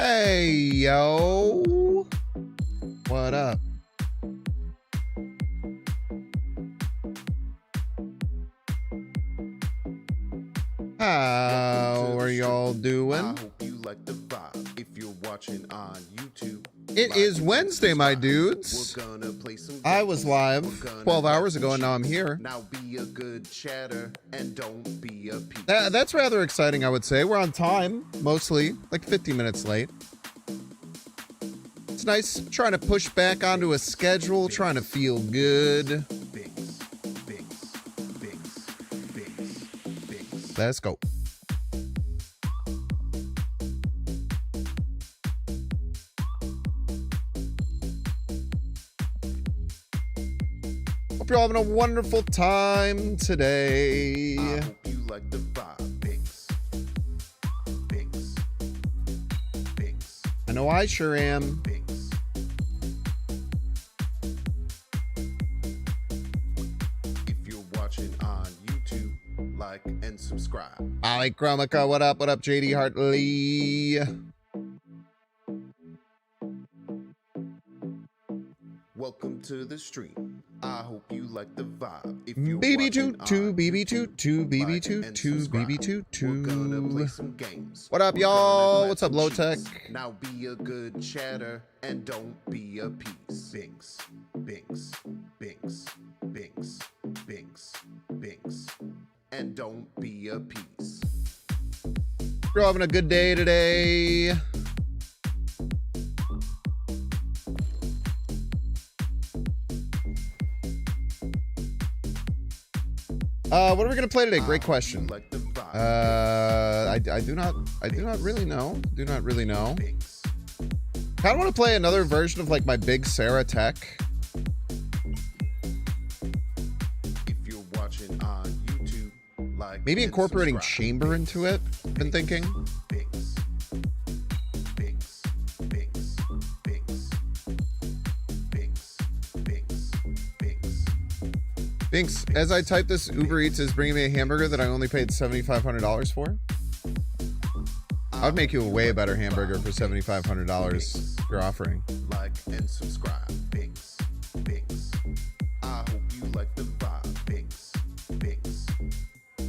Hey, yo. What up? How are y'all doing? I hope you like the vibe. If you're watching on YouTube, It is Wednesday, my dudes. we're gonna play some games. I was live We're gonna 12 have hours some ago, and now I'm cheats. here. Now be a good chatter and don't be a piece. That's rather exciting, I would say. We're on time, mostly, like 50 minutes late. It's nice trying to push back onto a schedule, trying to feel good. Bings, bings, bings, bings, bings. Let's go. Hope you're all having a wonderful time today. I hope you like the vibe. Bings, bings, bings, I know I sure am. bings. If you're watching on YouTube, like and subscribe. Ali Chromica, what up? What up, JD Hartley? Welcome to the stream. I hope you like the vibe. If you're BB22, watching on BB22, YouTube, like and BB22, subscribe. We're gonna play BB22. some games. What up, We're y'all? gonna have What's up, some Low cheats. Tech? Now be a good chatter and don't be a piece. Bings, bings, bings, bings, bings, bings, and don't be a piece. We're having a good day today. What are we gonna play today? Great question. Like the vibe. I do not really know. Do not really know. Bings, Kind of want to play another version of like my Big Sarah tech. if you're watching on YouTube, like Maybe and incorporating subscribe. chamber into it. Been thinking. Bings, bings, bings, bings, bings, bings, bings. Thanks. As I type this, Uber Eats is bringing me a hamburger that I only paid $7,500 for. I would make you a way better hamburger for $7,500 you're offering. Like and subscribe. Bings, bings. I hope you like the vibe. Bings, bings.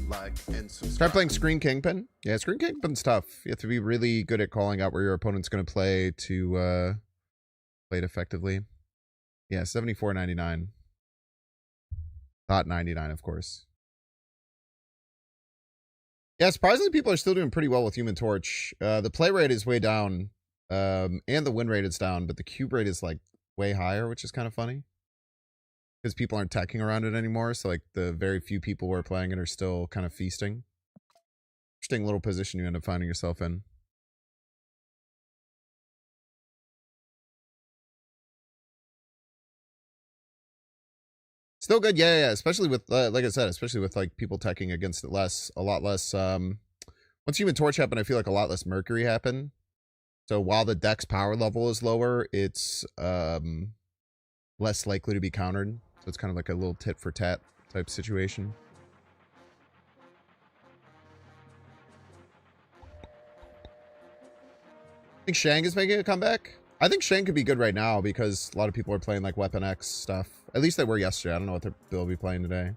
Like and subscribe. Start playing Screen Kingpin. Yeah, Screen Kingpin's tough. You have to be really good at calling out where your opponent's going to play to play it effectively. Yeah, $74.99. Not $99, of course. Yeah, surprisingly, people are still doing pretty well with Human Torch. The play rate is way down, and the win rate is down, but the cube rate is like way higher, which is kind of funny. Because people aren't teching around it anymore, so like the very few people who are playing it are still kind of feasting. Interesting little position you end up finding yourself in. Still good, yeah. Especially with, like I said, especially with like people teching against it less, a lot less. Once Human Torch happened, I feel like a lot less Mercury happened. So while the deck's power level is lower, it's less likely to be countered. So it's kind of like a little tit for tat type situation. I think Shang is making a comeback. I think Shang could be good right now because a lot of people are playing like Weapon X stuff. At least they were yesterday. I don't know what they'll be playing today.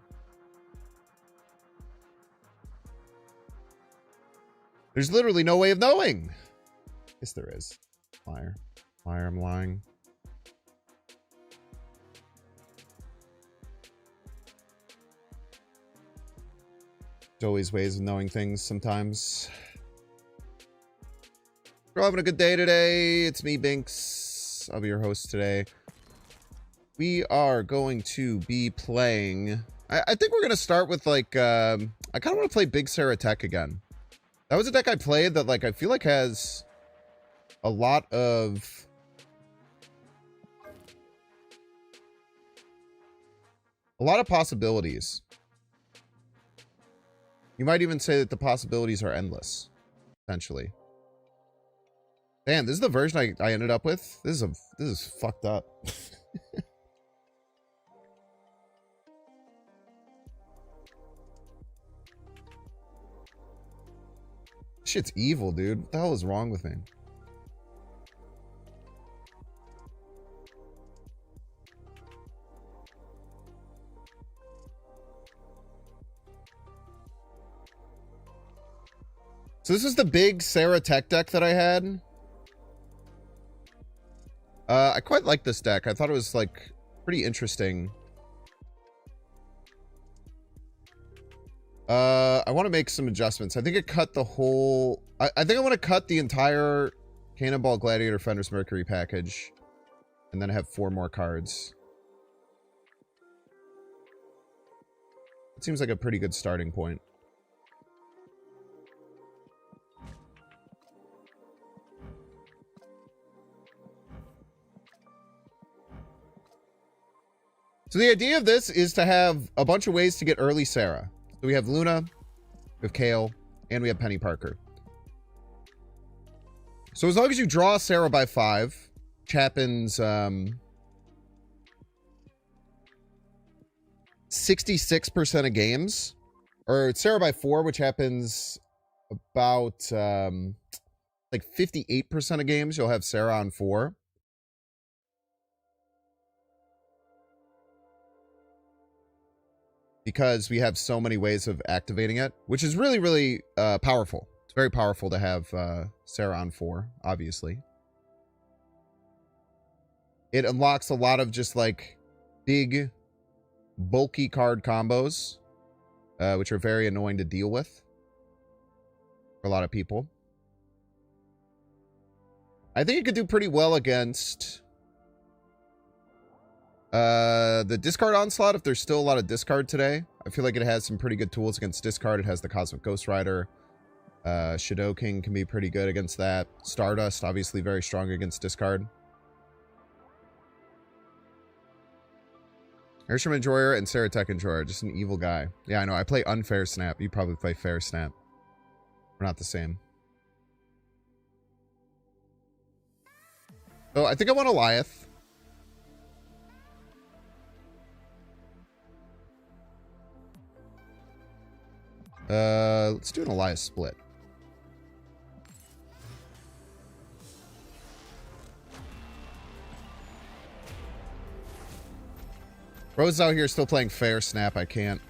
There's literally no way of knowing. Yes, there is. Liar. Liar, I'm lying. There's always ways of knowing things sometimes. We're all having a good day today. It's me, Binks. I'll be your host today. We are going to be playing... I think we're going to start with, like... I kind of want to play Big Sarah Tech again. That was a deck I played that, like, I feel like has a lot of... possibilities. You might even say that the possibilities are endless, essentially. Damn, this is the version I ended up with. This is fucked up. Shit's evil, dude. What the hell is wrong with me? So this is the big Sarah tech deck that I had. I quite like this deck. I thought it was like pretty interesting. I want to make some adjustments. I think it cut the whole... I think I want to cut the entire Cannonball Gladiator Fenris Mercury package. And then have 4 more cards. It seems like a pretty good starting point. So the idea of this is to have a bunch of ways to get early Sarah. So we have Luna, we have Kale, and we have Penny Parker. So as long as you draw Sarah by 5, which happens 66% of games, or Sarah by 4, which happens about like 58% of games, you'll have Sarah on 4. Because we have so many ways of activating it, which is really, really powerful. It's very powerful to have Sarah on 4, obviously. It unlocks a lot of just like big, bulky card combos, which are very annoying to deal with for a lot of people. I think it could do pretty well against the discard onslaught, if there's still a lot of discard today. I feel like it has some pretty good tools against discard. It has the Cosmic Ghost Rider. Shadow King can be pretty good against that. Stardust, obviously very strong against discard. Airship Enjoyer and Saratech Enjoyer, just an evil guy. Yeah, I know. I play Unfair Snap. You probably play Fair Snap. We're not the same. So I think I want Eliath. Let's do an Elias split. Rose out here still playing Fair Snap. I can't.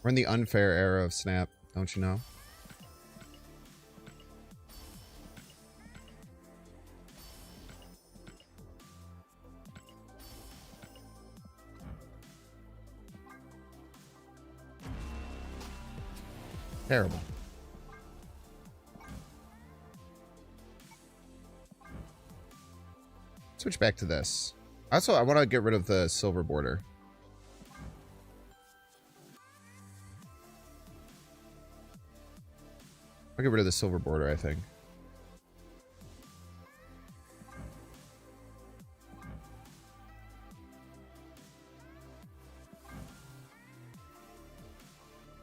We're in the unfair era of Snap, don't you know? Terrible. Switch back to this. Also, I want to get rid of the silver border. I'll get rid of the silver border, I think.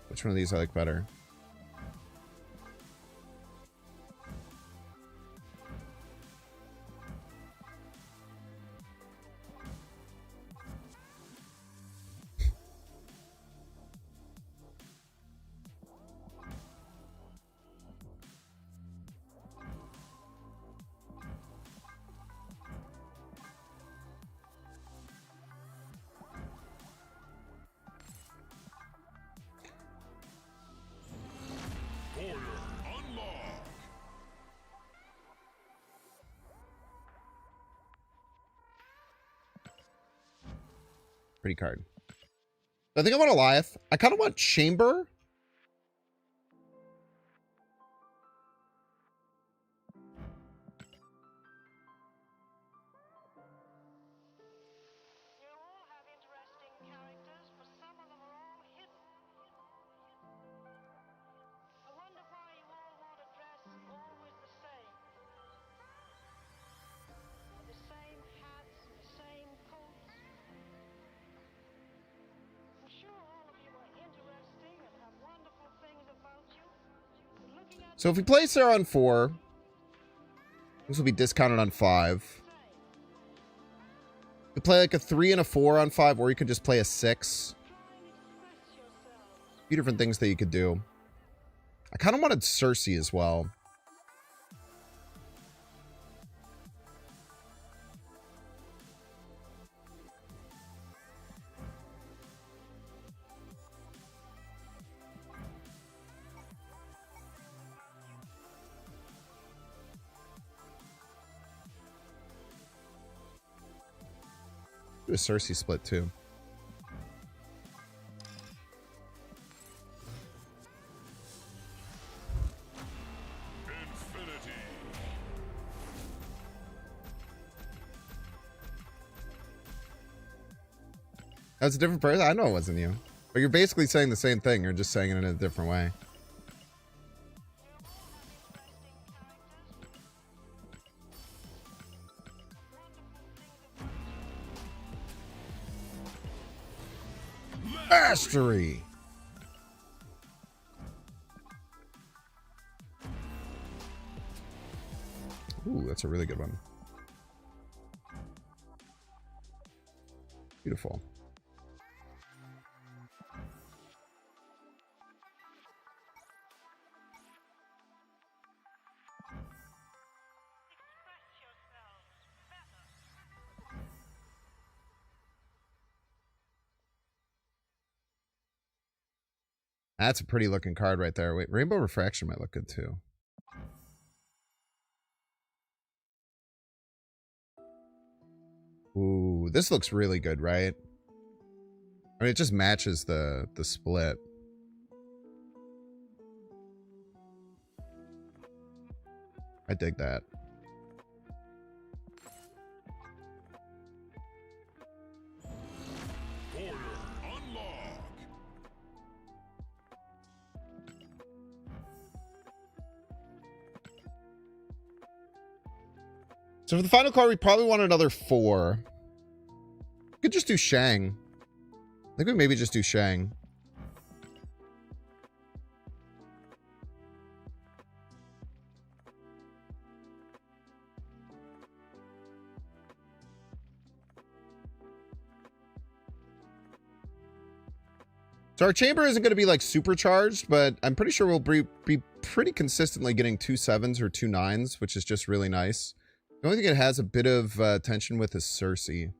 Which one of these I like better? Pretty card. I think I want Eliath. I kind of want Chamber. So if we play Sarah on 4, this will be discounted on 5. You could play like a 3 and a 4 on 5, or you could just play a 6. A few different things that you could do. I kind of wanted Cersei as well. Do a Cersei split too. That's a different person? I know it wasn't you. But you're basically saying the same thing. You're just saying it in a different way. Mastery! Ooh, that's a really good one. Beautiful. That's a pretty looking card right there. Wait, Rainbow Refraction might look good too. Ooh, this looks really good, right? I mean, it just matches the split. I dig that. So for the final card, we probably want another 4. We could just do Shang. I think we maybe just do Shang. So our chamber isn't going to be like supercharged, but I'm pretty sure we'll be pretty consistently getting 2 7s or 2 9s, which is just really nice. The only thing it has a bit of tension with is Cersei.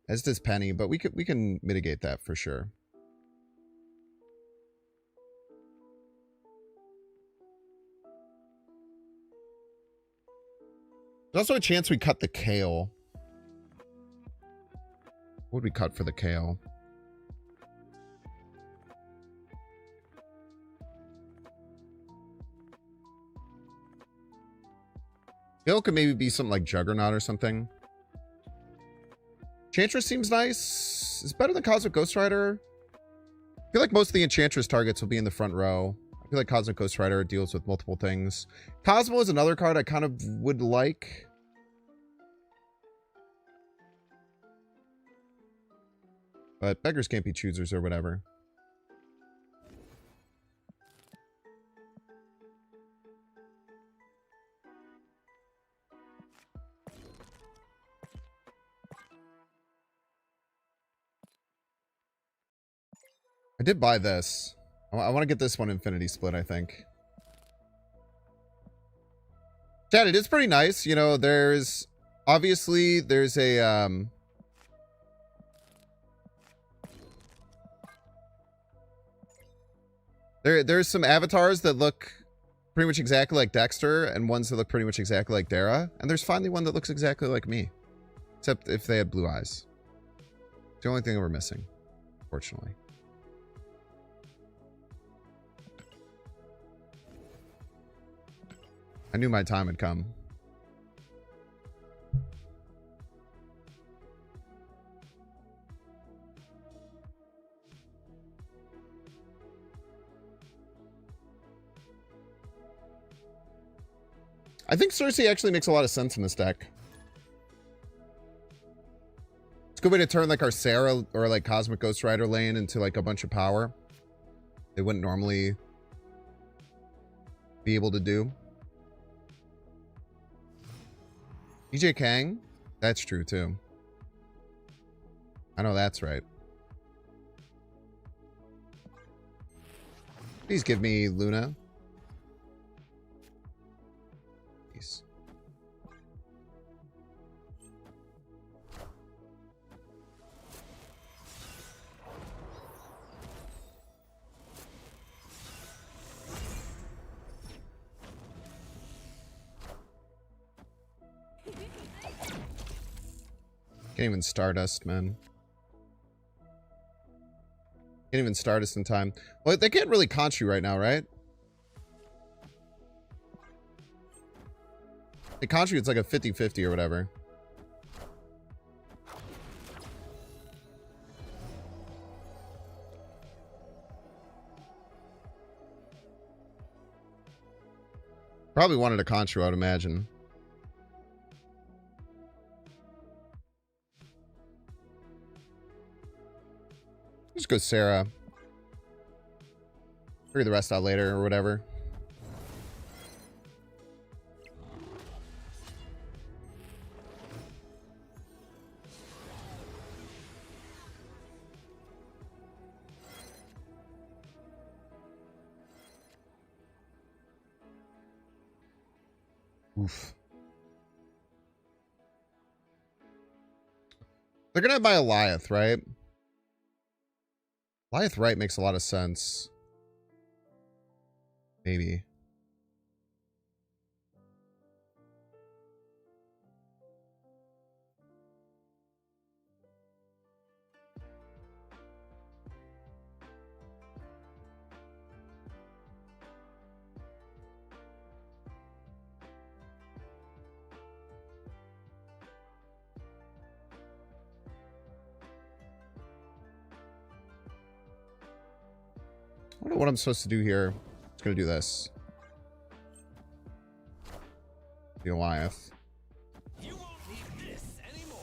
As does Penny, but we can mitigate that for sure. There's also a chance we cut the Kale. What would we cut for the Kale? Kale could maybe be something like Juggernaut or something. Enchantress seems nice. It's better than Cosmic Ghost Rider. I feel like most of the Enchantress targets will be in the front row. I feel like Cosmic Ghost Rider deals with multiple things. Cosmo is another card I kind of would like. But beggars can't be choosers or whatever. I did buy this. I want to get this one Infinity Split, I think. Chad, it is pretty nice. You know, there's... Obviously, there's a... There's some avatars that look pretty much exactly like Dexter, and ones that look pretty much exactly like Dara. And there's finally one that looks exactly like me. Except if they had blue eyes. It's the only thing we're missing, fortunately. I knew my time had come. I think Cersei actually makes a lot of sense in this deck. It's a good way to turn like our Sarah or like Cosmic Ghost Rider lane into like a bunch of power they wouldn't normally be able to do. EJ Kang? That's true too. I know that's right. Please give me Luna. Please. Can't even Stardust, man. Can't even Stardust in time. Well, they can't really conch you right now, right? They conch you, it's like a 50-50 or whatever. Probably wanted to conch you, I would imagine. Just go Sarah. Figure the rest out later or whatever. Oof. They're gonna buy a Goliath, right? Goliath right makes a lot of sense. Maybe. I don't know what I'm supposed to do here. It's gonna do this. The Goliath. You won't need this anymore.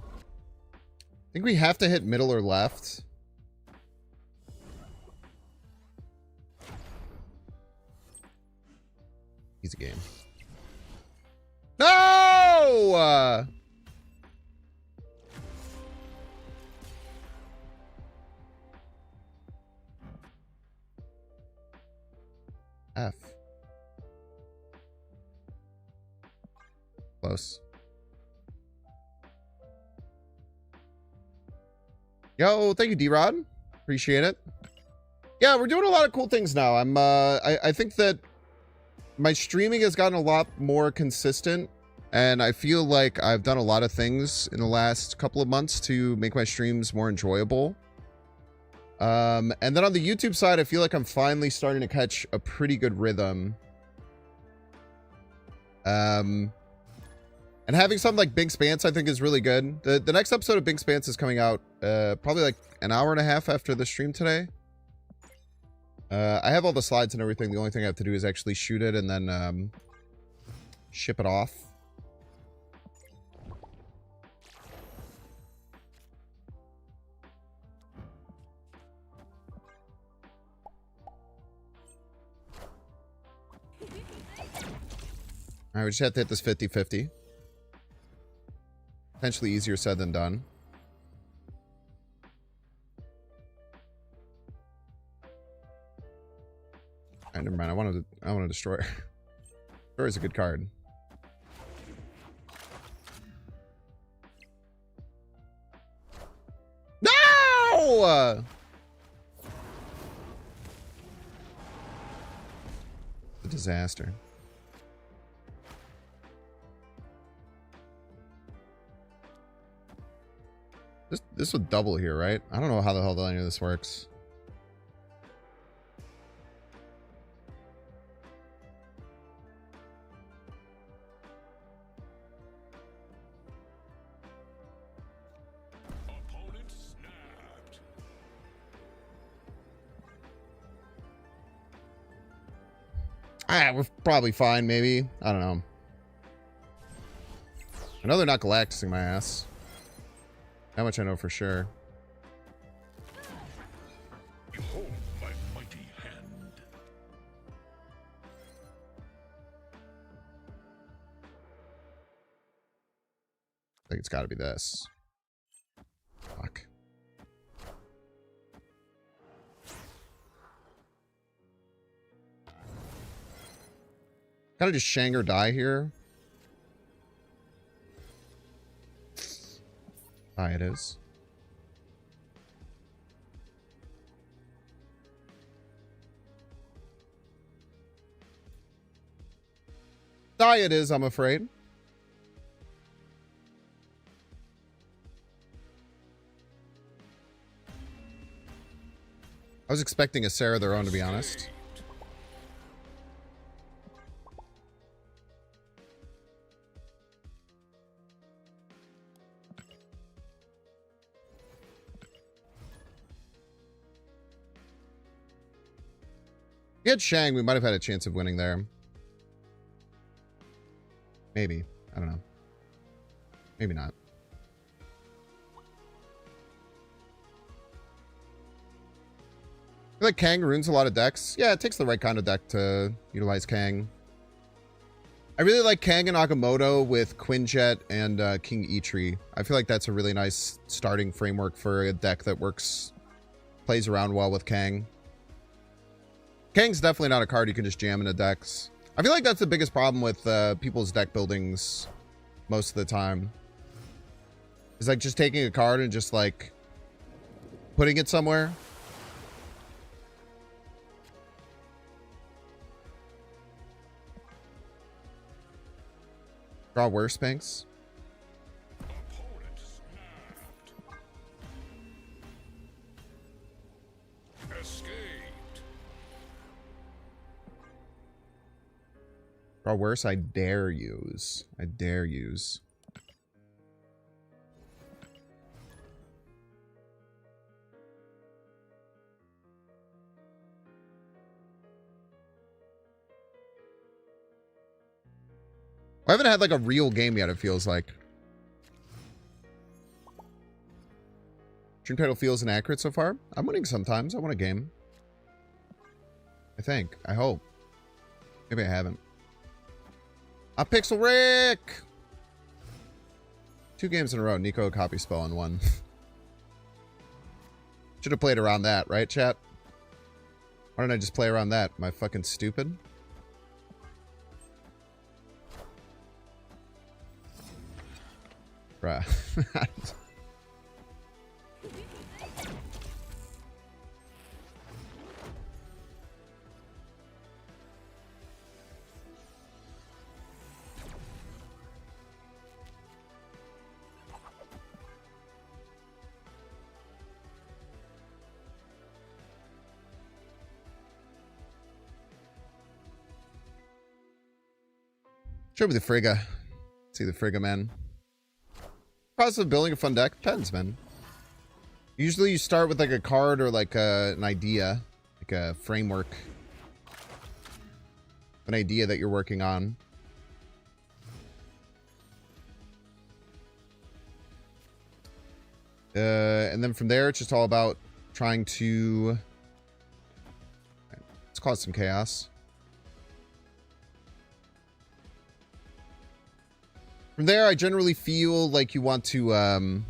I think we have to hit middle or left. Easy game. No! F. Close. Yo, thank you, D-Rod. Appreciate it. Yeah, we're doing a lot of cool things now. I think that my streaming has gotten a lot more consistent, and I feel like I've done a lot of things in the last couple of months to make my streams more enjoyable. And then on the YouTube side, I feel like I'm finally starting to catch a pretty good rhythm. And having something like Big Spance, I think, is really good. The next episode of Big Spance is coming out probably like an hour and a half after the stream today. I have all the slides and everything. The only thing I have to do is actually shoot it and then ship it off. Alright, we just have to hit this 50-50. Potentially easier said than done. Alright, never mind. I want to destroy. Destroy is a good card. No! A disaster. This would double here, right? I don't know how the hell any of this works. Opponent snapped. We're probably fine, maybe. I don't know. I know they're not Galactusing my ass. How much I know for sure. Behold my mighty hand. I think it's got to be this. Fuck. Gotta just Shang or die here. It is. Diet is, I'm afraid. I was expecting a Sarah their own, to be honest. If we had Shang, we might have had a chance of winning there. Maybe. I don't know. Maybe not. I feel like Kang ruins a lot of decks. Yeah, it takes the right kind of deck to utilize Kang. I really like Kang and Agamotto with Quinjet and King Eitri. I feel like that's a really nice starting framework for a deck that plays around well with Kang. Kang's definitely not a card you can just jam into decks. I feel like that's the biggest problem with people's deck buildings most of the time. It's like just taking a card and just like putting it somewhere. Draw worse, Banks. Opponent snapped. Escaped. Draw worse, I dare use. I dare use. I haven't had like a real game yet, it feels like. Dream title feels inaccurate so far. I'm winning sometimes. I won a game. I think. I hope. Maybe I haven't. A Pixel Rick! 2 games in a row. Nico a copy spell in 1. Should have played around that, right, chat? Why don't I just play around that? Am I fucking stupid? Bruh. Show me the Frigga. See the Frigga, man. Process of building a fun deck depends, man. Usually you start with like a card or like an idea, like a framework, an idea that you're working on. And then from there, it's just all about trying to let's cause some chaos. From there, I generally feel like you want to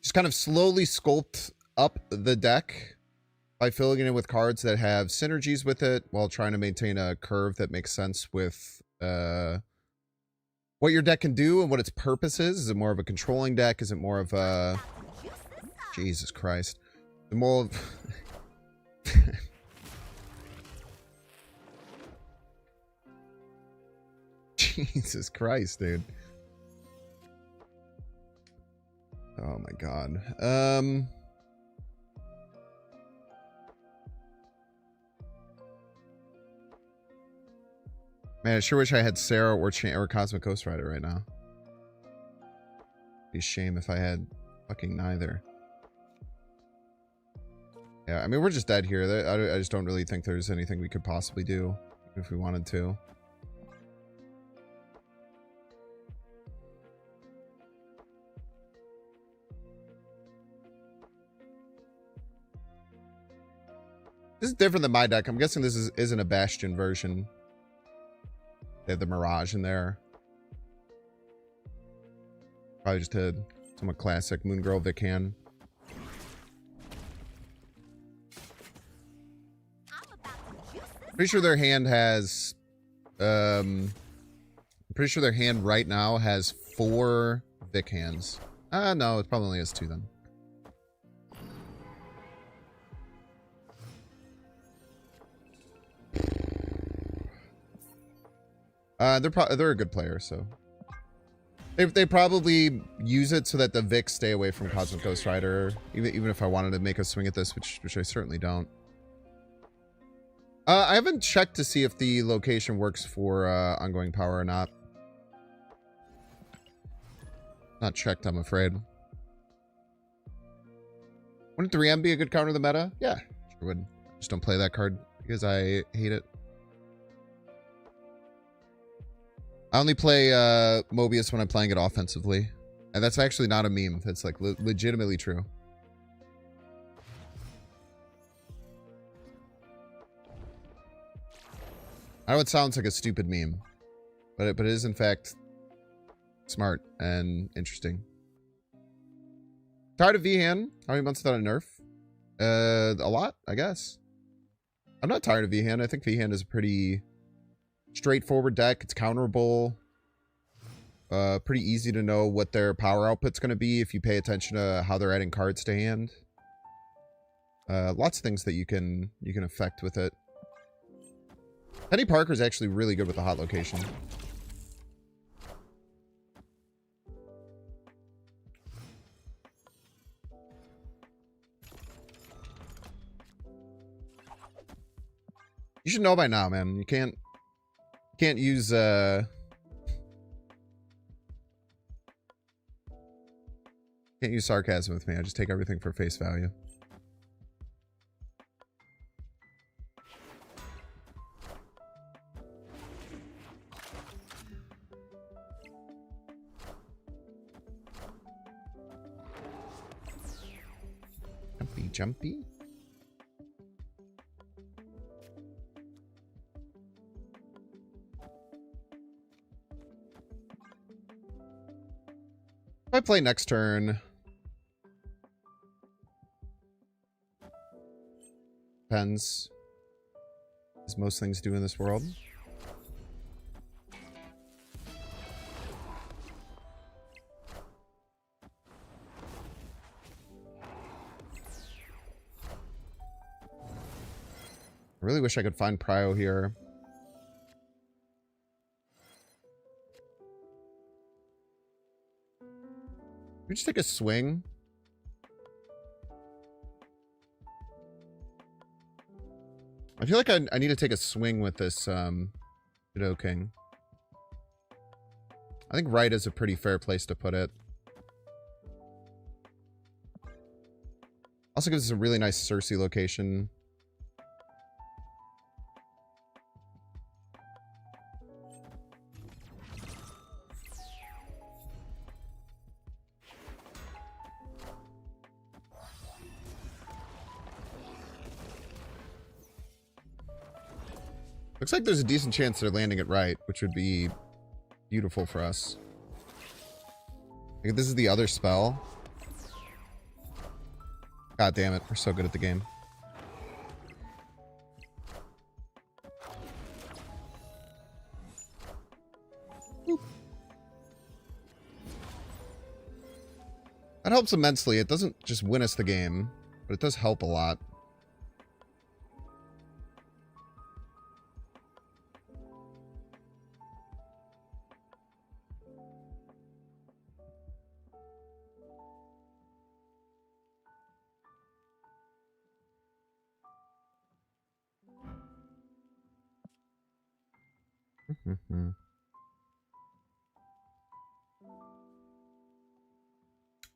just kind of slowly sculpt up the deck by filling it in with cards that have synergies with it while trying to maintain a curve that makes sense with what your deck can do and what its purpose is. Is it more of a controlling deck? Is it more of a... Jesus Christ. The more of... Jesus Christ, dude. Oh my god. Man, I sure wish I had Sarah or Cosmic Ghost Rider right now. Be a shame if I had fucking neither. Yeah, I mean, we're just dead here. I just don't really think there's anything we could possibly do if we wanted to. This is different than my deck. I'm guessing this isn't a Bastion version. They have the Mirage in there. Probably just a somewhat classic Moon Girl Vican. Pretty sure their hand has... I'm pretty sure their hand right now has 4 Vic hands. No, it probably only has 2 then. They're a good player, so they probably use it so that the Vics stay away from Cosmic Ghost Rider. Even if I wanted to make a swing at this, which I certainly don't. I haven't checked to see if the location works for ongoing power or not. Not checked, I'm afraid. Wouldn't 3M be a good counter to the meta? Yeah, sure would. Just don't play that card because I hate it. I only play Mobius when I'm playing it offensively. And that's actually not a meme. That's like legitimately true. I know it sounds like a stupid meme, but it is in fact smart and interesting. Tired of V-Hand? How many months without a nerf? A lot, I guess. I'm not tired of V-Hand. I think V-Hand is a pretty straightforward deck. It's counterable. Pretty easy to know what their power output's going to be if you pay attention to how they're adding cards to hand. Lots of things that you can affect with it. Penny Parker's actually really good with the hot location. You should know by now, man. You can't use can't use sarcasm with me. I just take everything for face value. Jumpy. If I play next turn, depends, as most things do in this world. I really wish I could find Prio here. We just take a swing. I feel like I need to take a swing with this Shadow King. I think right is a pretty fair place to put it. Also gives us a really nice Cersei location. Looks like there's a decent chance they're landing it right, which would be beautiful for us. I think this is the other spell. God damn it, we're so good at the game. Boop. That helps immensely. It doesn't just win us the game, but it does help a lot.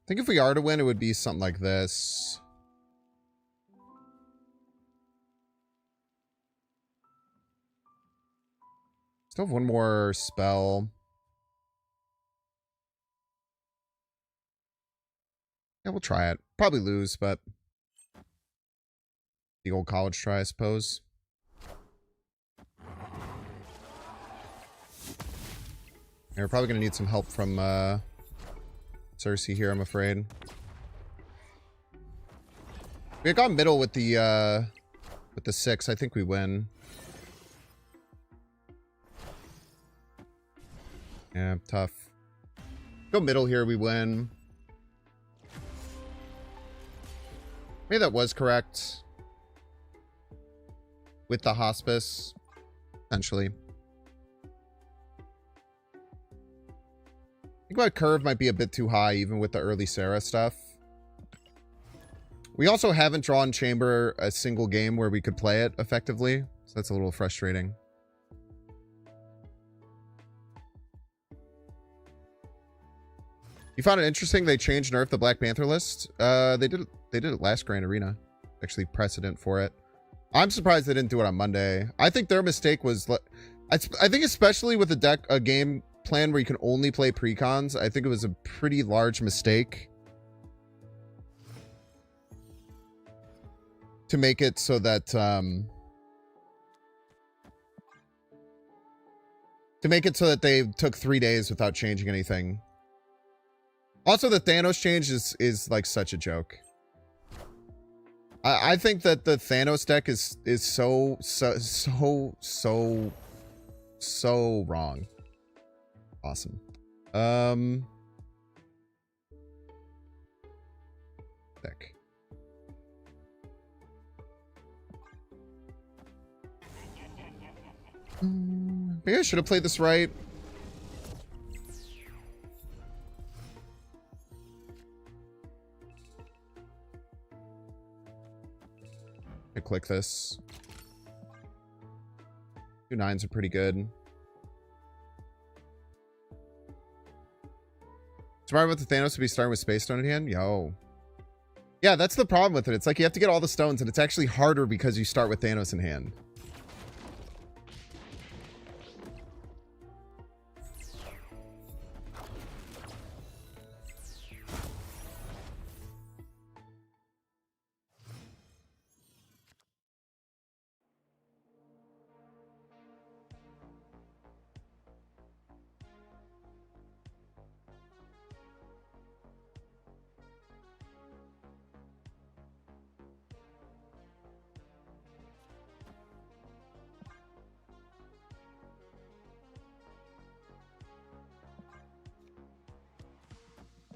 I think if we are to win, it would be something like this. Still have one more spell. Yeah, we'll try it. Probably lose, but the old college try, I suppose. Yeah, we're probably going to need some help from Cersei here, I'm afraid. We got middle with the 6. I think we win. Yeah, tough. Go middle here, we win. Maybe that was correct. With the hospice, essentially. think my curve might be a bit too high, even with the early Sarah stuff. We also haven't drawn Chamber a single game where we could play it effectively, so that's a little frustrating. You found it interesting they changed nerf the Black Panther list? They did it last Grand Arena. Actually precedent for it. I'm surprised they didn't do it on Monday. I think their mistake was... I think especially with a game plan where you can only play precons, I think it was a pretty large mistake to make it so that they took 3 days without changing anything. Also, the Thanos change is like such a joke. I think that the Thanos deck is so wrong. Awesome. Deck. Maybe I should have played this right. I click this. 2 9s are pretty good. Smart about the Thanos to be starting with Space Stone in hand? Yo. Yeah, that's the problem with it. It's like you have to get all the stones, and it's actually harder because you start with Thanos in hand.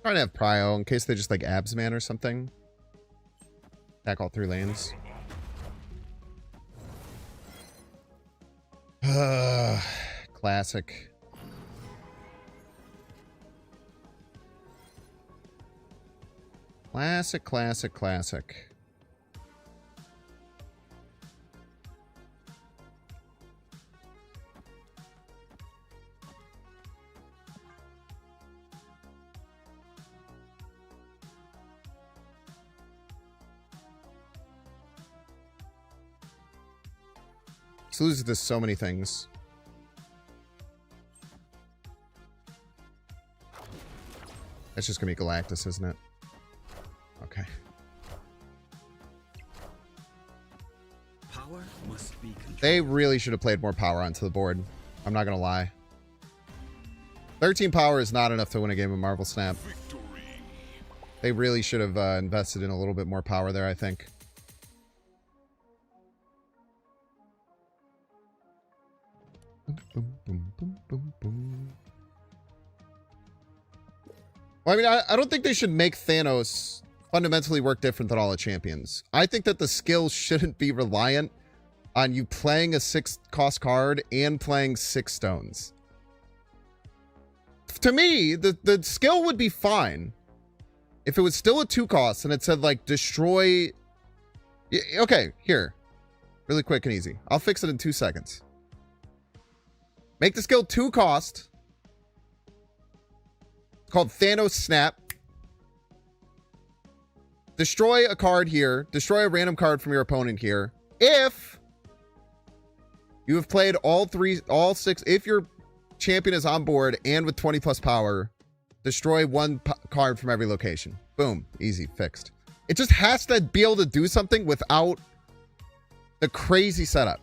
Trying to have prio in case they just like abs man or something. Attack all 3 lanes. Classic. Classic. This loses to so many things. That's just gonna be Galactus, isn't it? Okay. Power must be controlled. They really should have played more power onto the board. I'm not gonna lie. 13 power is not enough to win a game of Marvel Snap. Victory. They really should have invested in a little bit more power there, I think. Well, I mean, I don't think they should make Thanos fundamentally work different than all the champions. I think that the skill shouldn't be reliant on you playing a 6-cost card and playing 6 stones. To me, the skill would be fine if it was still a 2-cost and it said, like, destroy... Okay, here. Really quick and easy. I'll fix it in 2 seconds. Make the skill 2-cost. It's called Thanos Snap. Destroy a card here. Destroy a random card from your opponent here. If you have played all 6, if your champion is on board and with 20 plus power, destroy 1 card from every location. Boom. Easy. Fixed. It just has to be able to do something without the crazy setup.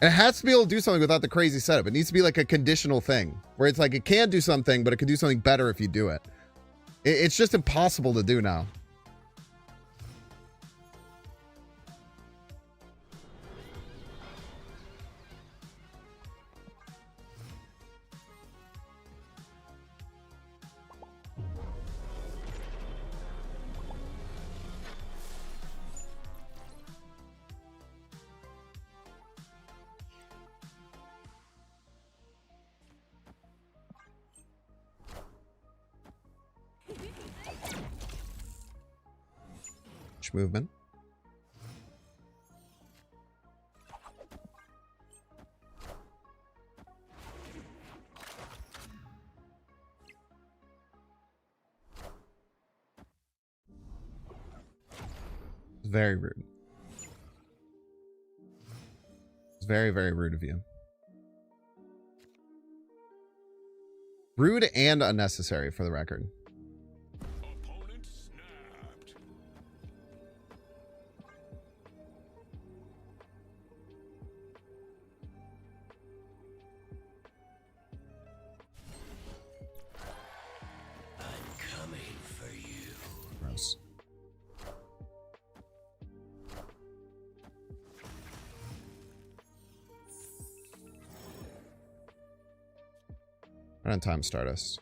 And it has to be able to do something without the crazy setup. It needs to be like a conditional thing where it's like it can do something, but it can do something better if you do it. It's just impossible to do now. Much movement. Very rude. It's very, very rude of you. Rude and unnecessary, for the record. Opponent snapped. I'm coming for you. Gross. Right on time, Stardust.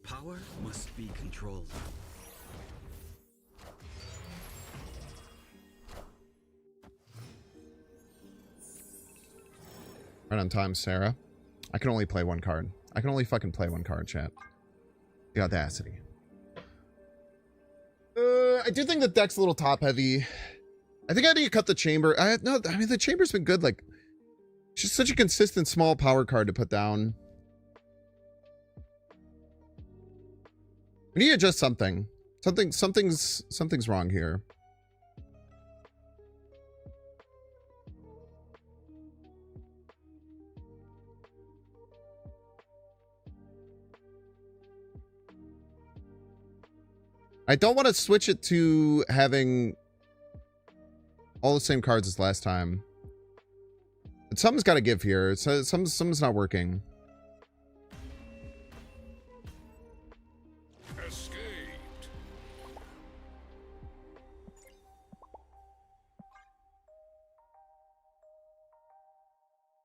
Power must be controlled. Right on time, Sarah. I can only play one card. I can only fucking play one card, chat. The audacity. I do think the deck's a little top heavy. I think I need to cut the chamber. No, I mean, the chamber's been good. Like, it's just such a consistent small power card to put down. We need to adjust something. Something's wrong here. I don't want to switch it to having all the same cards as last time. But something's got to give here. So something's not working. Escaped.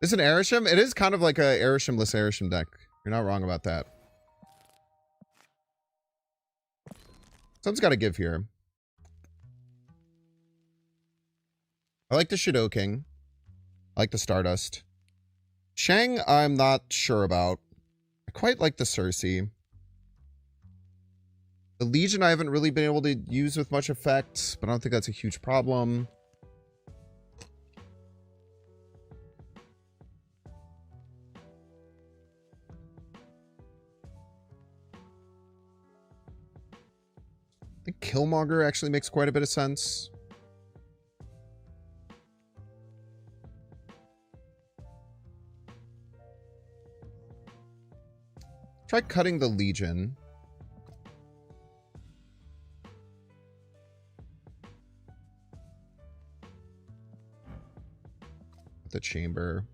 Is it an Arishem? It is kind of like a Arishemless Arishem deck. You're not wrong about that. Something's got to give here. I like the Shadow King. I like the Stardust. Shang, I'm not sure about. I quite like the Cersei. The Legion I haven't really been able to use with much effect, but I don't think that's a huge problem. I think Killmonger actually makes quite a bit of sense. Try cutting the Legion. The Chamber.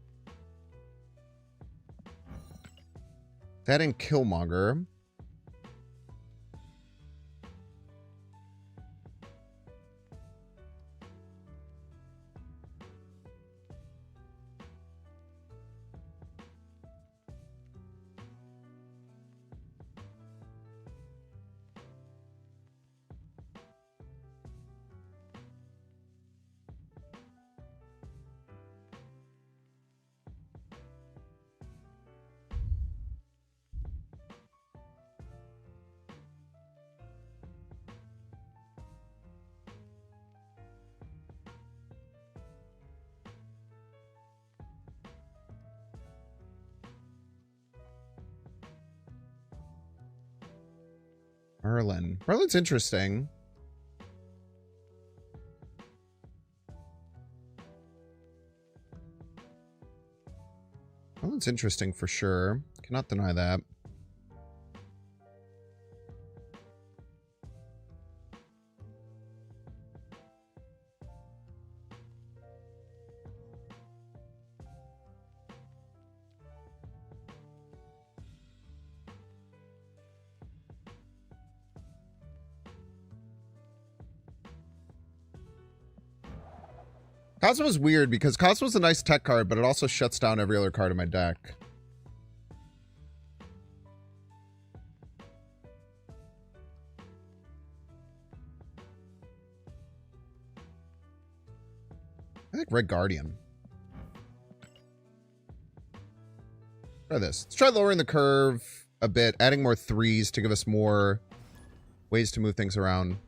That and Killmonger. Merlin. Merlin's interesting. Merlin's interesting for sure. Cannot deny that. Cosmo's weird because Cosmo's a nice tech card, but it also shuts down every other card in my deck. I think Red Guardian. Try this. Let's try lowering the curve a bit, adding more 3s to give us more ways to move things around.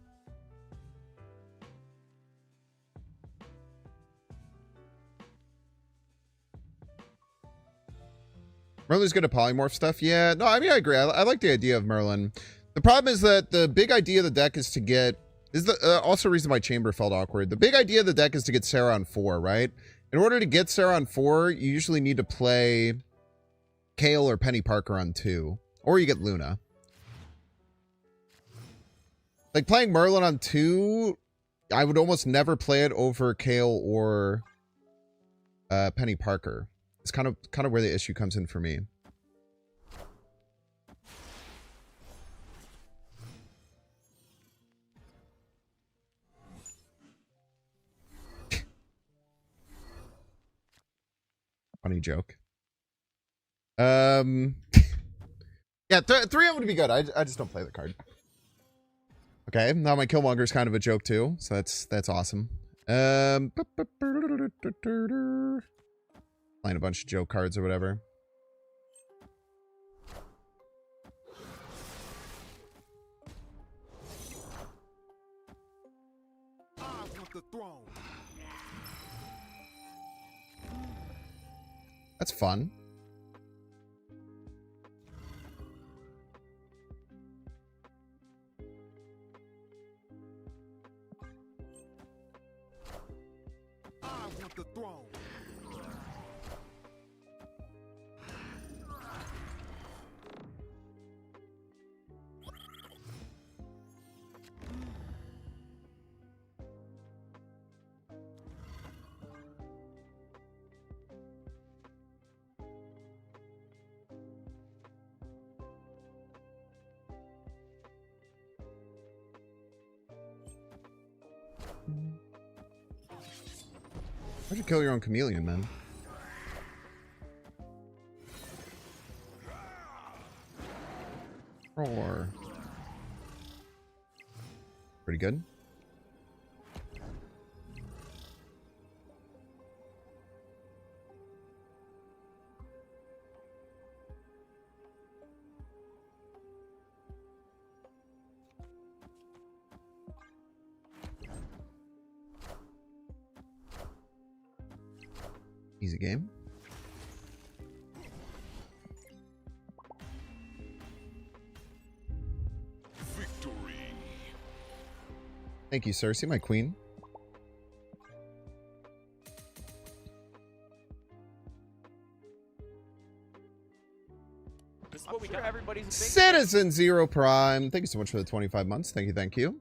Merlin's good at polymorph stuff. Yeah, no, I mean, I agree. I like the idea of Merlin. The problem is that the big idea of the deck is to get... This is the also reason why Chamber felt awkward. The big idea of the deck is to get Sarah on 4, right? In order to get Sarah on 4, you usually need to play Kale or Penny Parker on 2. Or you get Luna. Like, playing Merlin on 2, I would almost never play it over Kale or Penny Parker. It's kind of where the issue comes in for me. Funny joke. Yeah, 3 would be good. I just don't play the card. Okay, now my Killmonger is kind of a joke too, so that's awesome. Playing a bunch of joke cards or whatever. I want the throne. That's fun. I want the throne. Why'd you kill your own chameleon, man? Roar. Pretty good. Easy game. Victory. Thank you, Cersei, my queen. This is what we got. Everybody's a big Citizen Zero Prime. Thank you so much for the 25 months. Thank you, thank you.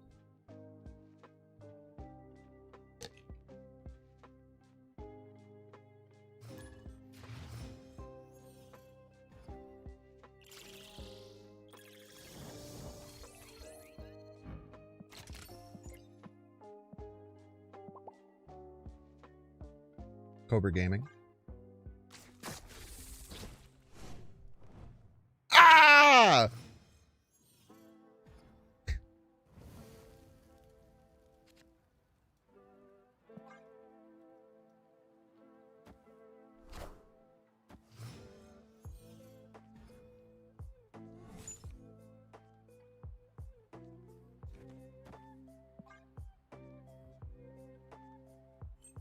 Cobra Gaming. Ah!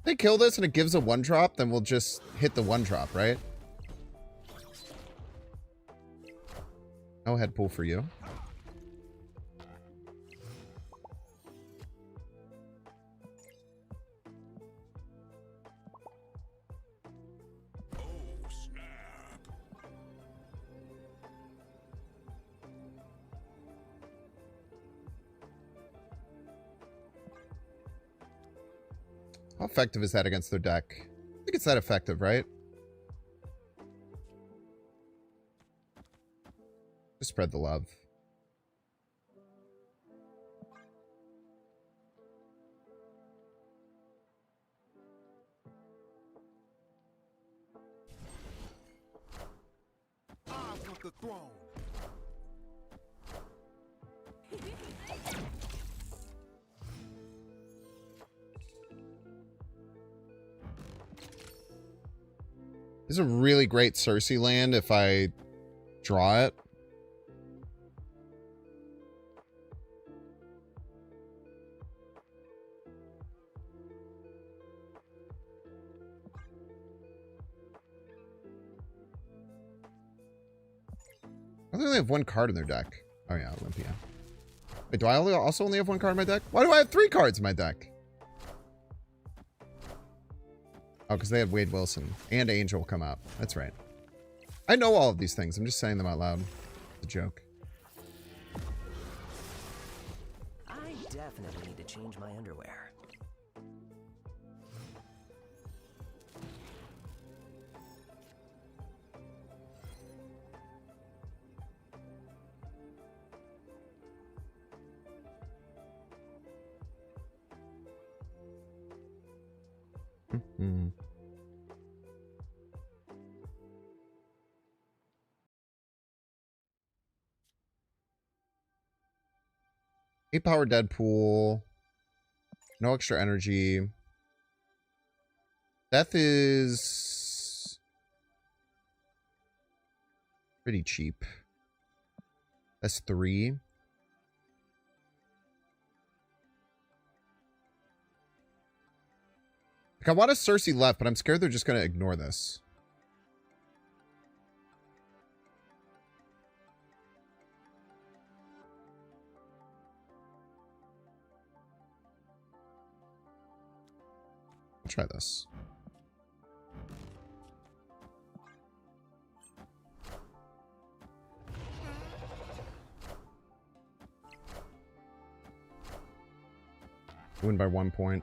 They kill this and it gives a 1-drop, then we'll just hit the 1-drop, right? No head pull for you. Oh, snap. How effective is that against their deck? I think it's that effective, right? Just spread the love. I want the throne. This is a really great Cersei land if I draw it. I think they only have one card in their deck. Oh yeah, Olympia. Wait, do I also only have one card in my deck? Why do I have 3 cards in my deck? Oh, because they have Wade Wilson and Angel come out. That's right. I know all of these things. I'm just saying them out loud. It's a joke. I definitely need to change my underwear. Mm-hmm. Eight power Deadpool. No extra energy. Death is pretty cheap. That's 3. Like, I want a Cersei left, but I'm scared they're just going to ignore this. I'll try this. Win by 1 point.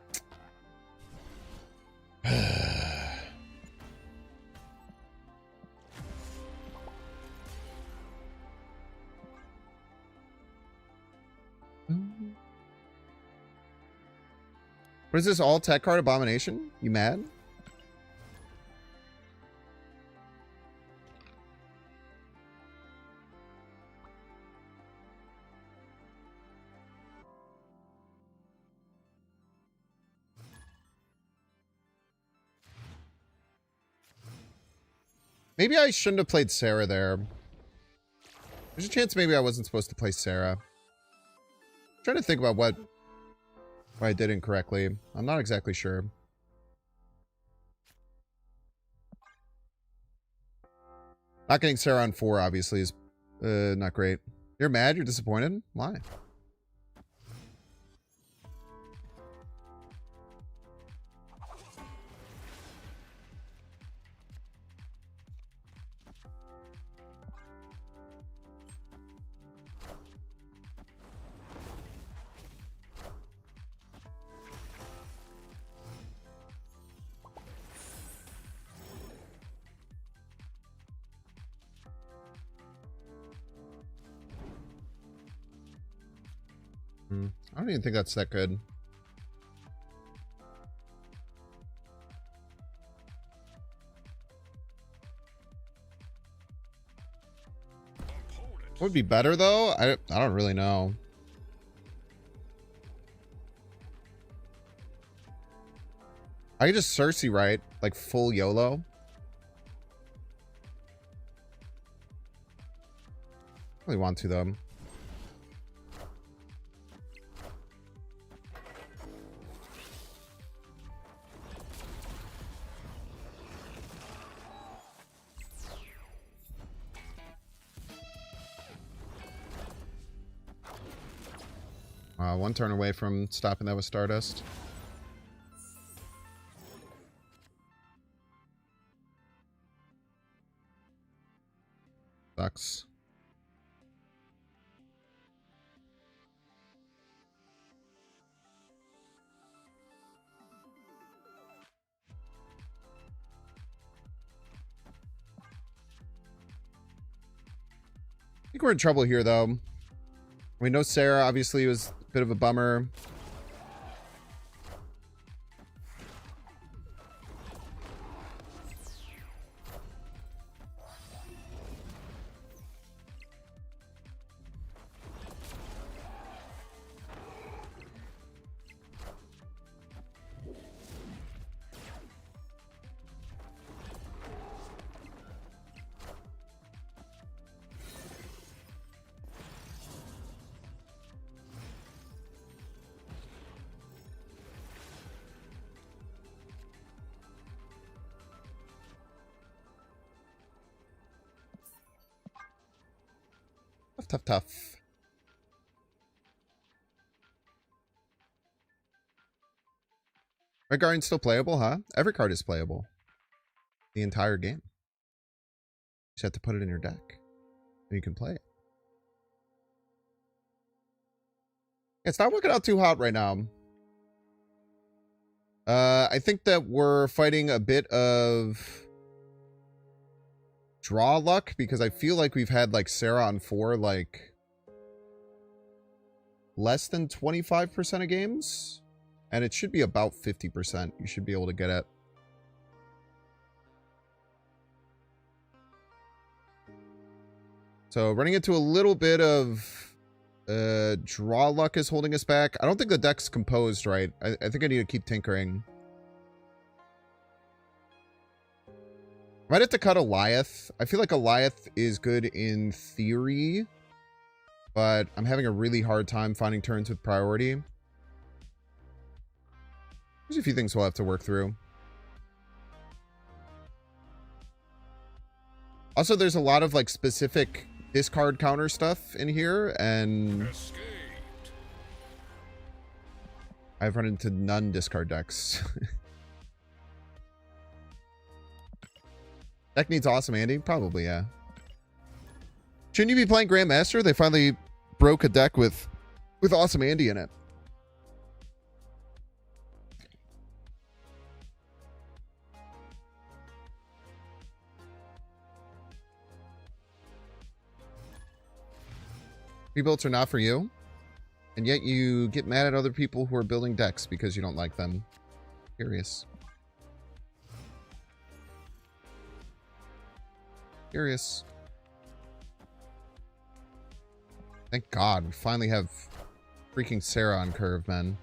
What is this all tech card abomination? You mad? Maybe I shouldn't have played Sarah there. There's a chance maybe I wasn't supposed to play Sarah. I'm trying to think about what I did incorrectly. I'm not exactly sure. Not getting Sarah on 4 obviously is not great. You're mad? You're disappointed? Why? I don't even think that's that good. What would be better though? I don't really know. I could just Cersei right, like full YOLO. I really want to though. One turn away from stopping that with Stardust. Sucks. I think we're in trouble here, though. We know Sarah obviously was a bit of a bummer. Tough, tough. Red Guardian's still playable, huh? Every card is playable. The entire game. You just have to put it in your deck. And you can play it. It's not working out too hot right now. I think that we're fighting a bit of draw luck because I feel like we've had like Sarah on 4 like less than 25% of games. And it should be about 50%. You should be able to get it. So running into a little bit of draw luck is holding us back. I don't think the deck's composed right. I think I need to keep tinkering. Might have to cut Eliath. I feel like Eliath is good in theory, but I'm having a really hard time finding turns with priority. There's a few things we'll have to work through. Also, there's a lot of like specific discard counter stuff in here, and I've run into none discard decks. Deck needs awesome Andy? Probably, yeah. Shouldn't you be playing Grandmaster? They finally broke a deck with awesome Andy in it. Rebuilds are not for you, and yet you get mad at other people who are building decks because you don't like them. Curious. Curious. Thank God, we finally have freaking Sarah on curve, man.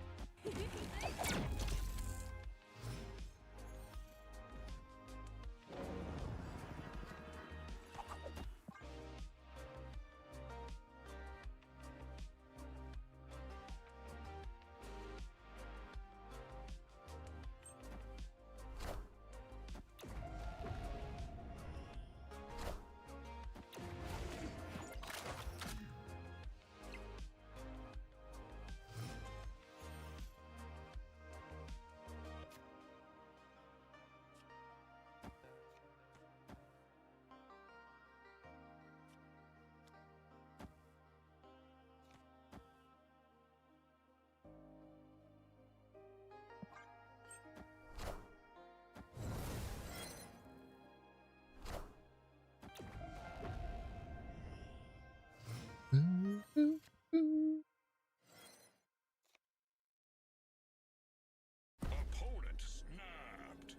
Opponent snapped.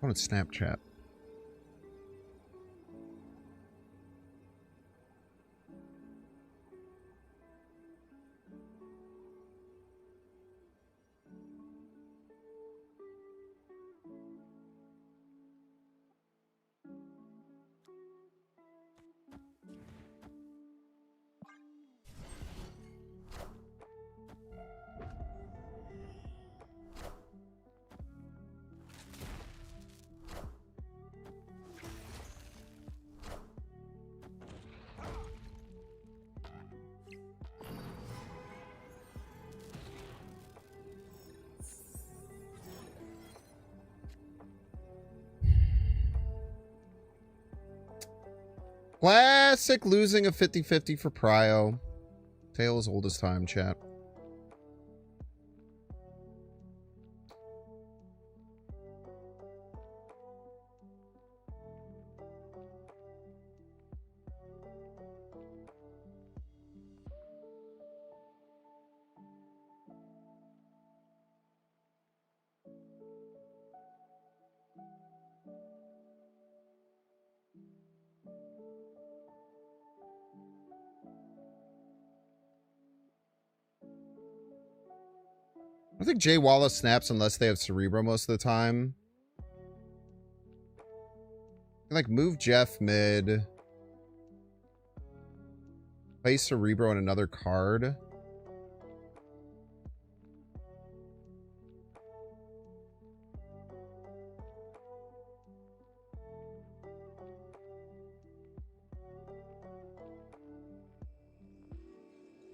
I want Snapchat. Classic losing a 50-50 for Prio. Tale as old as time, chat. I think Jay Wallace snaps unless they have Cerebro most of the time. Like, move Jeff mid. Play Cerebro on another card.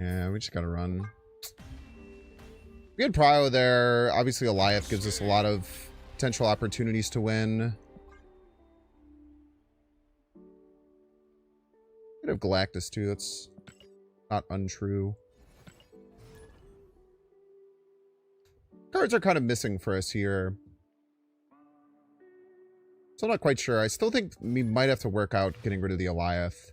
Yeah, we just gotta run. We had Prio there. Obviously, Goliath gives us a lot of potential opportunities to win. Could have Galactus too. That's not untrue. Cards are kind of missing for us here. So I'm not quite sure. I still think we might have to work out getting rid of the Goliath.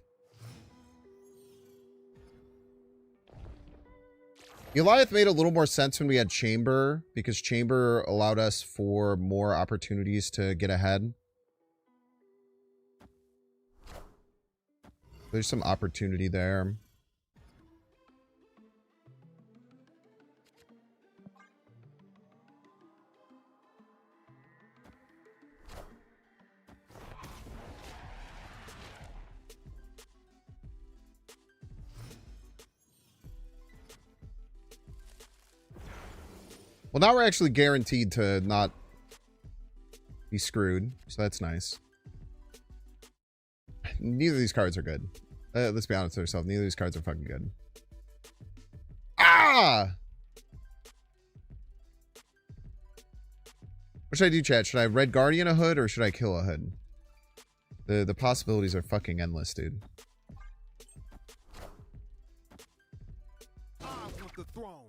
Goliath made a little more sense when we had Chamber, because Chamber allowed us for more opportunities to get ahead. There's some opportunity there. Well, now we're actually guaranteed to not be screwed, so that's nice. Neither of these cards are good. Let's be honest with ourselves. Neither of these cards are fucking good. Ah! What should I do, chat? Should I Red Guardian a hood or should I kill a hood? The possibilities are fucking endless, dude. I want the throne.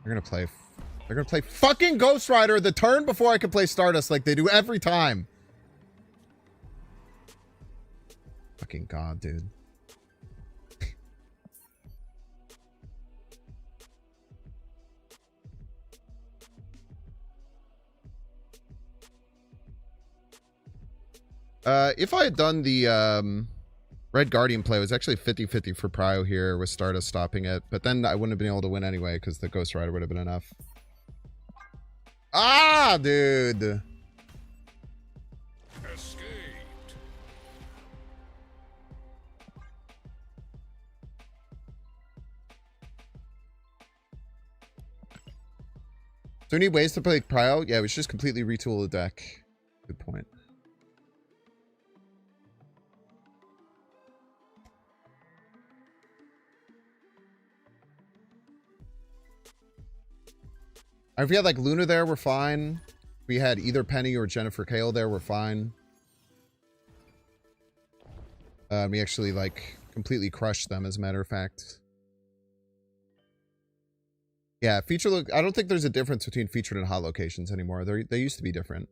They're gonna play fucking Ghost Rider the turn before I can play Stardust like they do every time. Fucking god, dude. If I had done the Red Guardian play, it was actually 50-50 for Prio here with Stardust stopping it, but then I wouldn't have been able to win anyway because the Ghost Rider would have been enough. Ah, dude. Escaped. So we need ways to play Prio? Yeah, we should just completely retool the deck. Good point. If we had like Luna there, we're fine. If we had either Penny or Jennifer Kale there, we're fine. We actually like completely crushed them, as a matter of fact. Yeah, feature look. I don't think there's a difference between featured and hot locations anymore. They used to be different.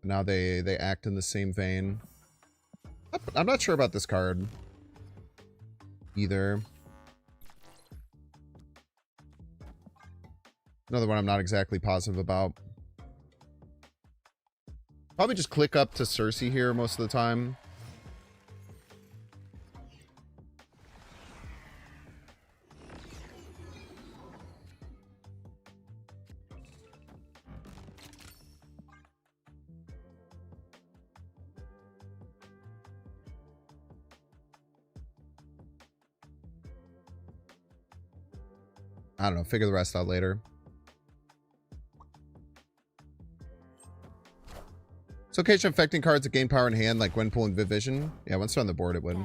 But now they act in the same vein. I'm not sure about this card either. Another one I'm not exactly positive about. Probably just click up to Cersei here most of the time. I don't know. Figure the rest out later. It's location affecting cards that gain power in hand, like Gwenpool and Vivision. Yeah, once they're on the board, it would.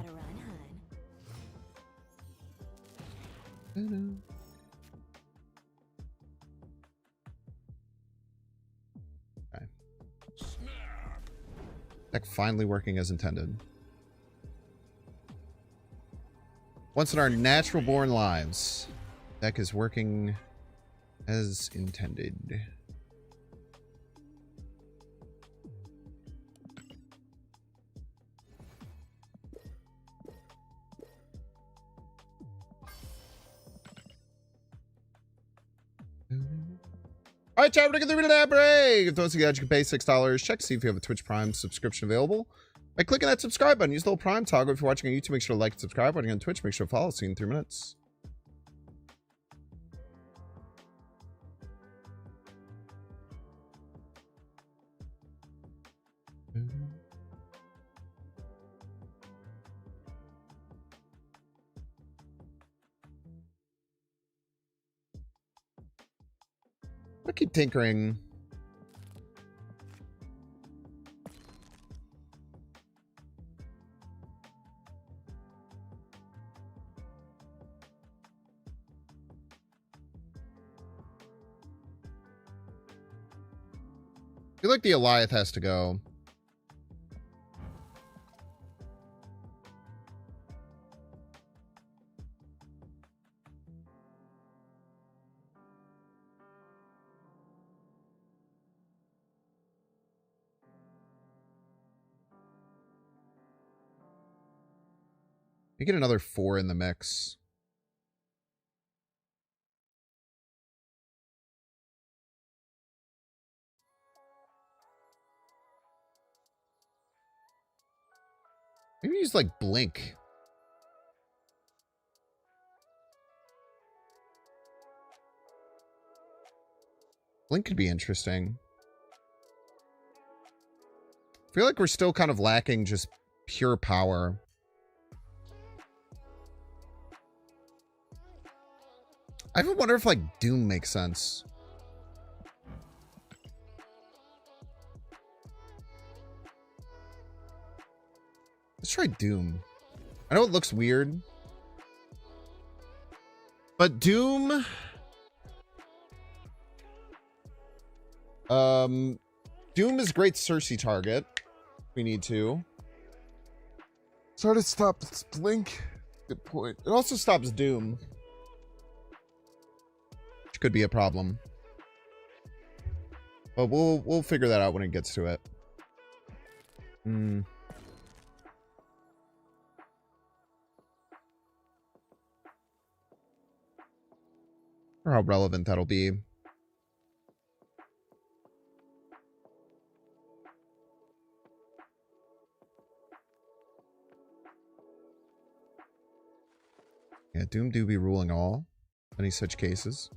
Okay. Deck finally working as intended. Once in our natural born lives, deck is working as intended. All right, chat, we're going to get the ad break. If those of you guys, you can pay $6. Check to see if you have a Twitch Prime subscription available by clicking that subscribe button. Use the little Prime toggle. If you're watching on YouTube, make sure to like and subscribe. Watching on Twitch, make sure to follow. See you in 3 minutes. I keep tinkering. I feel like the Eliath has to go. You get another 4 in the mix. Maybe use like Blink. Blink could be interesting. I feel like we're still kind of lacking just pure power. I even wonder if like Doom makes sense. Let's try Doom. I know it looks weird, but Doom, Doom is a great Cersei target. We need to. Sort of stops Blink. Good point. It also stops Doom, which could be a problem. But we'll figure that out when it gets to it. Or how relevant that'll be. Yeah, Doom do be ruling all. Any such cases.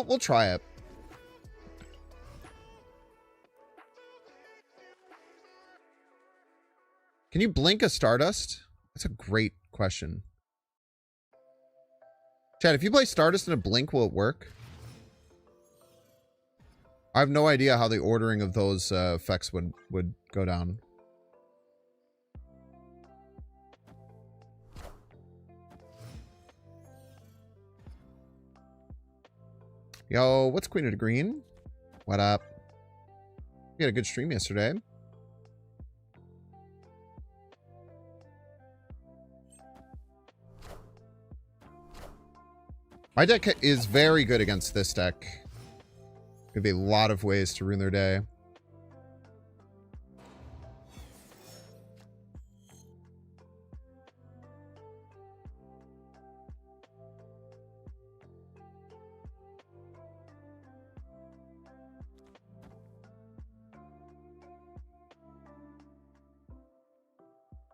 We'll try it. Can you blink a Stardust? That's a great question. Chad, if you play Stardust in a blink, will it work? I have no idea how the ordering of those effects would go down. Yo, what's Queen of the Green? What up? We had a good stream yesterday. My deck is very good against this deck. Could be a lot of ways to ruin their day.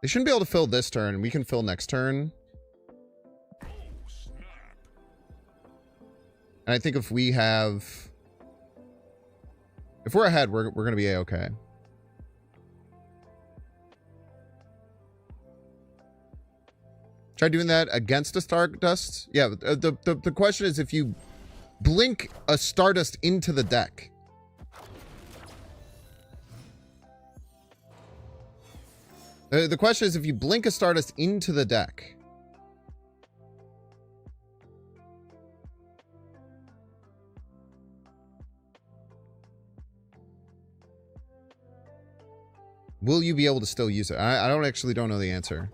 They shouldn't be able to fill this turn. We can fill next turn. And I think if we have... If we're ahead, we're going to be A-okay. Try doing that against a Stardust? Yeah, the question is if you blink a Stardust into the deck. The question is if you blink a Stardust into the deck. Will you be able to still use it? I don't know the answer.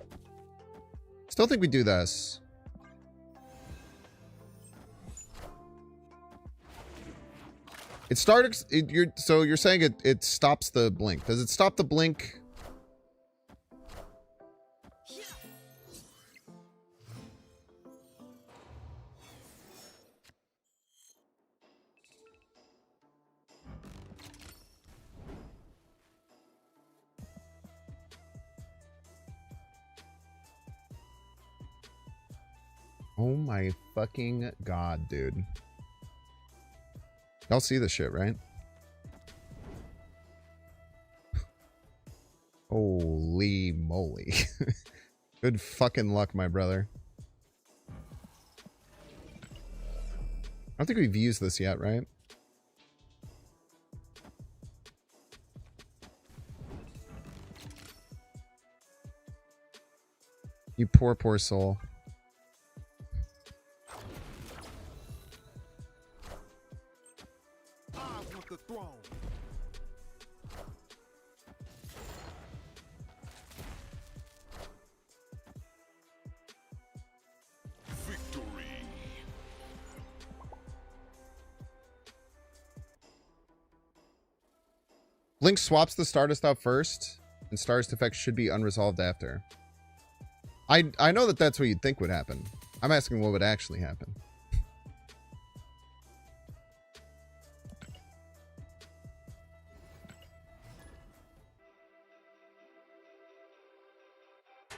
Still think we do this. It starts. So you're saying it stops the blink. Does it stop the blink? Oh my fucking god, dude. Y'all see this shit, right? Holy moly. Good fucking luck, my brother. I don't think we've used this yet, right? You poor, poor soul. I want the throne. Victory. Link swaps the Stardust out first, and Stardust effects should be unresolved after. I know that that's what you'd think would happen. I'm asking what would actually happen.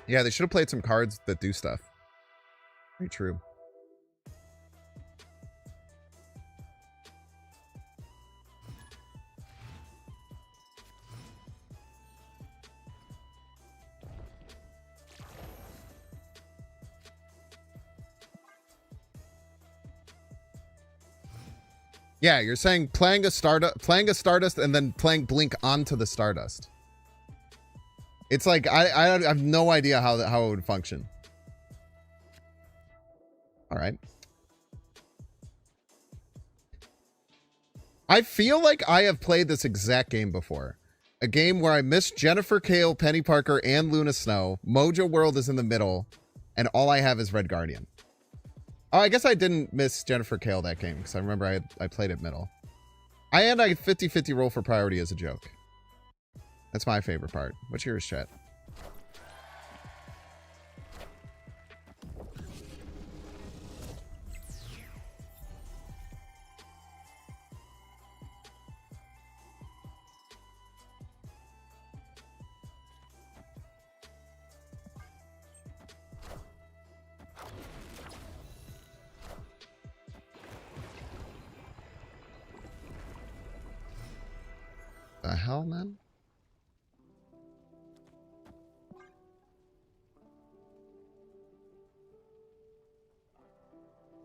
Yeah, they should have played some cards that do stuff. Very true. Yeah, you're saying playing a Stardust and then playing Blink onto the Stardust. It's like I have no idea how it would function. All right. I feel like I have played this exact game before. A game where I missed Jennifer Kale, Penny Parker, and Luna Snow. Mojo World is in the middle, and all I have is Red Guardian. Oh, I guess I didn't miss Jennifer Kale that game, because I remember I played it middle. I 50-50 roll for priority as a joke. That's my favorite part. What's yours, chat? The hell, man?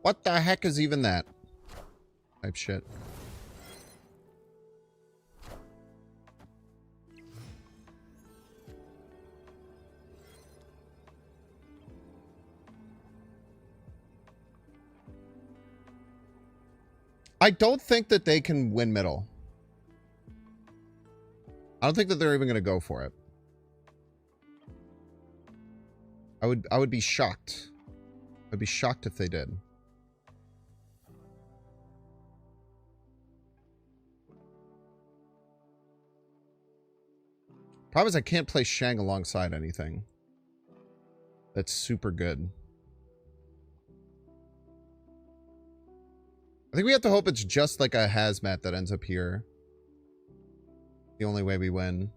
What the heck is even that? Type shit. I don't think that they can win middle. I don't think that they're even going to go for it. I would be shocked. I'd be shocked if they did. Problem is I can't play Shang alongside anything that's super good. I think we have to hope it's just like a hazmat that ends up here. The only way we win.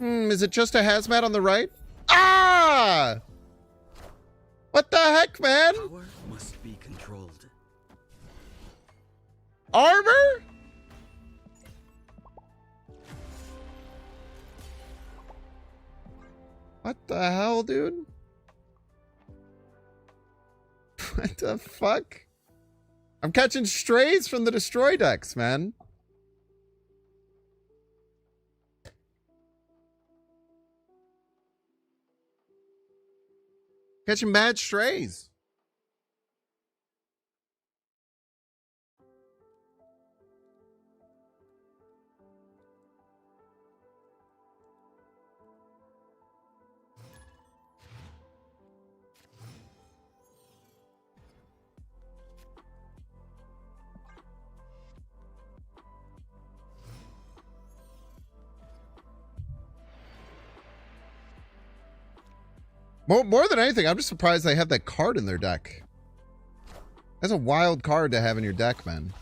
Is it just a hazmat on the right? Ah! What the heck, man? Power must be controlled. Armor? What the hell, dude? What the fuck? I'm catching strays from the destroy decks, man. Catching mad strays. More than anything, I'm just surprised they have that card in their deck. That's a wild card to have in your deck, man.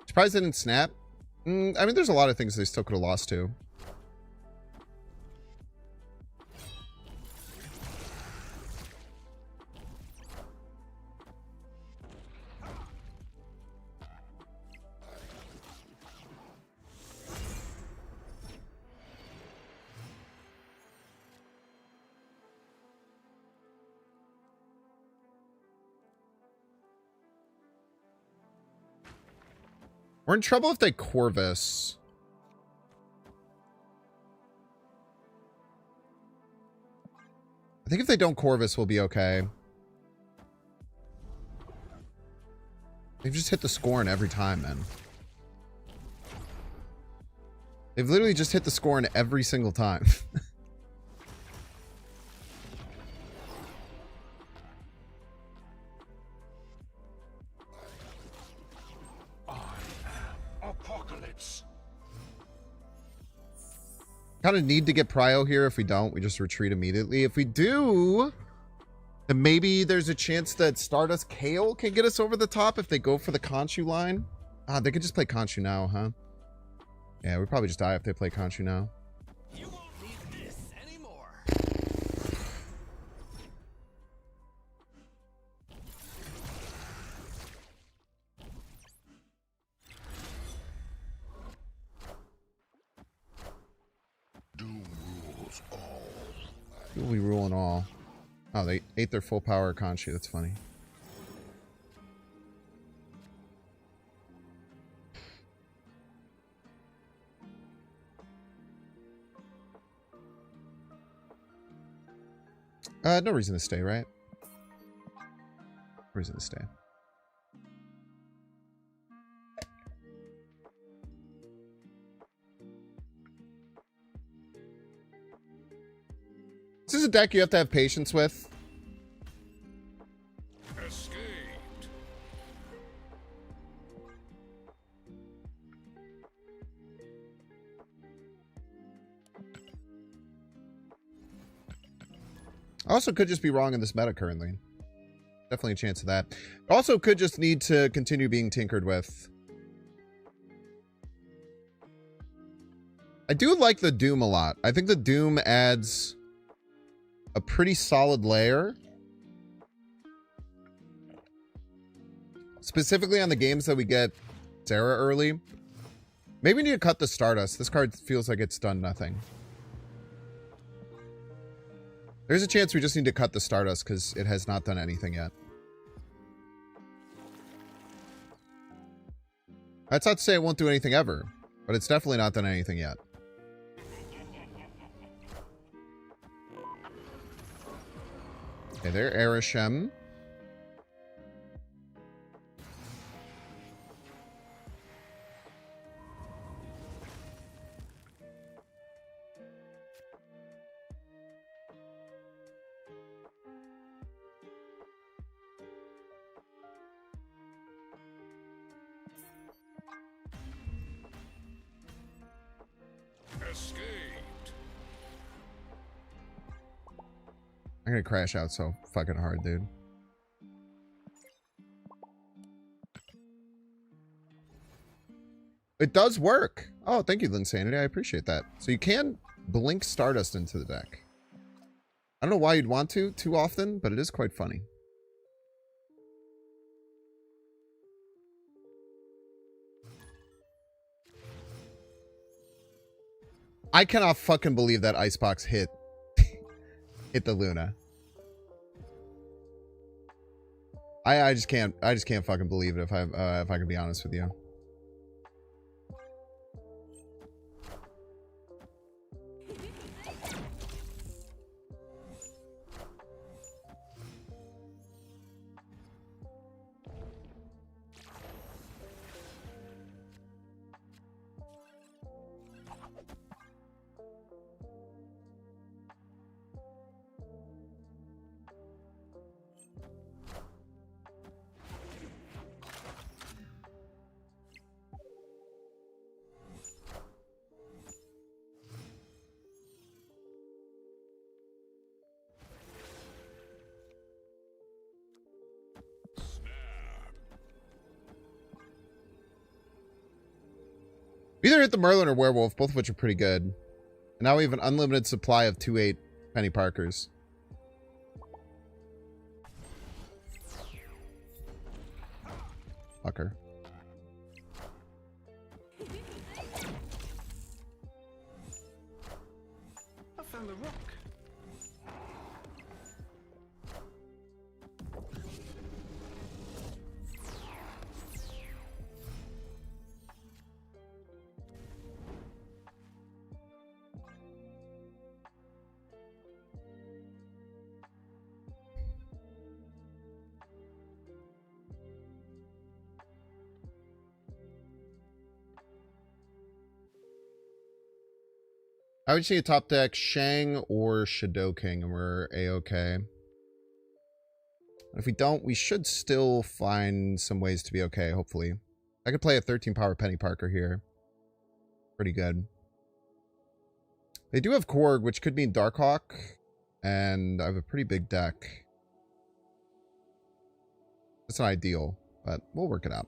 Surprised they didn't snap. I mean, there's a lot of things they still could have lost to. We're in trouble if they Corvus. I think if they don't Corvus, we'll be okay. They've just hit the scorn every time, man. They've literally just hit the scorn every single time. Apocalypse. Kind of need to get Prio here. If we don't, we just retreat immediately. If we do, then maybe there's a chance that Stardust Kale can get us over the top if they go for the Khonshu line. They could just play Khonshu now, huh? Yeah, we probably just die if they play Khonshu now. You won't need this anymore. Doom rules all. We ruling all. Oh, they ate their full power Khonshu. That's funny. No reason to stay, right? No reason to stay. This is a deck you have to have patience with. Escaped. Also could just be wrong in this meta currently. Definitely a chance of that. Also could just need to continue being tinkered with. I do like the Doom a lot. I think the Doom adds a pretty solid layer. Specifically on the games that we get Sarah early. Maybe we need to cut the Stardust. This card feels like it's done nothing. There's a chance we just need to cut the Stardust because it has not done anything yet. That's not to say it won't do anything ever, but it's definitely not done anything yet. Okay, there, Arishem. Escaped. I'm gonna crash out so fucking hard, dude. It does work. Oh, thank you, Linsanity. I appreciate that. So you can blink Stardust into the deck. I don't know why you'd want to too often, but it is quite funny. I cannot fucking believe that Icebox hit hit the Luna. I just can't fucking believe it if I can be honest with you. We either hit the Merlin or Werewolf, both of which are pretty good. And now we have an unlimited supply of 2/8 Penny Parkers. Fucker. I found the rock. I would say a top deck Shang or Shadow King, and we're A-okay. If we don't, we should still find some ways to be okay, hopefully. I could play a 13 power Penny Parker here. Pretty good. They do have Korg, which could mean Darkhawk, and I have a pretty big deck. It's not ideal, but we'll work it out.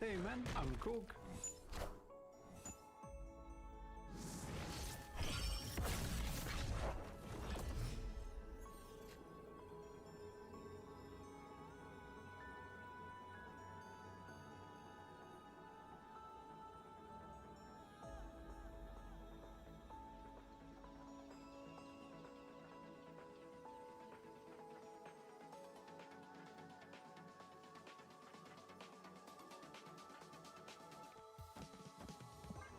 Hey man, I'm Cook.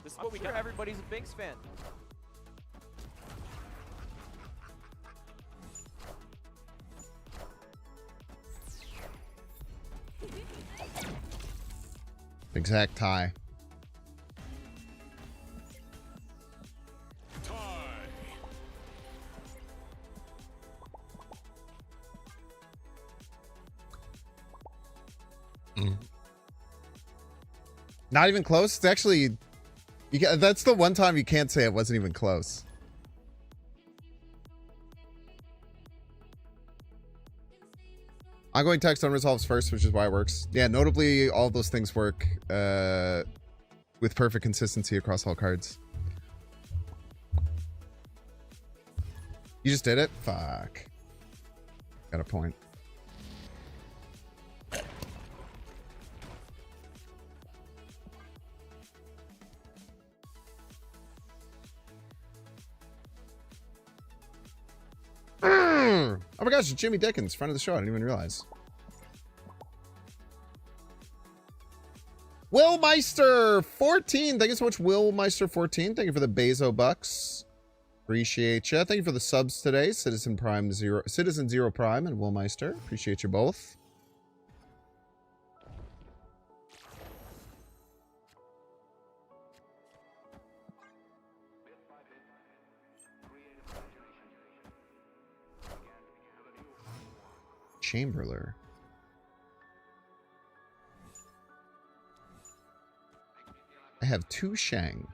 This is what we got. Everybody's a Binks fan. Exact tie. Not even close. It's actually, that's the one time you can't say it wasn't even close. Ongoing text unresolves first, which is why it works. Yeah, notably, all of those things work with perfect consistency across all cards. You just did it? Fuck. Got a point. Oh my gosh, it's Jimmy Dickens, friend of the show. I didn't even realize. Willmeister14. Thank you so much, Willmeister14. Thank you for the Bezo bucks. Appreciate you. Thank you for the subs today. Citizen Zero Prime and Willmeister. Appreciate you both. Chamberlain. I have 2 Shang.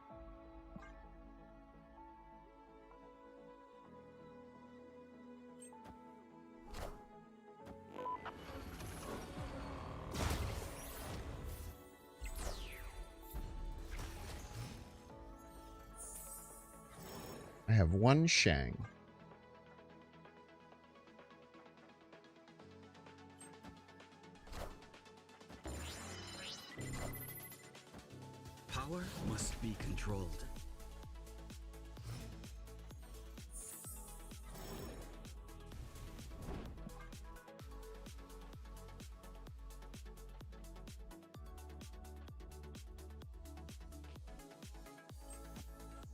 I have 1 Shang. Power must be controlled.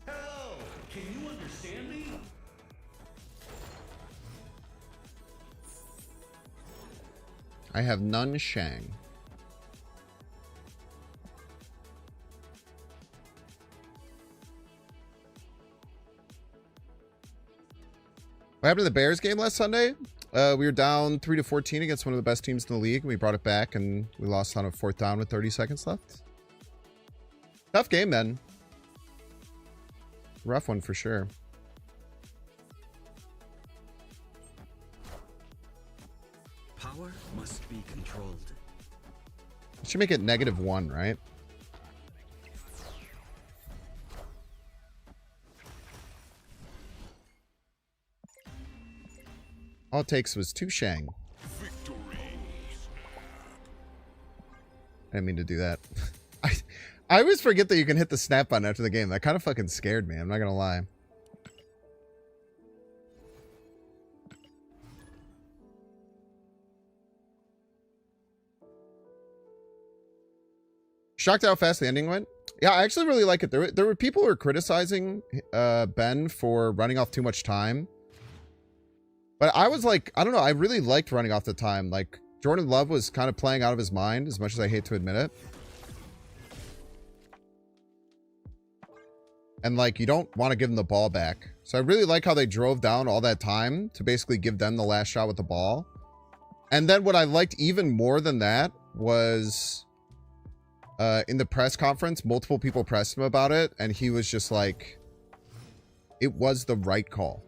Hell, can you understand me? I have none Shang. What happened to the Bears game last Sunday? We were down 3-14 against one of the best teams in the league, and we brought it back, and we lost on a 4th down with 30 seconds left. Tough game, then. Rough one for sure. controlled. Should make it -1, right? All it takes was 2 Shang. I didn't mean to do that. I always forget that you can hit the snap button after the game. That kind of fucking scared me. I'm not gonna lie. Shocked how fast the ending went. Yeah, I actually really like it. There were people who were criticizing Ben for running off too much time. But I was like, I don't know. I really liked running off the time. Like, Jordan Love was kind of playing out of his mind, as much as I hate to admit it. And, like, you don't want to give them the ball back. So I really like how they drove down all that time to basically give them the last shot with the ball. And then what I liked even more than that was in the press conference, multiple people pressed him about it. And he was just like, it was the right call.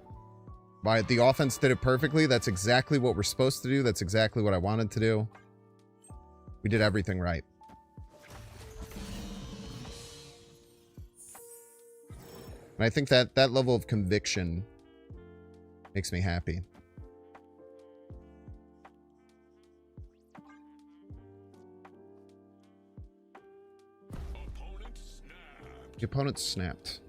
Right? The offense did it perfectly. That's exactly what we're supposed to do. That's exactly what I wanted to do. We did everything right. And I think that that level of conviction makes me happy. The opponent snapped.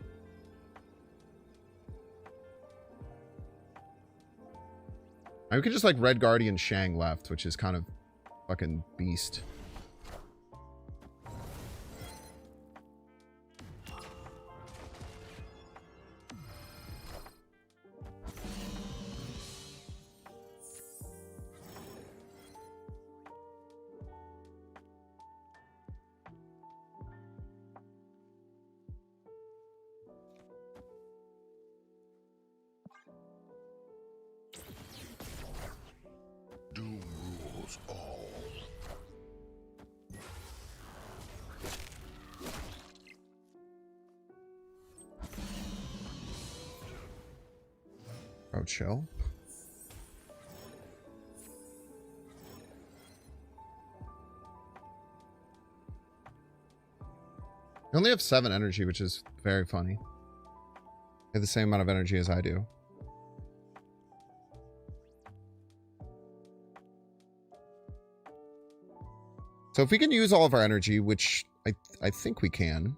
I could just like Red Guardian Shang left, which is kind of fucking beast. Oh, chill. You only have 7 energy, which is very funny. You have the same amount of energy as I do. So if we can use all of our energy, which I think we can.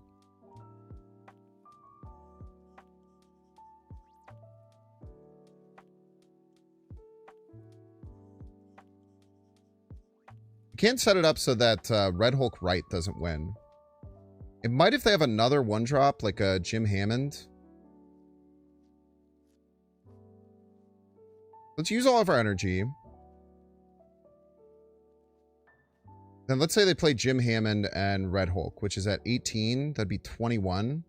Can't set it up so that Red Hulk Right doesn't win. It might if they have another 1-drop, like a Jim Hammond. Let's use all of our energy. Then let's say they play Jim Hammond and Red Hulk, which is at 18. That'd be 21.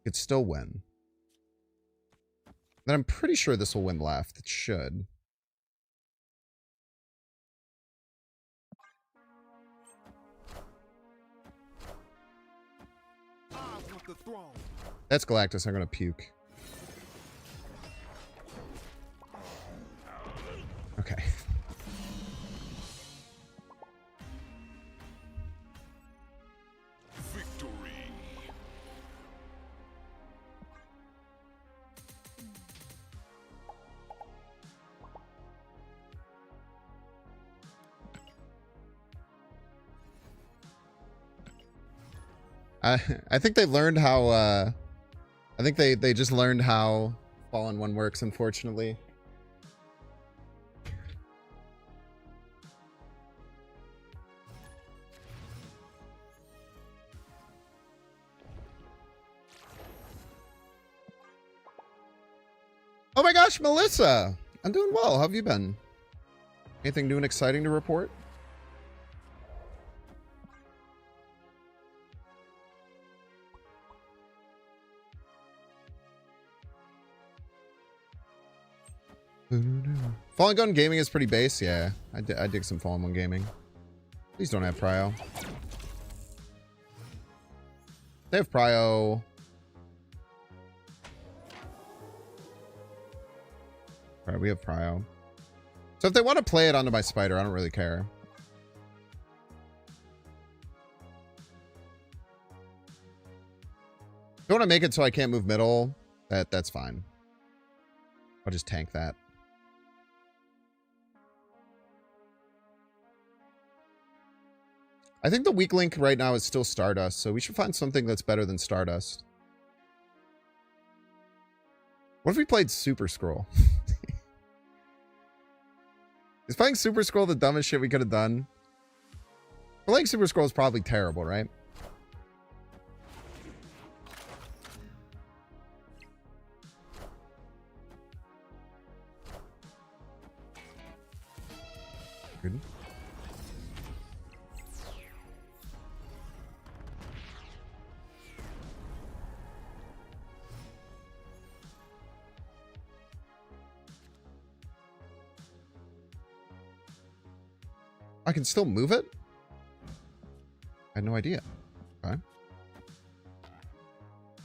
Could still win. Then I'm pretty sure this will win left. It should. That's Galactus. I'm gonna puke. Okay. Victory. I think they learned how I think they just learned how Fallen 1 works, unfortunately. Oh my gosh, Melissa! I'm doing well. How have you been? Anything new and exciting to report? Fallen Gun Gaming is pretty base, yeah. I dig some Fallen 1 Gaming. Please don't have Prio. They have Prio. Alright, we have Prio. So if they want to play it onto my spider, I don't really care. Don't want to make it so I can't move middle. That's fine. I'll just tank that. I think the weak link right now is still Stardust, so we should find something that's better than Stardust. What if we played Super Skrull? Is playing Super Skrull the dumbest shit we could have done? Playing Super Skrull is probably terrible, right? Good. I can still move it? I had no idea. Okay.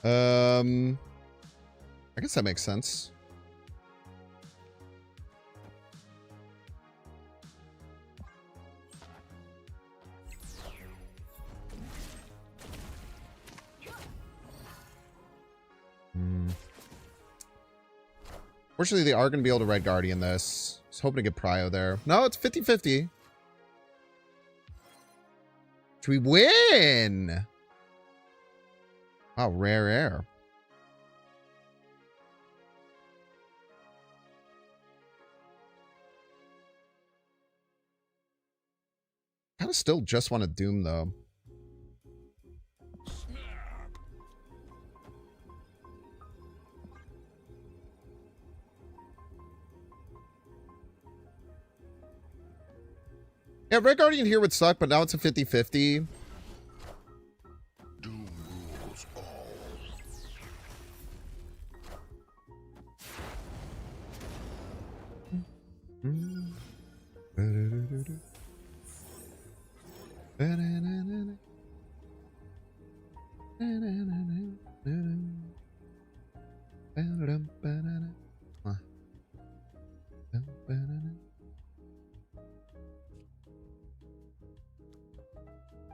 I guess that makes sense. Fortunately, they are going to be able to Red Guardian this. I was hoping to get Prio there. No, it's 50-50. Should we win? Wow, rare air. Kind of still just want to Doom, though. Yeah, Red Guardian here would suck, but now it's a 50-50. Doom rules all.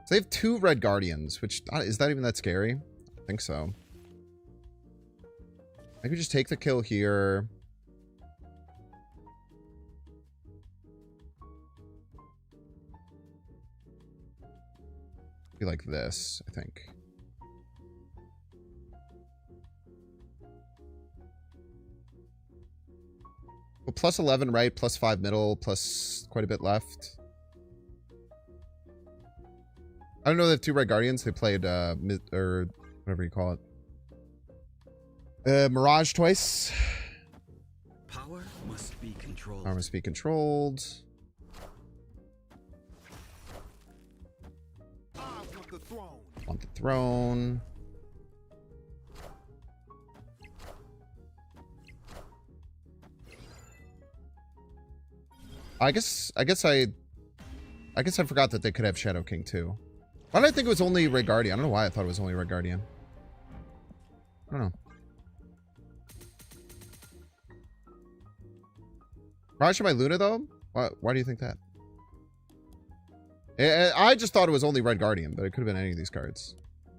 So they have 2 Red Guardians, which is that even that scary? I think so. I could just take the kill here. Be like this, I think. Well, plus 11 right, plus 5 middle, plus quite a bit left. I don't know, they have 2 Red Guardians. They played, or whatever you call it. Mirage twice. Power must be controlled. Power must be controlled. Want the throne. I guess I forgot that they could have Shadow King too. Why did I think it was only Red Guardian? I don't know why I thought it was only Red Guardian. I don't know. Raj my Luna though? Why do you think that? I just thought it was only Red Guardian, but it could have been any of these cards.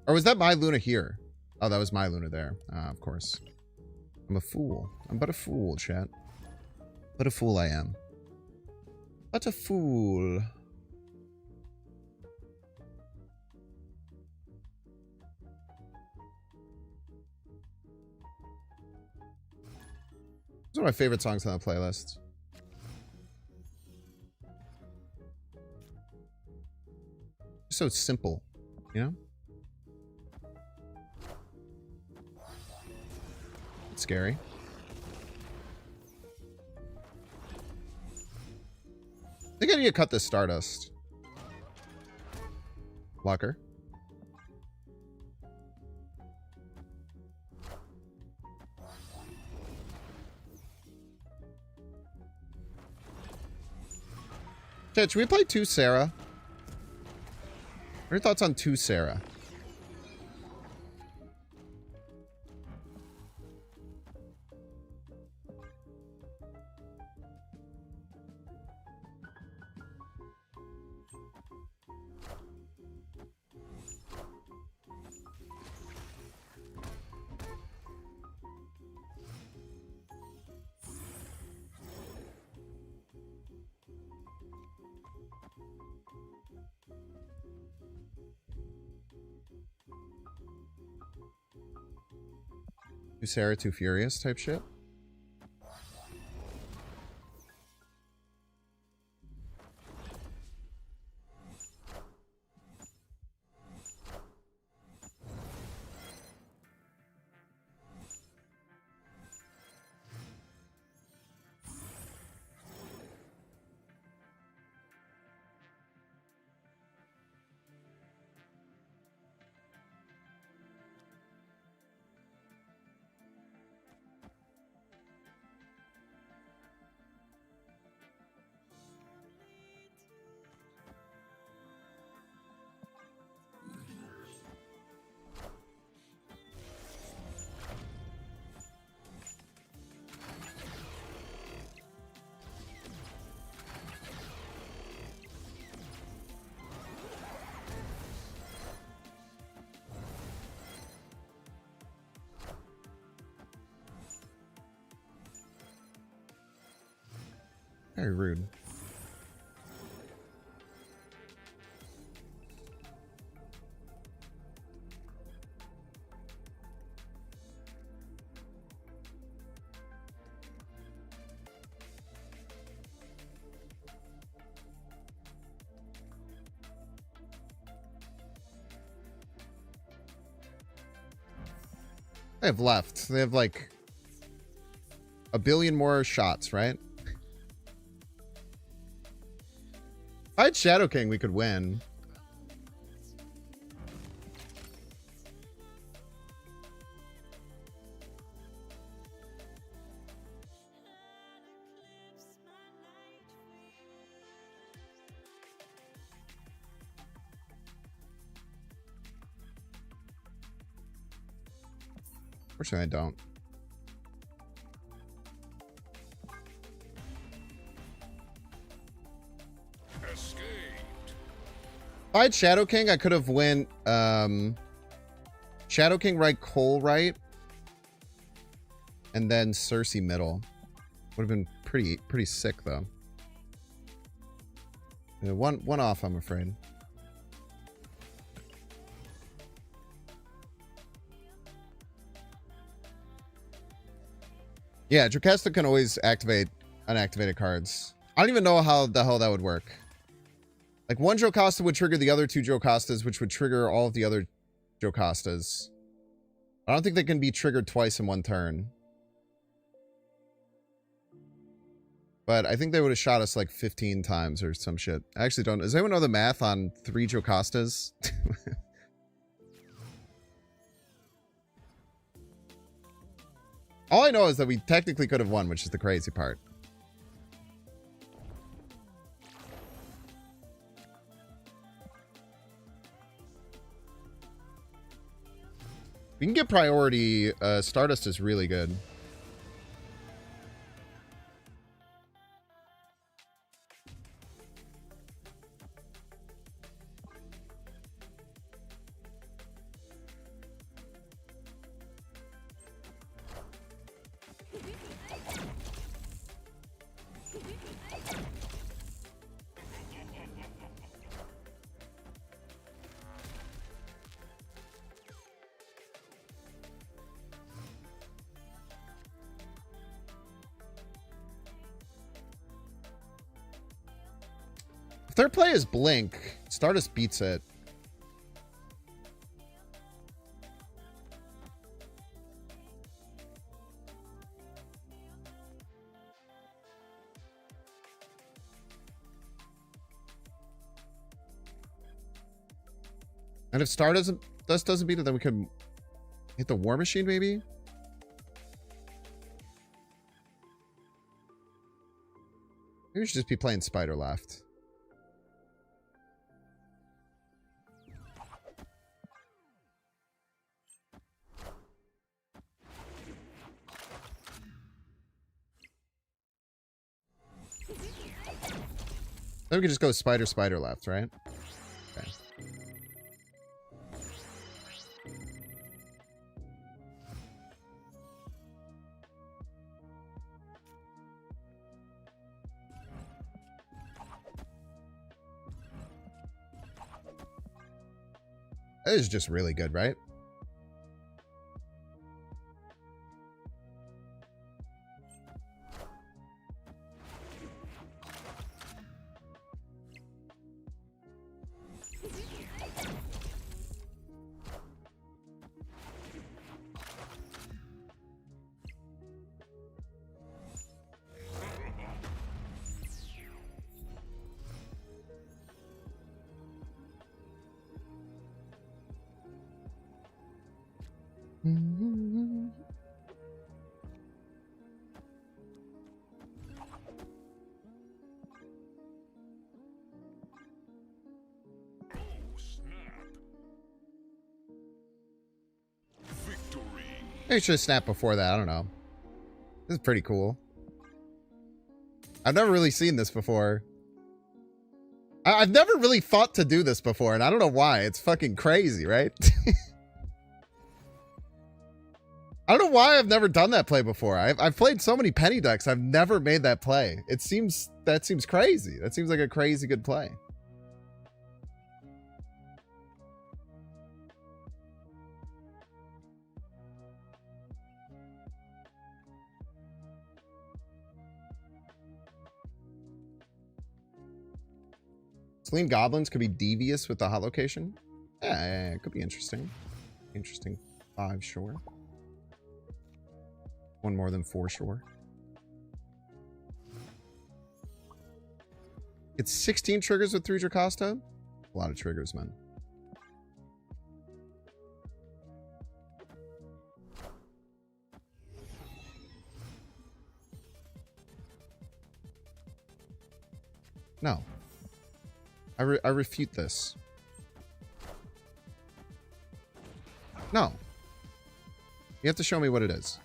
Or was that my Luna here? Oh, that was my Luna there. Of course. I'm a fool. I'm but a fool, chat. But a fool I am. But a fool. These are my favorite songs on the playlist. So simple, you know? It's scary. I think I need to cut this Stardust. Blocker. Chat, should we play 2 Sarah? What are your thoughts on 2 Sarah? Too Sarah, too furious type shit. Very rude. They have left. They have like a billion more shots, right? If I had Shadow King, we could win. Fortunately, I don't. If I had Shadow King, I could have went Shadow King right, Cole right, and then Cersei middle. Would have been pretty sick though. Yeah, one off, I'm afraid. Yeah, Jocasta can always activate unactivated cards. I don't even know how the hell that would work. Like, one Jocasta would trigger the other two Jocastas, which would trigger all of the other Jocastas. I don't think they can be triggered twice in one turn. But I think they would have shot us like 15 times or some shit. I actually don't. Does anyone know the math on 3 Jocastas? All I know is that we technically could have won, which is the crazy part. We can get priority. Stardust is really good. If their play is Blink, Stardust beats it. And if Stardust doesn't beat it, then we could hit the War Machine, maybe? Maybe we should just be playing Spider left. Then we could just go Spider left, right? Okay. That is just really good, right? Maybe I should have snapped before that. I don't know. This is pretty cool. I've never really seen this before. I've never really thought to do this before, and I don't know why. It's fucking crazy, right? I don't know why I've never done that play before. I've played so many penny decks. I've never made that play. That seems crazy. That seems like a crazy good play. Celine Goblins could be devious with the hot location. Yeah, it could be interesting. Interesting. 5, sure. One more than 4, sure. It's 16 triggers with 3 Jocasta. A lot of triggers, man. No. I refute this. No. You have to show me what it is.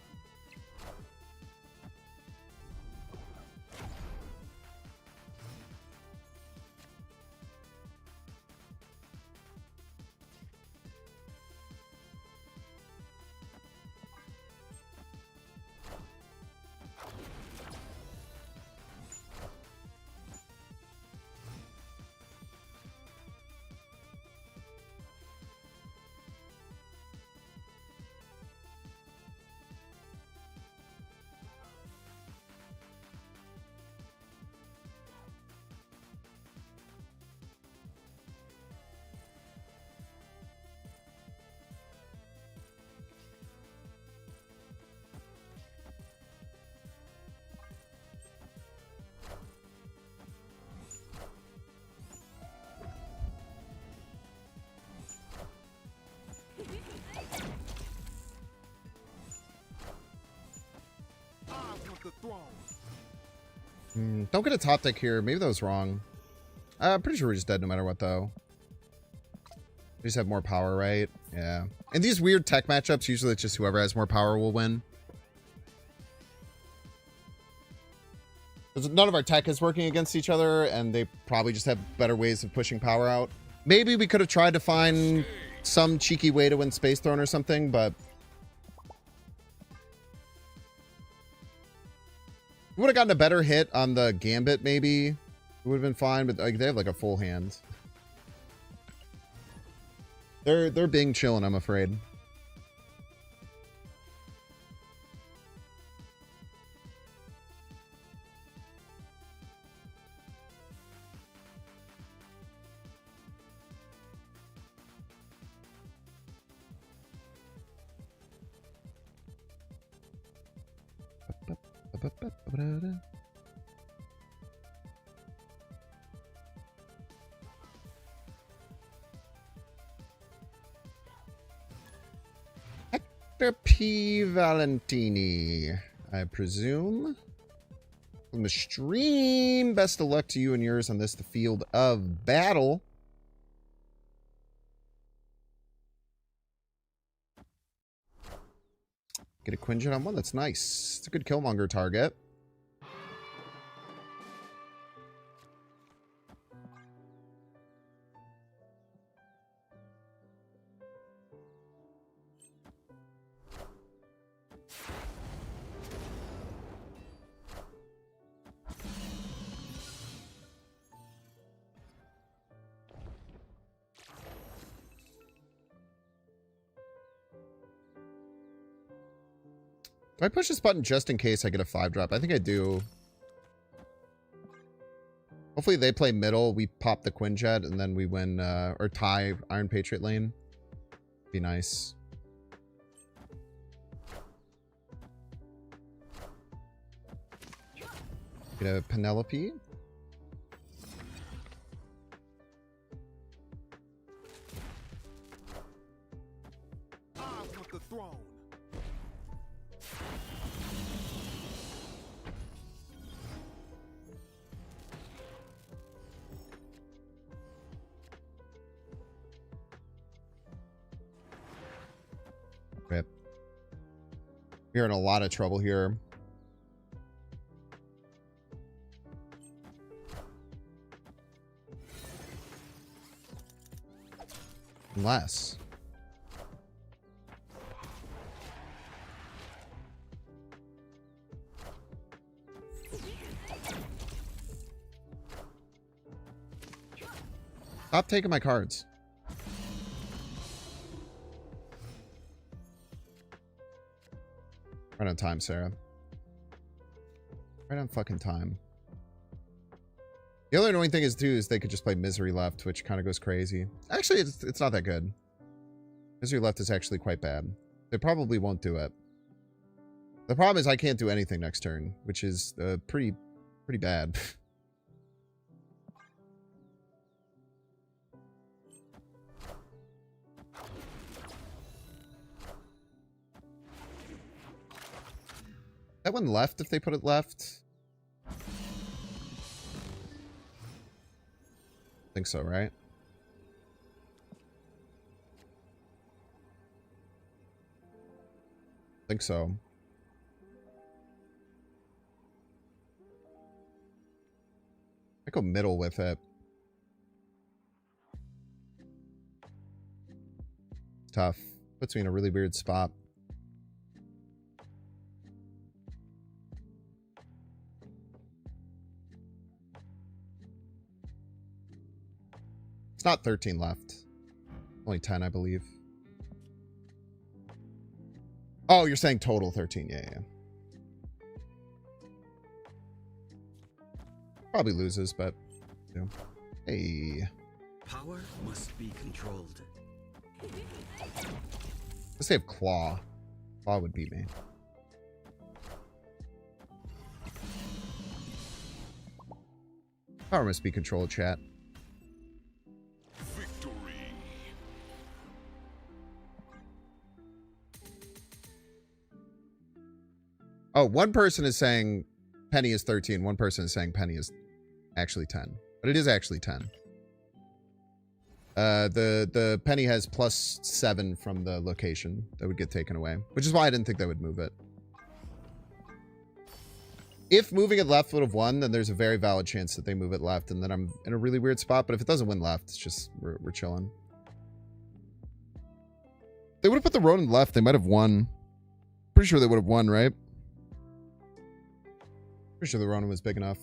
Don't get a top deck here. Maybe that was wrong. I'm pretty sure we're just dead no matter what, though. We just have more power, right? Yeah. In these weird tech matchups, usually it's just whoever has more power will win. Because none of our tech is working against each other, and they probably just have better ways of pushing power out. Maybe we could have tried to find some cheeky way to win Space Throne or something, but... we would have gotten a better hit on the Gambit, maybe. It would have been fine, but like they have like a full hand. They're being chillin', I'm afraid. Hector P. Valentini, I presume. From the stream, best of luck to you and yours on this, the field of battle. Get a Quinjet on one. That's nice. It's a good Killmonger target. Do I push this button just in case I get a 5-drop? I think I do. Hopefully they play middle, we pop the Quinjet, and then we win, or tie Iron Patriot lane. Be nice. Get a Penelope. I want the throne. We're in a lot of trouble here. Unless. Stop taking my cards. Right on time, Sarah. Right on fucking time. The other annoying thing is, too, is they could just play Misery Left, which kind of goes crazy. Actually, it's not that good. Misery Left is actually quite bad. They probably won't do it. The problem is I can't do anything next turn, which is pretty bad. That one left if they put it left? I think so, right? I think so. I go middle with it. It's tough. Puts me in a really weird spot. It's not 13 left. Only 10, I believe. Oh, you're saying total 13. Yeah. Probably loses, but... You know. Hey. Power must be controlled. Let's say Claw. Claw would beat me. Power must be controlled, chat. Oh, one person is saying Penny is 13. One person is saying Penny is actually 10. But it is actually 10. The Penny has +7 from the location that would get taken away. Which is why I didn't think they would move it. If moving it left would have won, then there's a very valid chance that they move it left. And then I'm in a really weird spot. But if it doesn't win left, it's just, we're chilling. They would have put the Ronin left. They might have won. Pretty sure they would have won, right? Pretty sure the Ronin was big enough.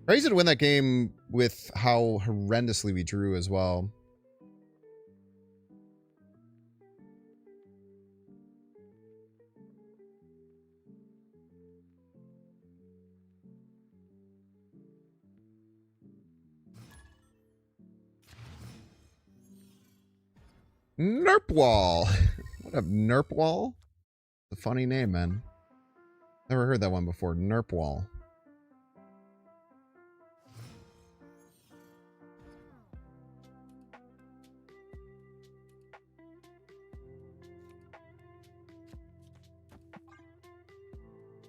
Crazy to win that game with how horrendously we drew as well. Nerpwall. What up, Nerpwall? It's a funny name, man. Never heard that one before. Nerpwall.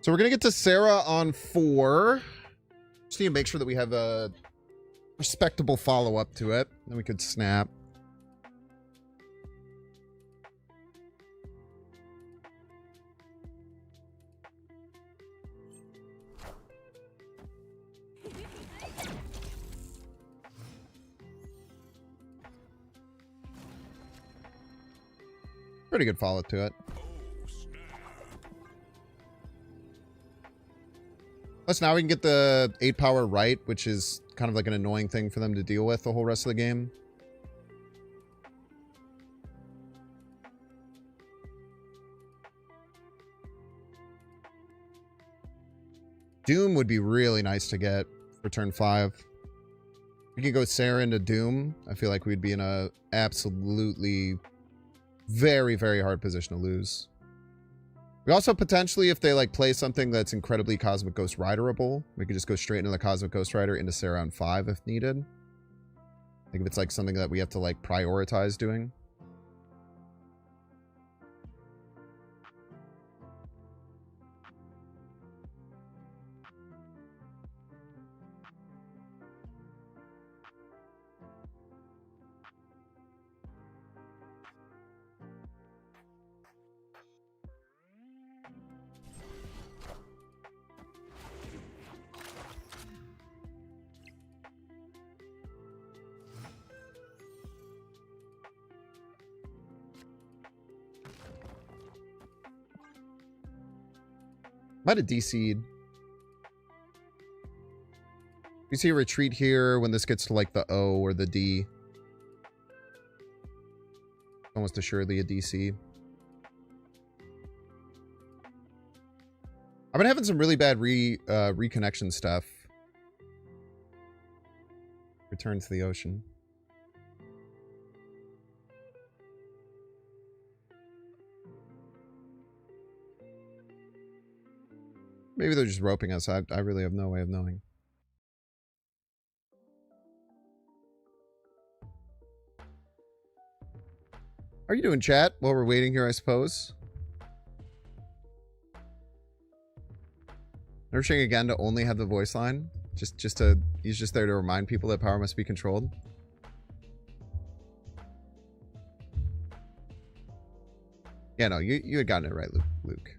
So we're going to get to Sarah on 4. Just need to make sure that we have a respectable follow-up to it. Then we could snap. Pretty good follow to it. Plus now we can get the 8 power right, which is kind of like an annoying thing for them to deal with the whole rest of the game. Doom would be really nice to get for turn 5. We could go Sarah into Doom. I feel like we'd be in a absolutely very, very hard position to lose. We also potentially, if they like play something that's incredibly Cosmic Ghost Riderable, we could just go straight into the Cosmic Ghost Rider into Sarah on 5 if needed. I think if it's like something that we have to like prioritize doing. Might have DC'd. You see a retreat here when this gets to like the O or the D. Almost assuredly a DC. I've been having some really bad reconnection stuff. Return to the ocean. Maybe they're just roping us. I really have no way of knowing. How are you doing, chat? While we're waiting here, I suppose. Nourishing again to only have the voice line. He's just there to remind people that power must be controlled. Yeah, no, you had gotten it right, Luke.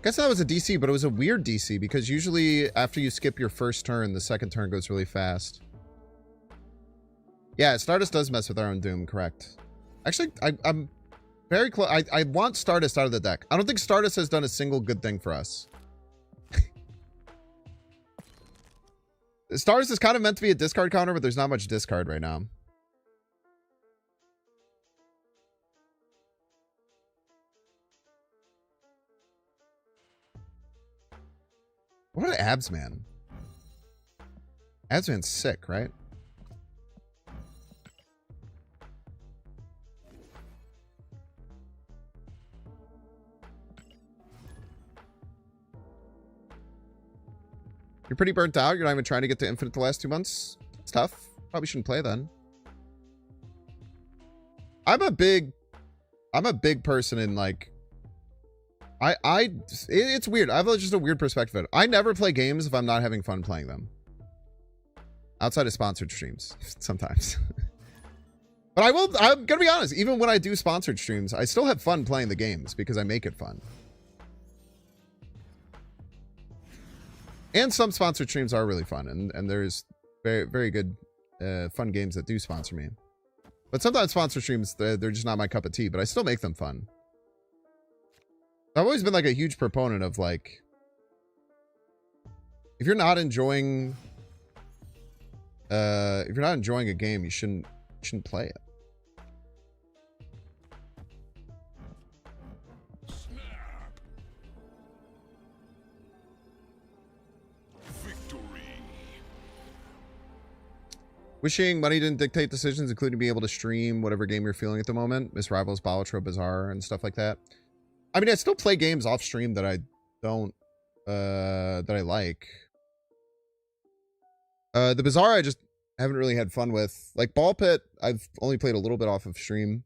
Guess that was a DC, but it was a weird DC because usually after you skip your first turn, the second turn goes really fast. Yeah, Stardust does mess with our own doom, correct. Actually, I'm very close. I want Stardust out of the deck. I don't think Stardust has done a single good thing for us. Stardust is kind of meant to be a discard counter, but there's not much discard right now. What are abs, man? Abs man's sick, right? You're pretty burnt out. You're not even trying to get to infinite the last 2 months. It's tough. Probably shouldn't play then. I'm a big person in like. It's weird. I have just a weird perspective of it. I never play games if I'm not having fun playing them. Outside of sponsored streams, sometimes. But I'm gonna be honest, even when I do sponsored streams, I still have fun playing the games because I make it fun. And some sponsored streams are really fun, and there's very, very good fun games that do sponsor me. But sometimes sponsored streams, they're just not my cup of tea, but I still make them fun. I've always been like a huge proponent of like, if you're not enjoying a game, you shouldn't play it. Snap. Victory. Wishing money didn't dictate decisions, including being able to stream whatever game you're feeling at the moment. Miss Rivals, Balatro, Bazaar, and stuff like that. I mean, I still play games off stream that I don't, that I like. The Bazaar I just haven't really had fun with. Like Ball Pit, I've only played a little bit off of stream.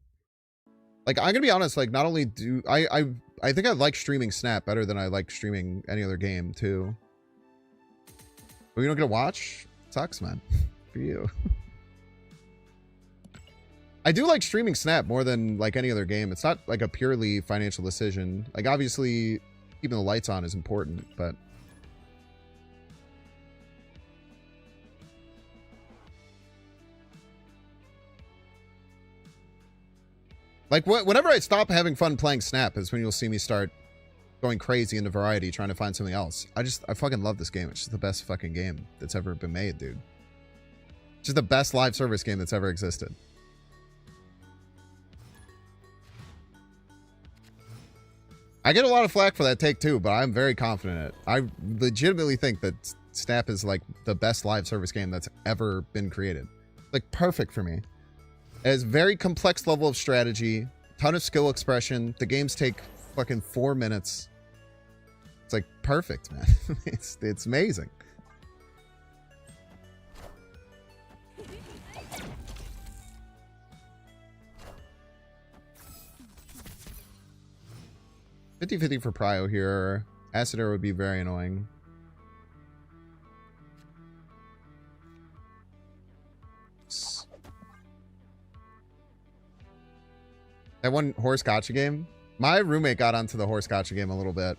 Like, I'm gonna be honest, like, not only do I think I like streaming Snap better than I like streaming any other game, too. But you don't get to watch? Sucks, man. For you. I do like streaming Snap more than like any other game. It's not like a purely financial decision. Like obviously keeping the lights on is important, but like whenever I stop having fun playing Snap is when you'll see me start going crazy into variety trying to find something else. I fucking love this game. It's just the best fucking game that's ever been made, dude. It's just the best live service game that's ever existed. I get a lot of flack for that take too, but I'm very confident in it. I legitimately think that Snap is like the best live service game that's ever been created. Like perfect for me. It has very complex level of strategy, ton of skill expression. The games take fucking 4 minutes. It's like perfect, man. It's amazing. $50-50 for Prio here. Acid Air would be very annoying. That one horse gotcha game? My roommate got onto the horse gotcha game a little bit.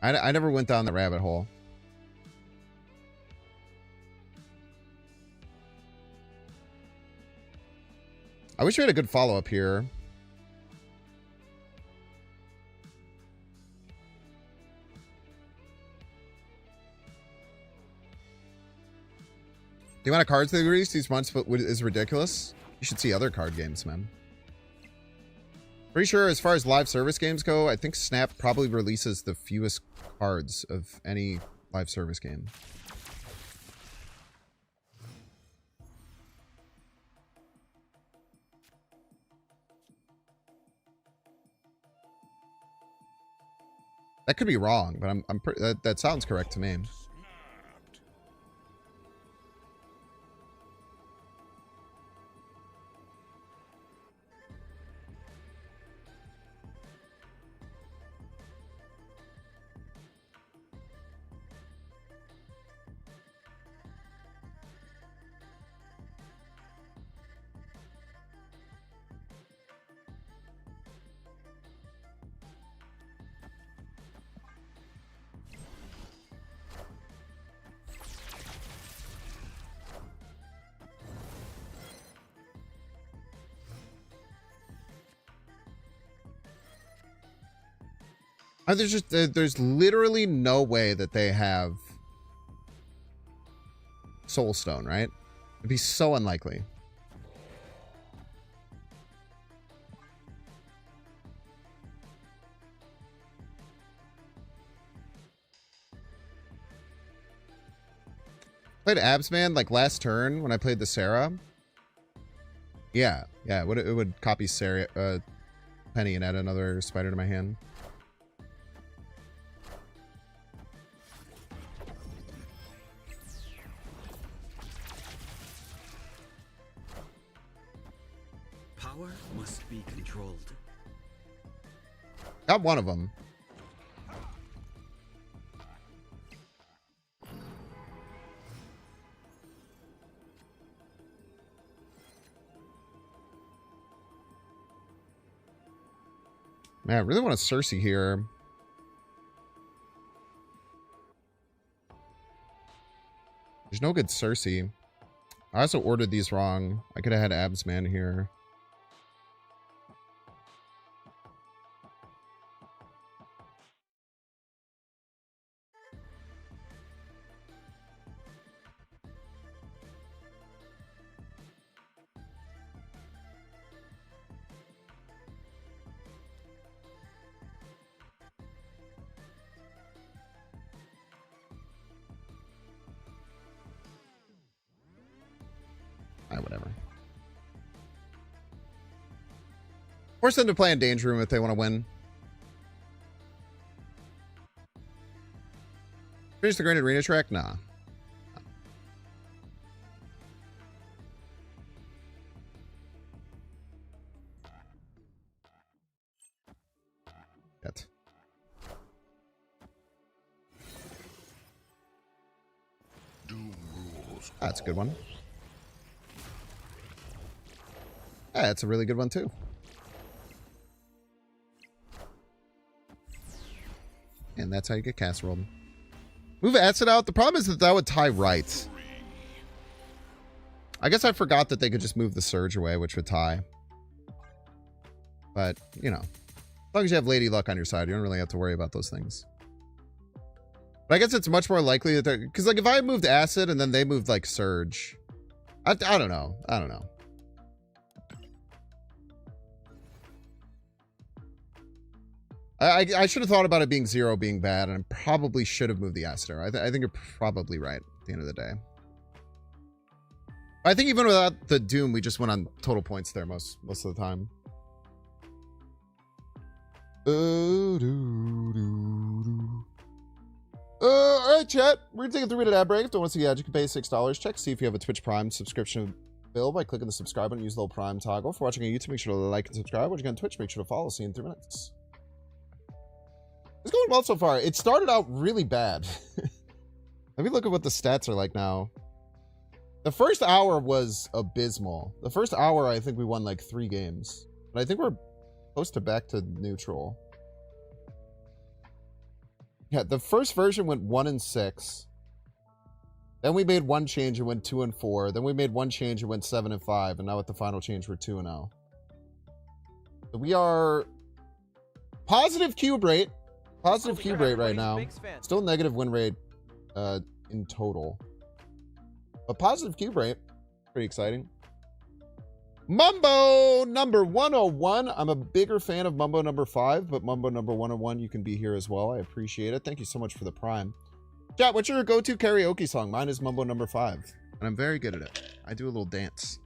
I never went down the rabbit hole. I wish we had a good follow-up here. The amount of cards they released each month is ridiculous. You should see other card games, man. Pretty sure as far as live service games go, I think Snap probably releases the fewest cards of any live service game. That could be wrong, but I'm pretty, that sounds correct to me. There's literally no way that they have Soulstone, right? It'd be so unlikely. Played Absman like last turn when I played the Sarah. Yeah, it would copy Sarah, Penny and add another spider to my hand. Power must be controlled. Got one of them. Man, I really want a Cersei here. There's no good Cersei. I also ordered these wrong. I could have had Absman here. Whatever. Force them to play in Danger Room if they want to win. Finish the Grand Arena track? Nah. Yet. That's a good one. Yeah, that's a really good one, too. And that's how you get casserole. Move Acid out. The problem is that would tie right. I guess I forgot that they could just move the Surge away, which would tie. But, you know. As long as you have Lady Luck on your side, you don't really have to worry about those things. But I guess it's much more likely that they're... Because, like, if I moved Acid and then they moved, like, Surge... I don't know. I don't know. I should have thought about it being 0 being bad, and I probably should have moved the Acid Arrow. I think you're probably right at the end of the day. I think even without the Doom, we just went on total points there most of the time. Alright, chat. We're gonna take a 3-minute ad break. If you don't want to see the ad, you can pay $6. Check, see if you have a Twitch Prime subscription bill by clicking the subscribe button. Use the little Prime toggle. For watching on YouTube, make sure to like and subscribe. Watching on Twitch, make sure to follow. See you in 3 minutes. It's going well so far. It started out really bad. Let me look at what the stats are like now. The first hour was abysmal. The first hour, I think we won like 3 games. But I think we're close to back to neutral. Yeah, the first version went 1 and 6. Then we made one change and went 2 and 4. Then we made one change and went 7 and 5. And now with the final change, we're 2 and 0. So we are positive cube rate. Positive cube rate right now. Still negative win rate in total. But positive cube rate. Pretty exciting. Mumbo number 101. I'm a bigger fan of Mumbo number 5, but Mumbo number 101, you can be here as well. I appreciate it. Thank you so much for the prime. Chat, what's your go-to karaoke song? Mine is Mumbo number 5, and I'm very good at it. I do a little dance.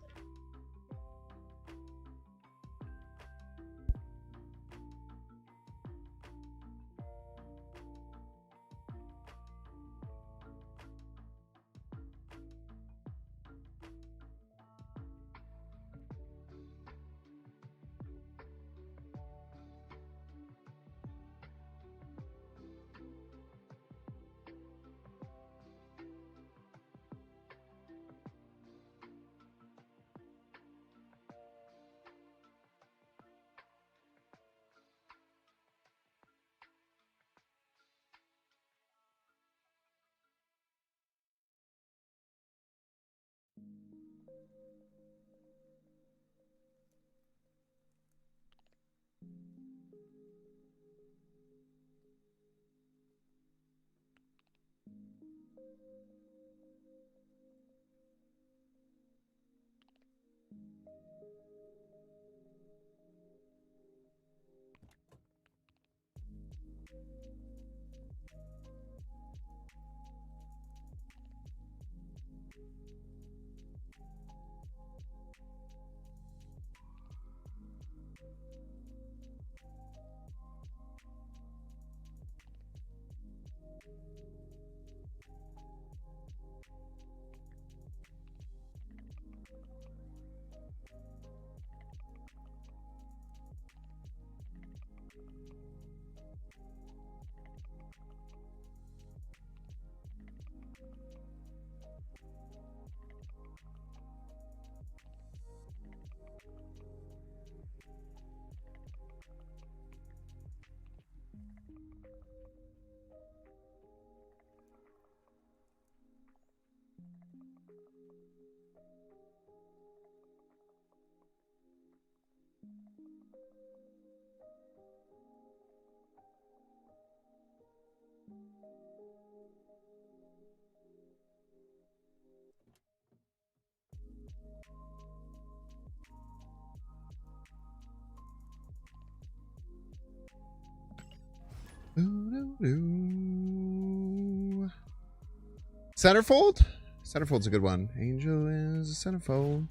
Centerfold? Centerfold's a good one. Angel is a centerfold.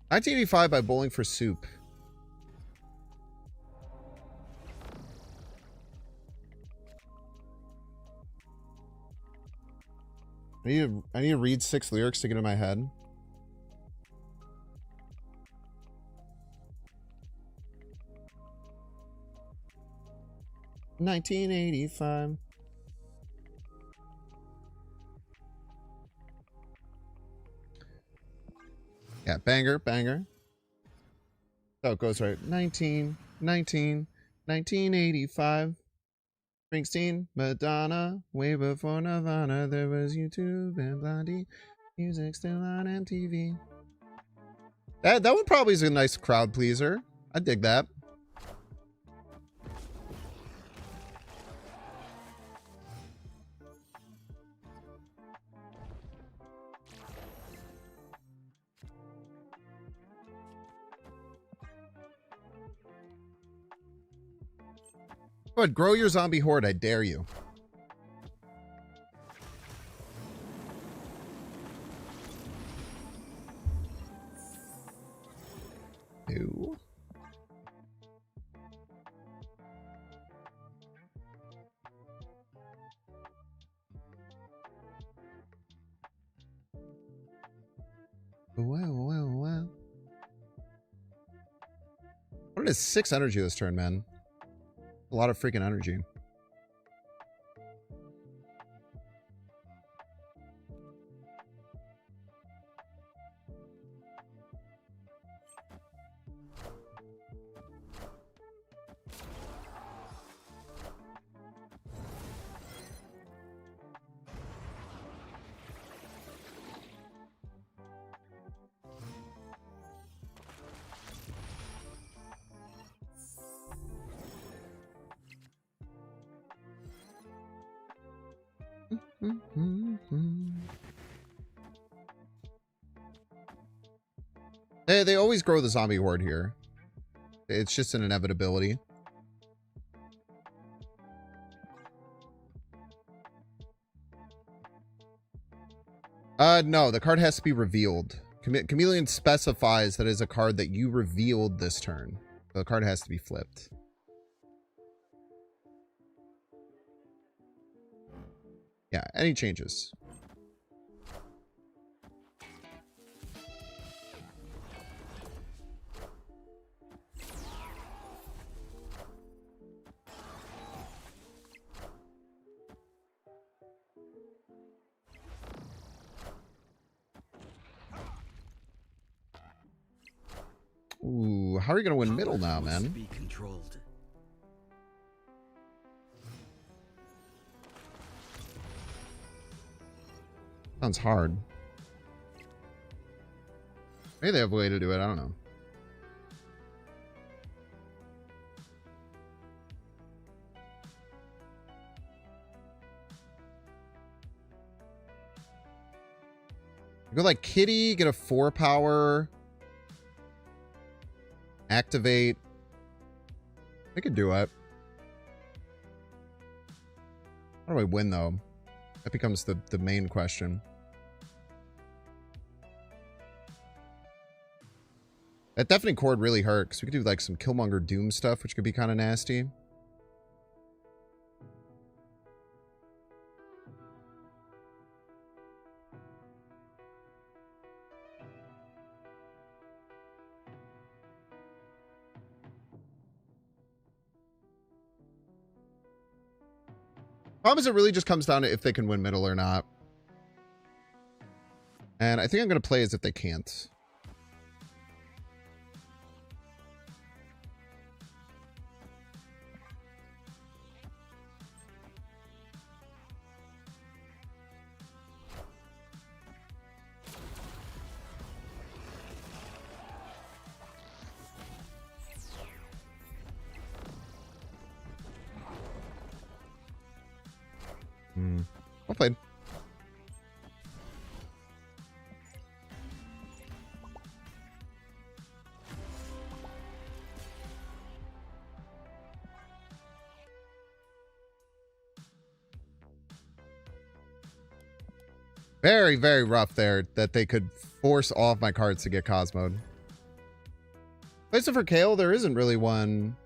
1985 by Bowling for Soup. I need to read 6 lyrics to get in my head. $19.85. Yeah, banger, banger. Oh, it goes right. 1985. Springsteen, Madonna, way before Nirvana, there was YouTube and Blondie. Music still on MTV. That one probably is a nice crowd pleaser. I dig that. Go ahead, grow your zombie horde, I dare you. Ew. Wow. What is 6 energy this turn, man? A lot of freaking energy. They always grow the zombie horde here. It's just an inevitability. No, the card has to be revealed. Chameleon specifies that it is a card that you revealed this turn. So the card has to be flipped. Yeah, any changes? Ooh, how are you going to win middle now, man? Be controlled. Sounds hard. Maybe they have a way to do it. I don't know. You go like Kitty, get a 4 power. Activate. I could do it. How do I win, though? That becomes the main question. That deafening chord really hurt, because we could do like some Killmonger Doom stuff, which could be kind of nasty. Problem is, it really just comes down to if they can win middle or not. And I think I'm going to play as if they can't. Well played. Very, very rough there that they could force all of my cards to get Cosmoed. Place for Kale, there isn't really one.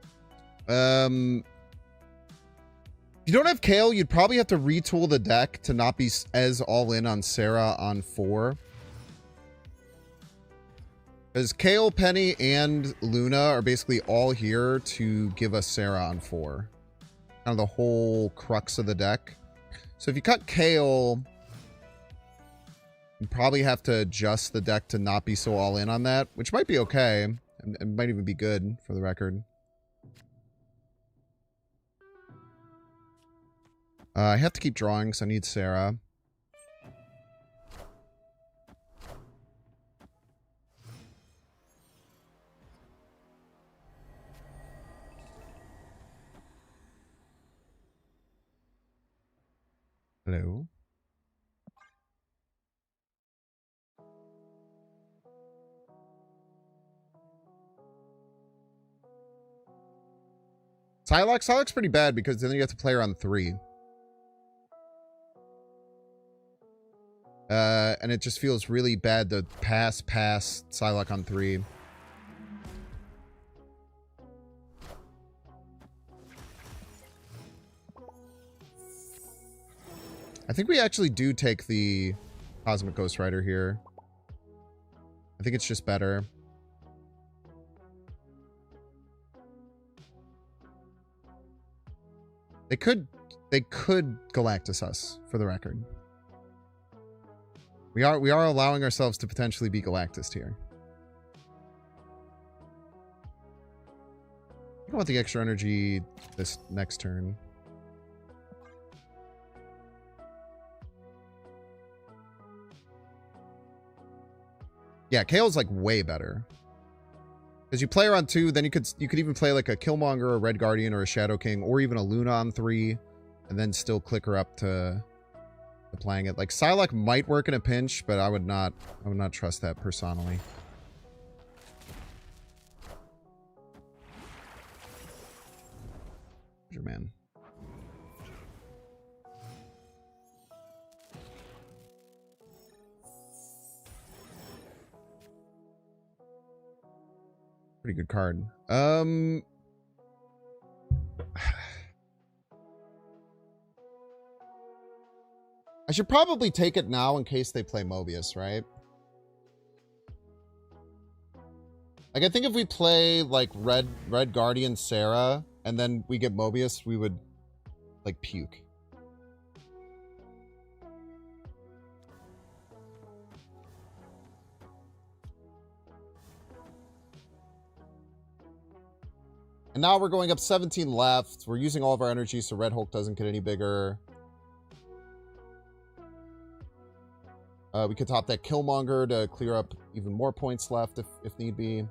If you don't have Kale, you'd probably have to retool the deck to not be as all in on Sarah on 4. Because Kale, Penny, and Luna are basically all here to give us Sarah on 4. Kind of the whole crux of the deck. So if you cut Kale, you probably have to adjust the deck to not be so all in on that, which might be okay. It might even be good, for the record. I have to keep drawing because I need Sarah. Hello? Psylocke's pretty bad because then you have to play her on 3. And it just feels really bad to pass Psylocke on 3. I think we actually do take the Cosmic Ghost Rider here. I think it's just better. They could Galactus us, for the record. We are allowing ourselves to potentially be Galactus here. I want the extra energy this next turn. Yeah, Kale's like way better. Because you play her on 2, then you could even play like a Killmonger, a Red Guardian, or a Shadow King, or even a Luna on 3, and then still click her up to playing it. Like Psylocke might work in a pinch, but I would not trust that personally. Man. Pretty good card. I should probably take it now in case they play Mobius, right? Like, I think if we play, like, Red Guardian Sarah, and then we get Mobius, we would, like, puke. And now we're going up 17 left. We're using all of our energy so Red Hulk doesn't get any bigger. We could top that Killmonger to clear up even more points left if need be.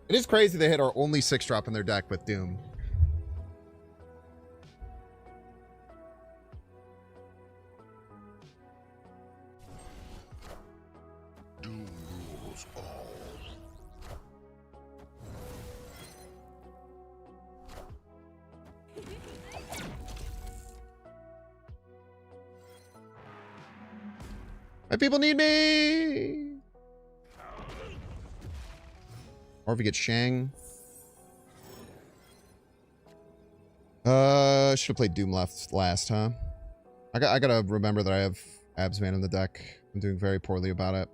It is crazy they hit our only 6-drop in their deck with Doom. Doom rules all. My people need me! Or if we get Shang. Should have played Doom last, huh? I gotta remember that I have Absman in the deck. I'm doing very poorly about it.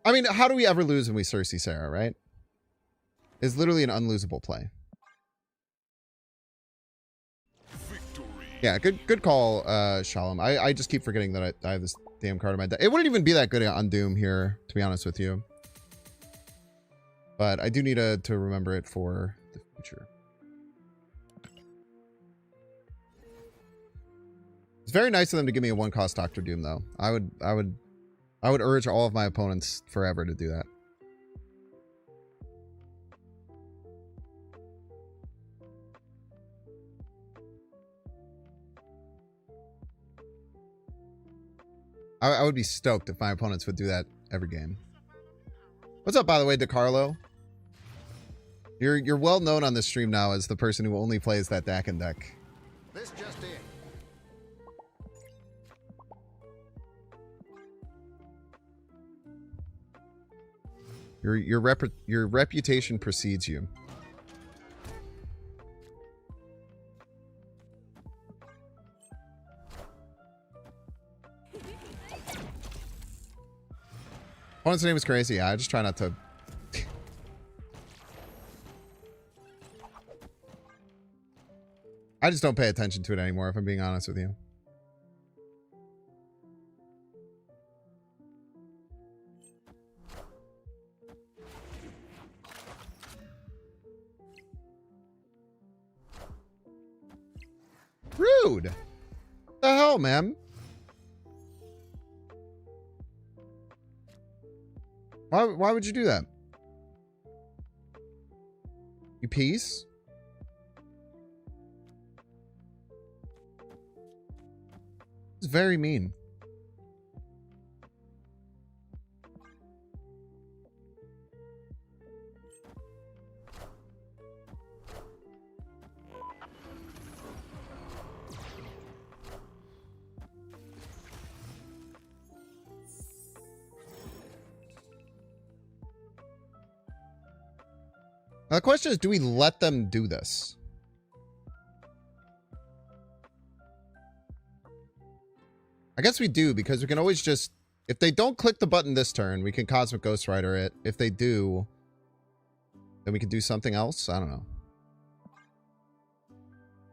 I mean, how do we ever lose when we Cersei Sarah, right? It's literally an unlosable play. Victory. Yeah, good call, Shalom. I just keep forgetting that I have this damn card in my deck. It wouldn't even be that good on Doom here, to be honest with you. But I do need to remember it for the future. It's very nice of them to give me a 1-cost Dr. Doom, though. I would urge all of my opponents forever to do that. I would be stoked if my opponents would do that every game. What's up, by the way, DeCarlo? You're well known on this stream now as the person who only plays that Dakin deck. This just in. Your reputation precedes you. Opponent's name is crazy. I just try not to. I just don't pay attention to it anymore, if I'm being honest with you. Rude. What the hell, man? Why would you do that? You peace? It's very mean. Now the question is, do we let them do this? I guess we do, because we can always just... If they don't click the button this turn, we can Cosmic Ghost Rider it. If they do, then we can do something else? I don't know.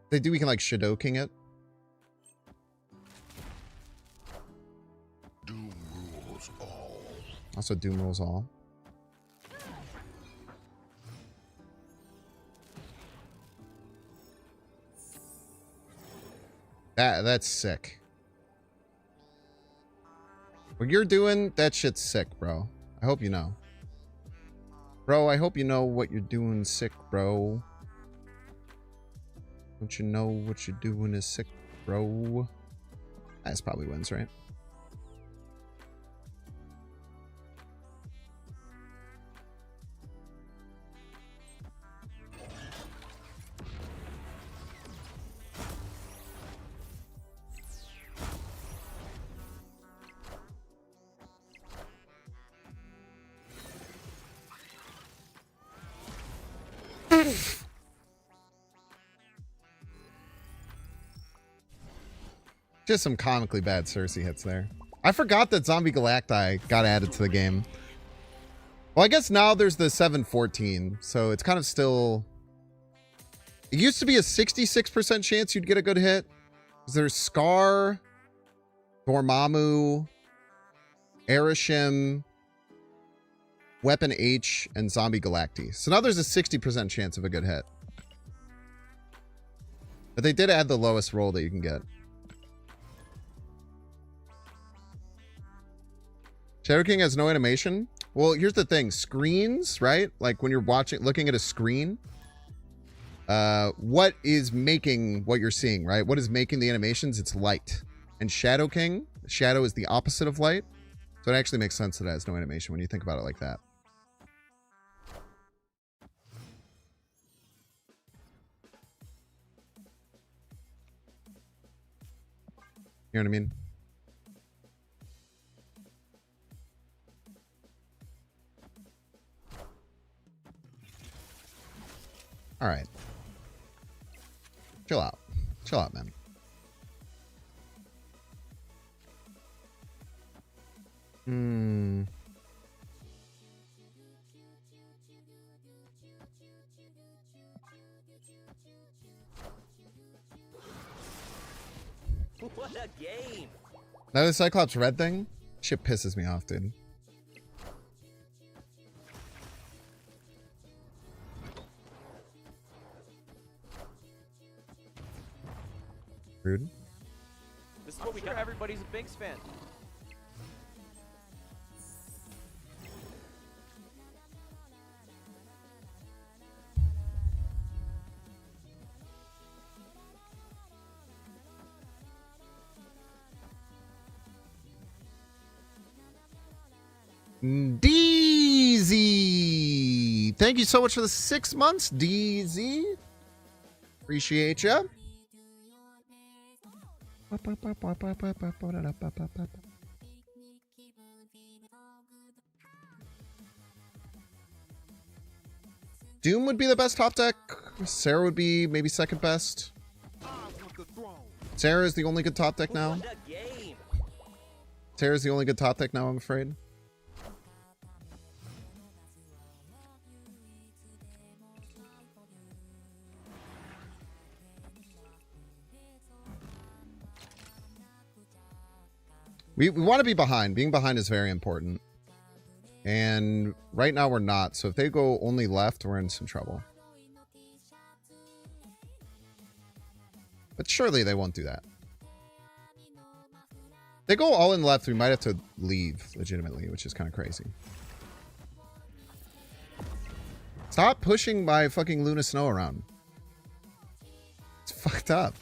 If they do, we can, like, Shadow King it. Doom rules all. Also, Doom rules all. That's sick. What you're doing, that shit's sick, bro. I hope you know. Bro, I hope you know what you're doing sick, bro. Don't you know what you're doing is sick, bro? That's probably wins, right? Just some comically bad Cersei hits there. I forgot that Zombie Galacti got added to the game. Well, I guess now there's the 714, so it's kind of still... It used to be a 66% chance you'd get a good hit. There's Scar, Dormammu, Erishim, Weapon H, and Zombie Galacti. So now there's a 60% chance of a good hit. But they did add the lowest roll that you can get. Shadow King has no animation. Well, here's the thing. Screens, right? Like when you're looking at a screen, what is making what you're seeing, right? What is making the animations? It's light. And Shadow King, shadow is the opposite of light. So it actually makes sense that it has no animation when you think about it like that. You know what I mean? All right. Chill out. Chill out, man. What a game! Now the Cyclops red thing? Shit pisses me off, dude. Rude. This is what we got. Everybody's a Binks fan. DZ! Thank you so much for the 6 months, DZ. Appreciate ya. Doom would be the best top deck. Sarah would be maybe second best. Sarah is the only good top deck now. Sarah's the only good top deck now, I'm afraid. We want to be behind. Being behind is very important. And right now we're not. So if they go only left, we're in some trouble. But surely they won't do that. If they go all in left, we might have to leave legitimately, which is kind of crazy. Stop pushing my fucking Luna Snow around. It's fucked up.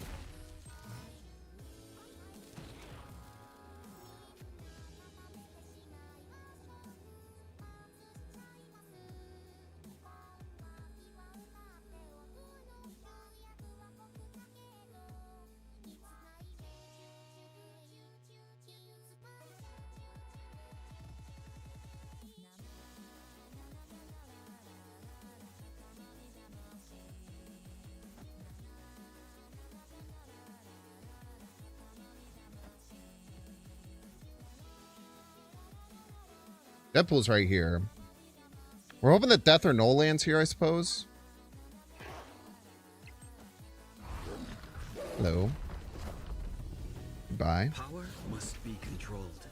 Deadpool's right here. We're hoping that Death or Null lands here, I suppose. Hello. Goodbye. Power must be controlled.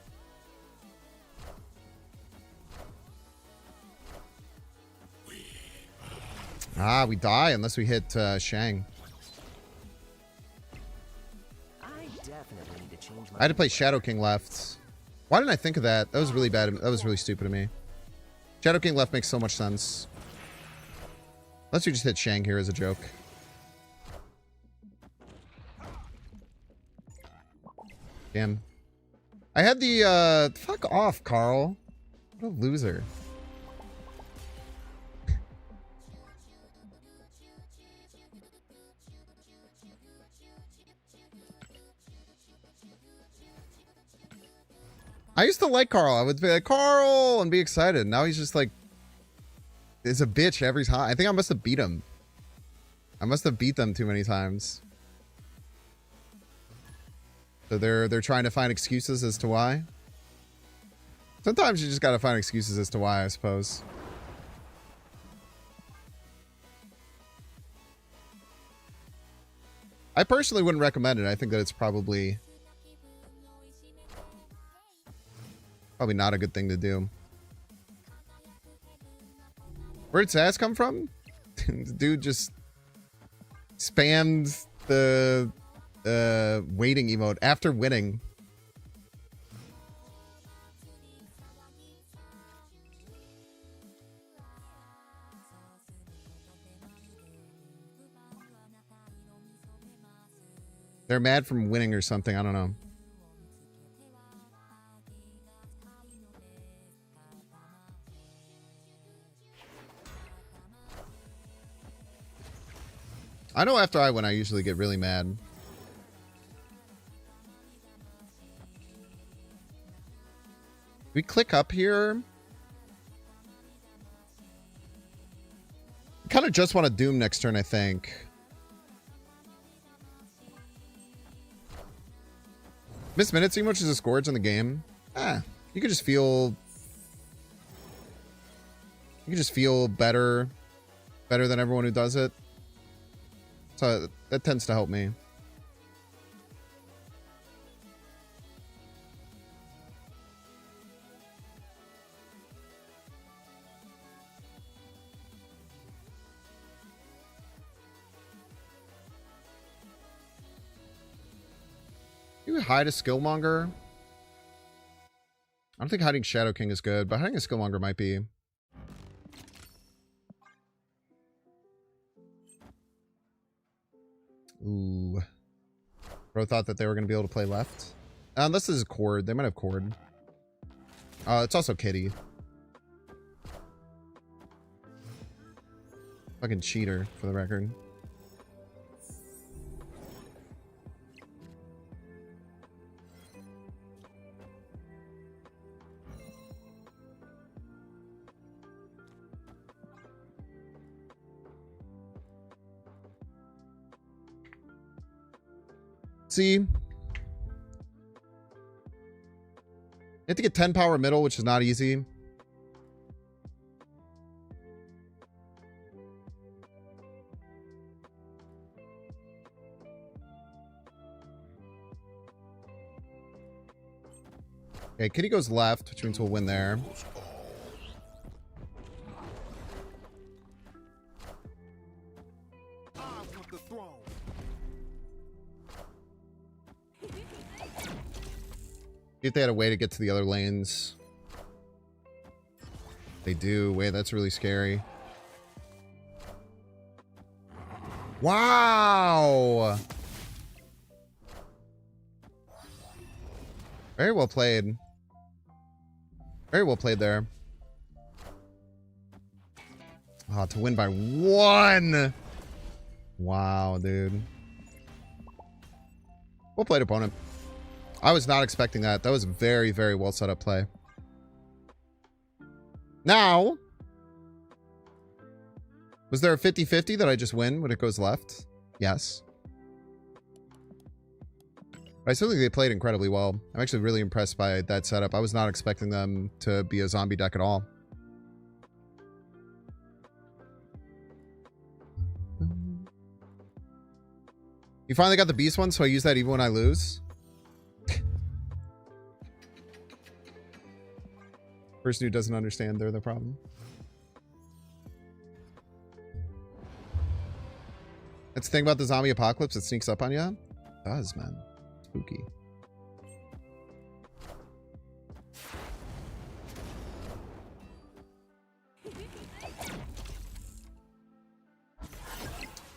Ah, we die unless we hit Shang. I definitely need to change my I had to play Shadow King left. Why didn't I think of that? That was really bad. That was really stupid of me. Shadow King left makes so much sense. Unless you just hit Shang here as a joke. Damn. I had the, fuck off, Carl. What a loser. I used to like Carl. I would be like, Carl, and be excited. Now he's just like, is a bitch every time. I think I must have beat him. I must have beat them too many times. So they're trying to find excuses as to why. Sometimes you just gotta find excuses as to why, I suppose. I personally wouldn't recommend it. I think that it's probably not a good thing to do. Where did Sass come from? The dude just spammed the waiting emote after winning. They're mad from winning or something. I don't know. I know after I win, I usually get really mad. We click up here. Kind of just want to Doom next turn, I think. Miss Minute, seeing much as a scourge in the game. You could just feel. You could just feel better than everyone who does it. So that tends to help me. You hide a Skillmonger? I don't think hiding Shadow King is good, but hiding a Skillmonger might be. Ooh. Bro thought that they were going to be able to play left. Unless this is Cord. They might have Cord. It's also Kitty. Fucking cheater, for the record. See, you have to get 10 power middle, which is not easy. Okay, Kitty goes left, which means we'll win there. If they had a way to get to the other lanes. They do. Wait, that's really scary. Wow! Very well played. Very well played there. To win by 1! Wow, dude. Well played, opponent. I was not expecting that. That was a very, very well set up play. Now, was there a 50-50 that I just win when it goes left? Yes. But I still think they played incredibly well. I'm actually really impressed by that setup. I was not expecting them to be a zombie deck at all. You finally got the beast one, so I use that even when I lose. Person who doesn't understand, they're the problem. That's the thing about the zombie apocalypse, it sneaks up on you. It does, man. Spooky.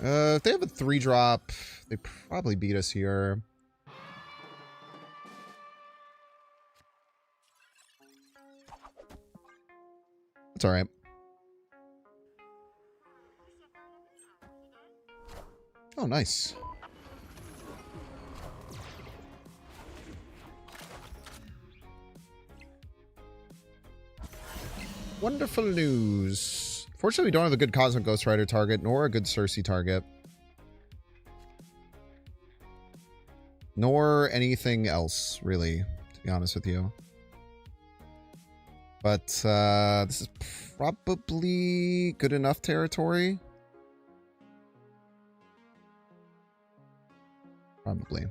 If they have a 3-drop, they probably beat us here. It's all right. Oh, nice. Wonderful news. Fortunately, we don't have a good Cosmic Ghost Rider target, nor a good Cersei target. Nor anything else, really, to be honest with you. But this is probably good enough territory. Probably.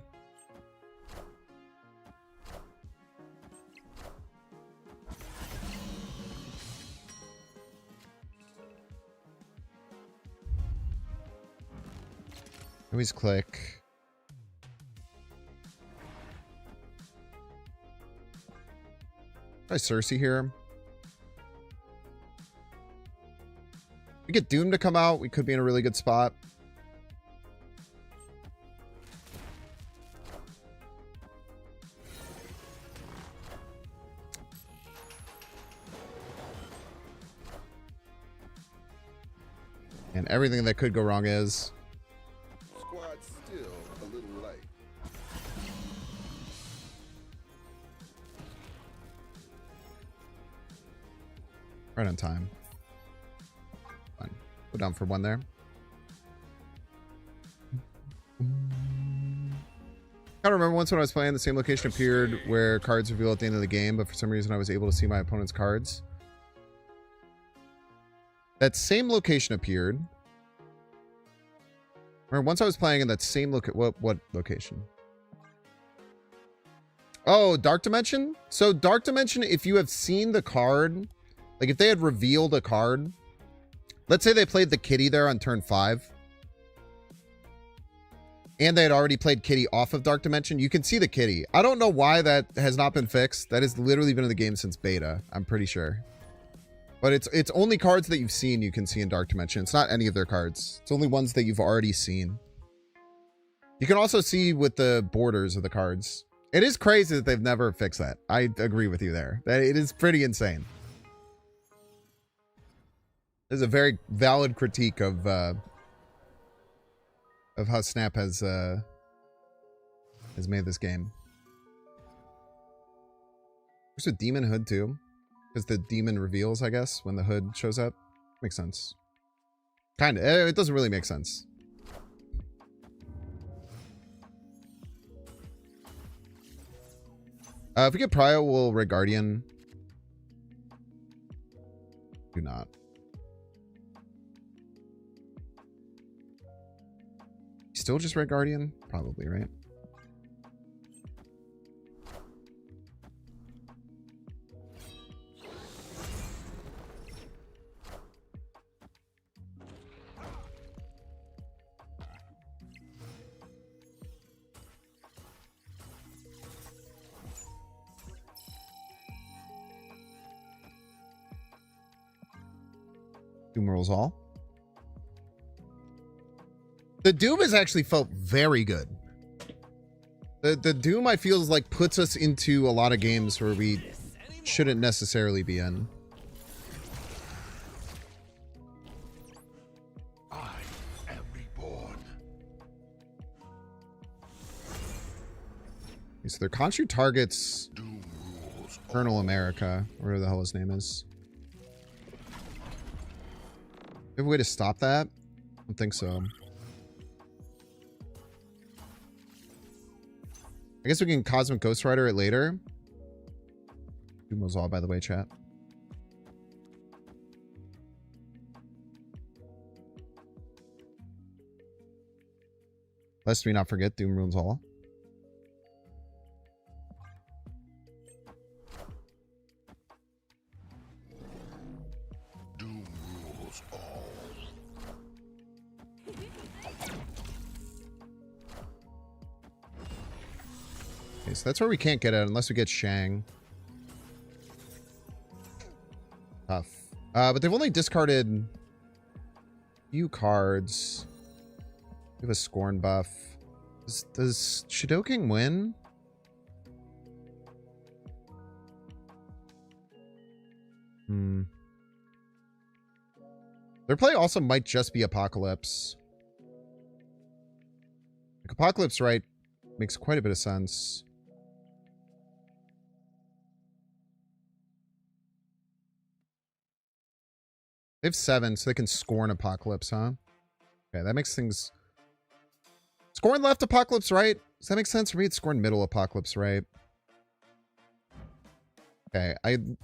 Always click. Try Cersei here. We get Doom to come out. We could be in a really good spot. And everything that could go wrong is... Squad still a little light. Right on time. Fine. Go down for one there. I remember once when I was playing, the same location appeared where cards reveal at the end of the game, but for some reason I was able to see my opponent's cards. That same location appeared. Remember, once I was playing in that same what location? Oh, Dark Dimension? So Dark Dimension, if you have seen the card, like if they had revealed a card, let's say they played the Kitty there on turn 5, and they had already played Kitty off of Dark Dimension, you can see the Kitty. I don't know why that has not been fixed. That has literally been in the game since beta, I'm pretty sure. But it's only cards that you've seen you can see in Dark Dimension. It's not any of their cards. It's only ones that you've already seen. You can also see with the borders of the cards. It is crazy that they've never fixed that. I agree with you there. That it is pretty insane. There's a very valid critique of how Snap has made this game. There's a Demon Hood too. Because the demon reveals, I guess, when the hood shows up. Makes sense. Kind of. It doesn't really make sense. If we get Prio, we'll Red Guardian. Do not. Still just Red Guardian? Probably, right? Doom rolls all. The Doom has actually felt very good. The Doom, I feel, like puts us into a lot of games where we shouldn't necessarily be in. I am reborn. Okay, so their construct targets Doom rules. Colonel America, or whatever the hell his name is. Do we have a way to stop that? I don't think so. I guess we can Cosmic Ghost Rider it later. Doom was all, by the way, chat. Lest we not forget, Doom rules all. Doom rules all. Okay, so that's where we can't get it unless we get Shang. Tough. But they've only discarded a few cards. We have a Scorn buff. Does Shadow King win? Their play also might just be Apocalypse. Like Apocalypse, right, makes quite a bit of sense. They have 7, so they can scorn Apocalypse, huh? Okay, that makes things... Scorn left, Apocalypse right? Does that make sense? For me, it's scorn middle, Apocalypse right. Okay,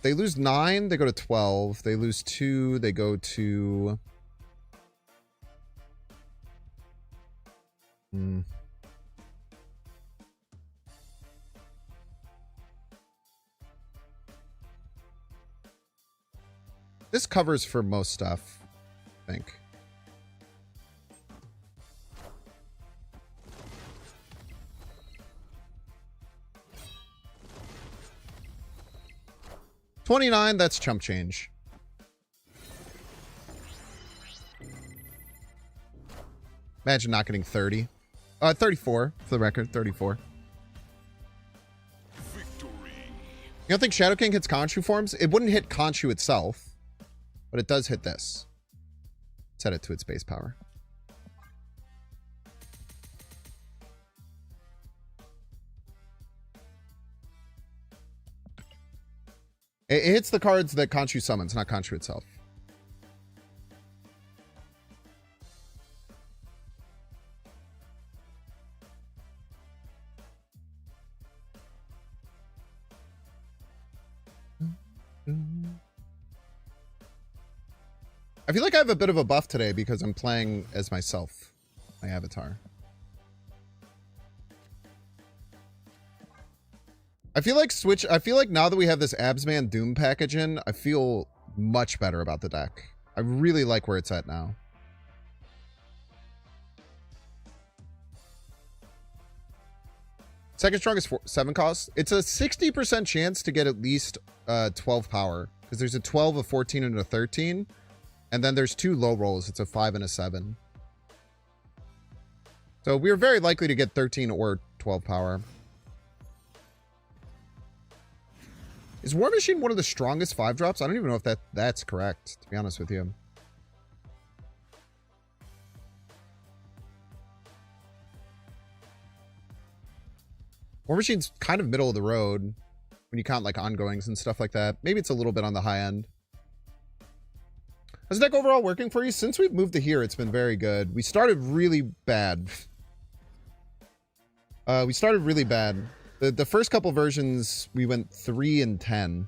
they lose 9, they go to 12. They lose 2, they go to... This covers for most stuff, I think. $29, that's chump change. Imagine not getting 30. 34, for the record, 34. Victory. You don't think Shadow King hits Khonshu forms? It wouldn't hit Khonshu itself, but it does hit this. Set it to its base power. It hits the cards that Khonshu summons, not Khonshu itself. I feel like I have a bit of a buff today because I'm playing as myself, my avatar. I feel like now that we have this Absman Doom package in, I feel much better about the deck. I really like where it's at now. Second strongest 7 cost. It's a 60% chance to get at least 12 power. Because there's a 12, a 14, and a 13. And then there's 2 low rolls. It's a 5 and a 7. So we're very likely to get 13 or 12 power. Is War Machine one of the strongest 5 drops? I don't even know if that's correct, to be honest with you. War Machine's kind of middle of the road when you count like ongoings and stuff like that. Maybe it's a little bit on the high end. How's the deck overall working for you? Since we've moved to here, it's been very good. We started really bad. The first couple versions, we went 3 and 10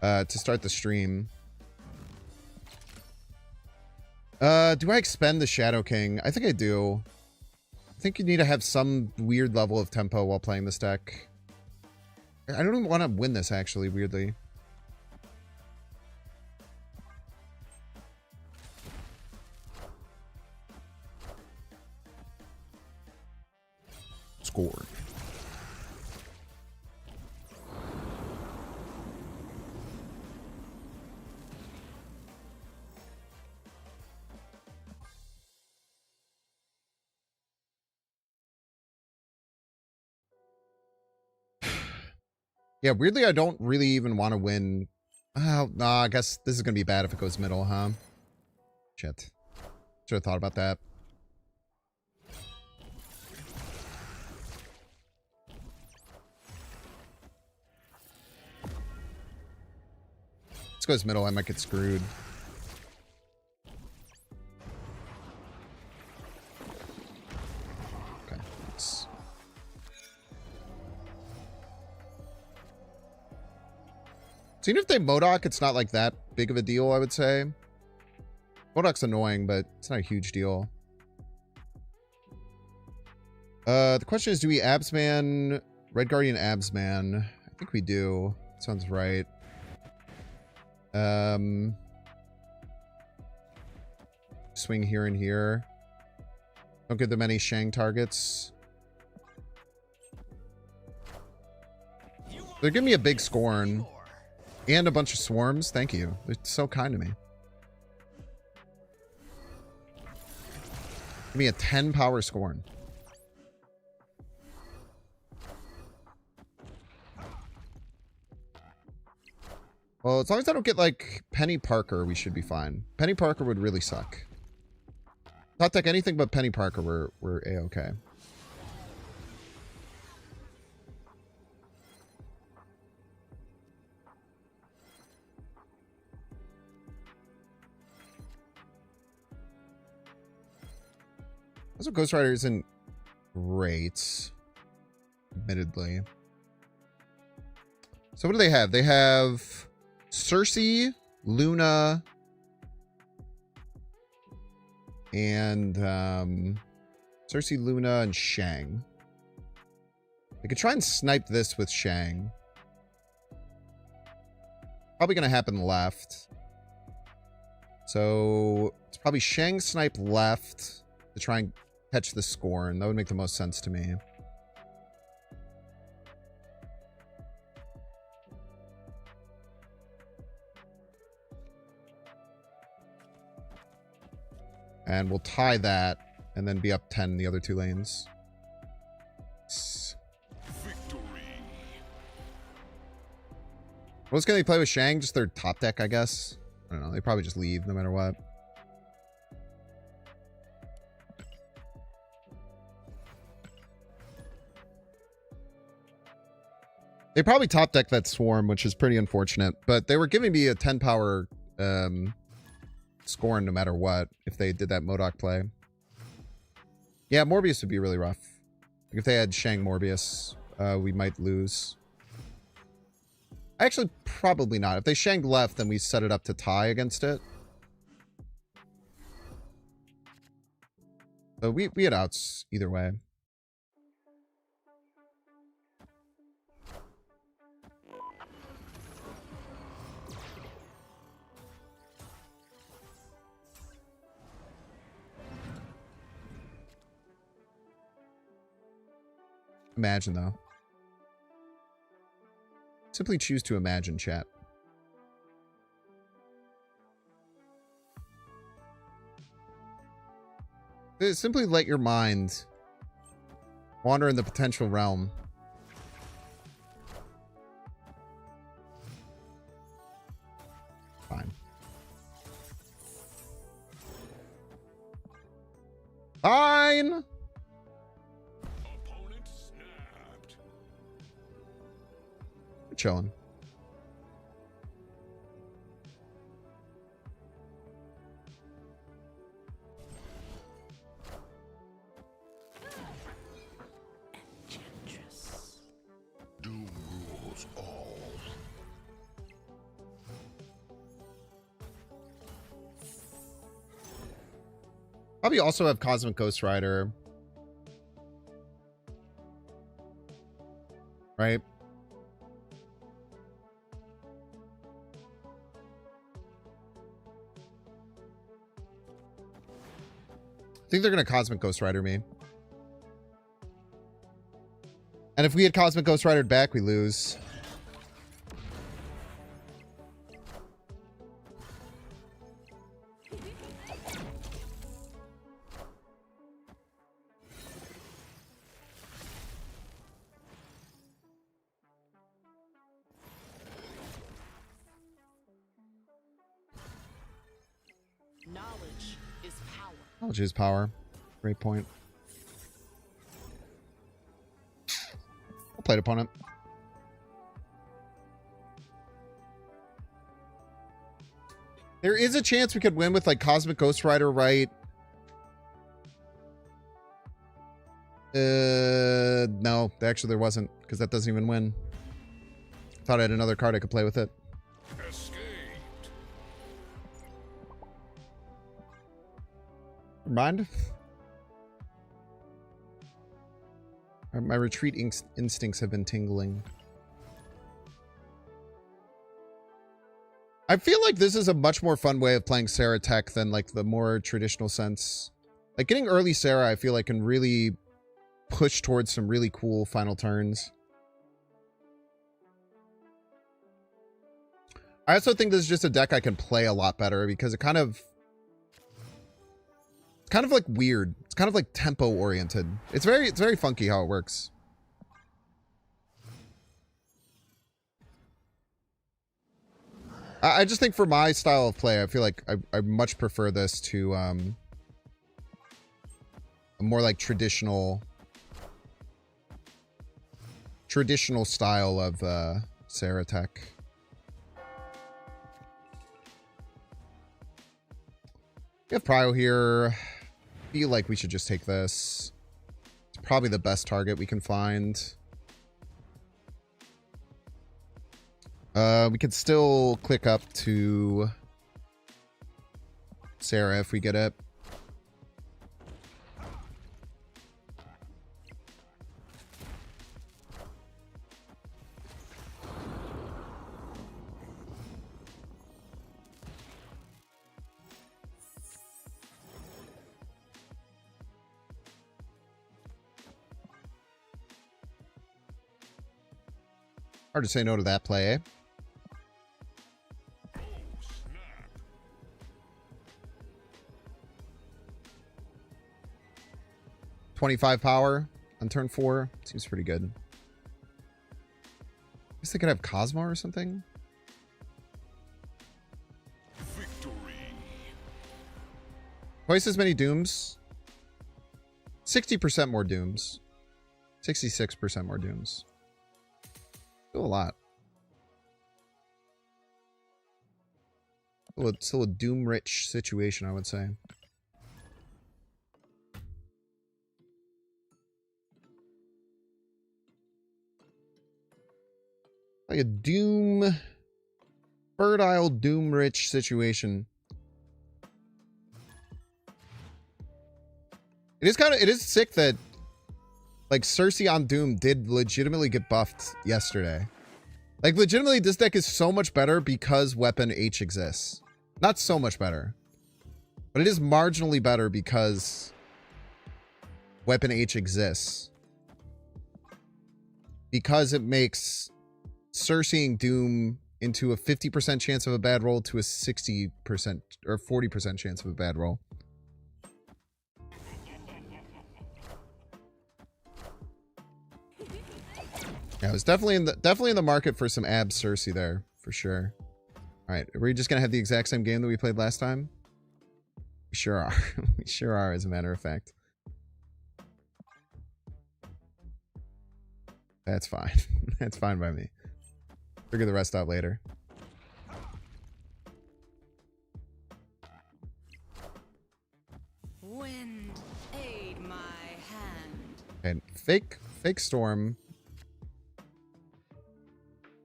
to start the stream. Do I expend the Shadow King? I think I do. I think you need to have some weird level of tempo while playing this deck. I don't even want to win this, actually, weirdly. Scored. Yeah, weirdly, I don't really even want to win. Oh, no, I guess this is going to be bad if it goes middle, huh? Shit. Should have thought about that. This goes middle, I might get screwed. Okay, thanks. So even if they MODOK, it's not like that big of a deal, I would say. MODOK's annoying, but it's not a huge deal. The question is, do we Absman, Red Guardian Absman? I think we do. Sounds right. Swing here and here. Don't give them any Shang targets. They're giving me a big Scorn. And a bunch of Swarms. Thank you. They're so kind to me. Give me a 10 power Scorn. Well, as long as I don't get, like, Penny Parker, we should be fine. Penny Parker would really suck. Top deck anything but Penny Parker, we're A-okay. Also, Ghost Rider isn't great, admittedly. So what do they have? They have Cersei, Luna, and Cersei, Luna, and Shang. They could try and snipe this with Shang. Probably going to happen left. So it's probably Shang snipe left to try and catch the Scorn. That would make the most sense to me. And we'll tie that and then be up 10 in the other two lanes. Victory. What else can they play with Shang? Just their top deck, I guess. I don't know. They probably just leave no matter what. They probably top deck that Swarm, which is pretty unfortunate. But they were giving me a 10 power Scorn no matter what if they did that MODOK play. Yeah, Morbius would be really rough. If they had Shang Morbius, we might lose. Actually, probably not. If they Shanged left, then we set it up to tie against it. So we had outs either way. Imagine, though. Simply choose to imagine, chat. Simply let your mind wander in the potential realm. Fine. Fine! Chilling. Doom rules all. Probably also have Cosmic Ghost Rider. Right? I think they're going to Cosmic Ghost Rider me. And if we had Cosmic Ghost Ridered back, we lose. Knowledge is power. Knowledge is power. Great point. I'll play it opponent. There is a chance we could win with like Cosmic Ghost Rider, right? No, actually there wasn't, because that doesn't even win. Thought I had another card I could play with it. Escaped. Never mind. My retreat instincts have been tingling. I feel like this is a much more fun way of playing Sarah Tech than like the more traditional sense. Like getting early Sarah, I feel like can really push towards some really cool final turns. I also think this is just a deck I can play a lot better because it's kind of like weird. It's kind of like tempo oriented. It's very funky how it works. I just think for my style of play, I feel like I much prefer this to a more like traditional style of Saratech. We have Prio here. Feel like we should just take this. It's probably the best target we can find. We could still click up to Sarah if we get it. Hard to say no to that play, eh? 25 power on turn 4. Seems pretty good. I guess they could have Cosmo or something. Victory. Twice as many Dooms. 60% more Dooms. 66% more Dooms. Still a lot. Still a Doom-rich situation, I would say. Like a Doom... fertile, Doom-rich situation. It is sick that like Cersei on Doom did legitimately get buffed yesterday. Like legitimately this deck is so much better because Weapon H exists. Not so much better. But it is marginally better because Weapon H exists. Because it makes Cerseiing Doom into a 50% chance of a bad roll to a 60% or 40% chance of a bad roll. Yeah, I was definitely in the market for some ab Cersei there, for sure. Alright, are we just gonna have the exact same game that we played last time? We sure are. We sure are, as a matter of fact. That's fine. That's fine by me. Figure the rest out later. Wind, aid my hand. And fake storm.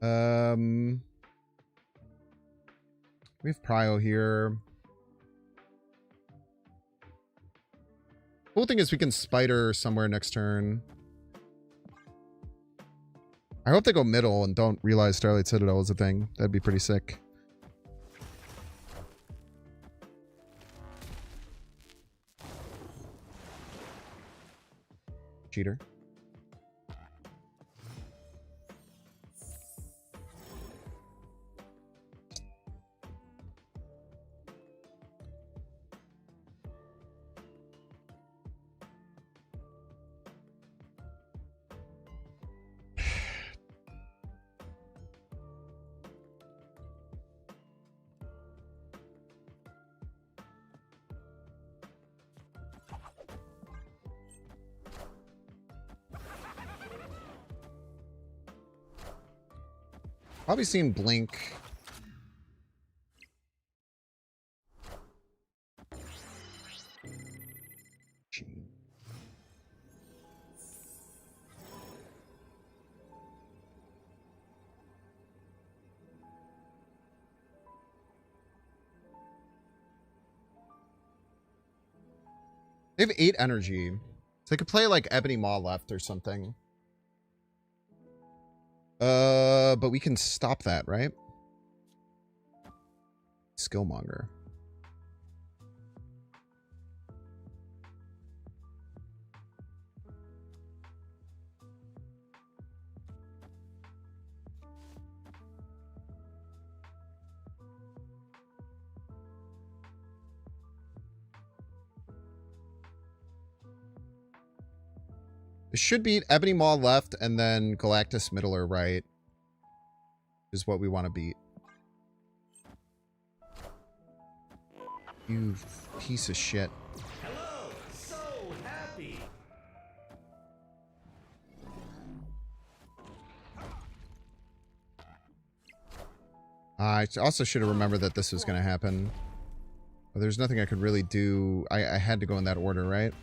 We have Prio here. Cool thing is we can Spider somewhere next turn. I hope they go middle and don't realize Starlight Citadel is a thing. That'd be pretty sick. Cheater. Probably seen Blink. They have 8 energy. So they could play like Ebony Maw left or something. But we can stop that, right? Skillmonger. It should beat Ebony Maw left and then Galactus middle or right. Is what we want to beat. You piece of shit. Hello, so happy. I also should have remembered that this was going to happen. But there's nothing I could really do. I had to go in that order, right?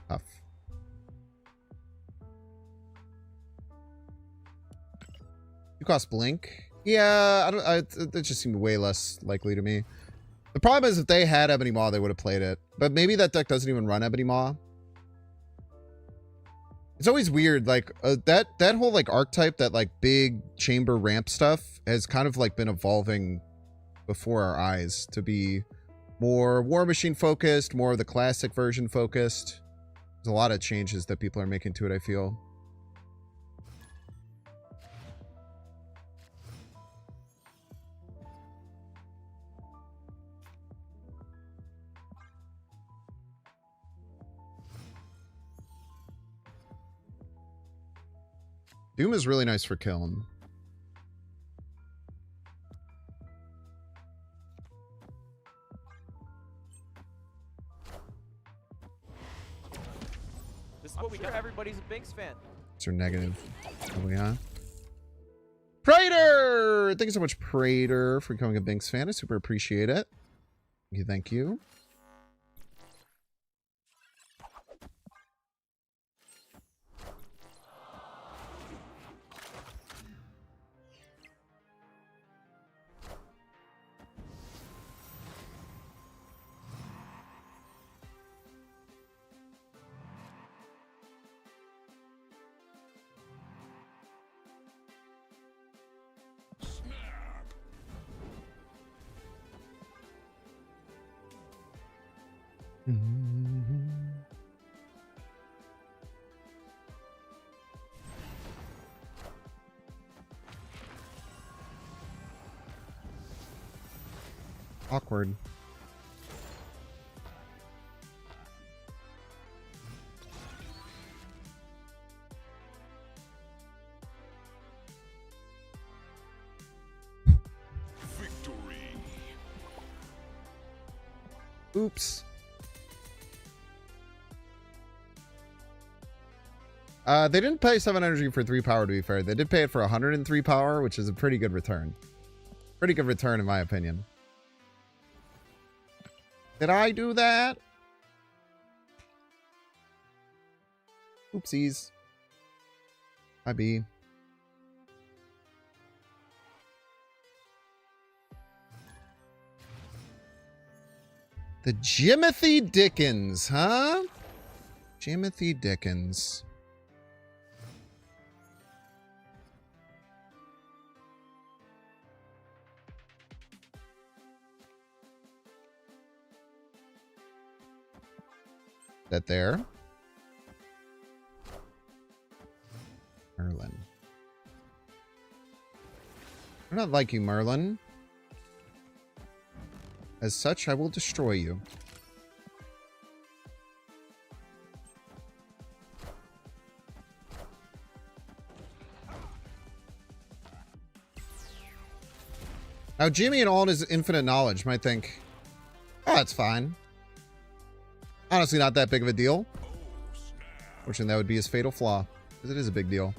Tough. You cost Blink? Yeah, I don't. It just seemed way less likely to me. The problem is if they had Ebony Maw, they would have played it. But maybe that deck doesn't even run Ebony Maw. It's always weird, like that whole like archetype, that like big chamber ramp stuff has kind of like been evolving before our eyes to be more War Machine focused, more of the classic version focused. There's a lot of changes that people are making to it, I feel. Doom is really nice for killing. This is what we do. Everybody's a Binks fan. It's your negative. Probably, huh? Prater! Thank you so much, Prater, for becoming a Binks fan. I super appreciate it. Thank you, thank you. Awkward. Victory. Oops. They didn't pay 7 energy for 3 power, to be fair. They did pay it for 103 power, which is a pretty good return. Pretty good return, in my opinion. Did I do that? Oopsies. Hi, B. The Jimothy Dickens, huh? Jimothy Dickens. That there. Merlin. I do not like you, Merlin. As such, I will destroy you. Now, Jimmy and all his infinite knowledge might think, oh, that's fine. Honestly, not that big of a deal. Fortunately, that would be his fatal flaw, because it is a big deal.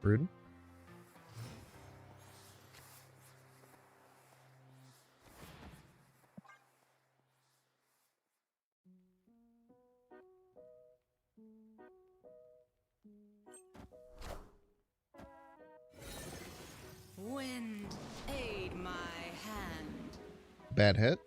Rude. Wind, aid my hand. Bad hit.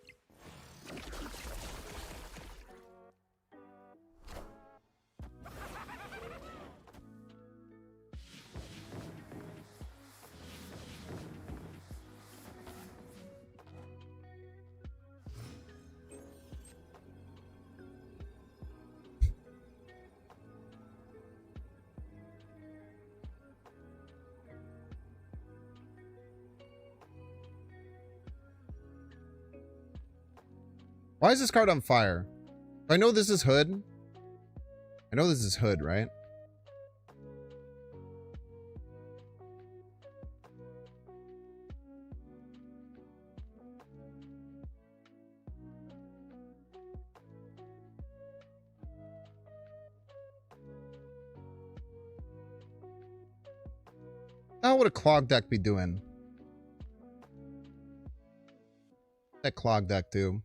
Why is this card on fire? I know this is Hood. I know this is Hood, right? How would a clog deck be doing? What's that clog deck do?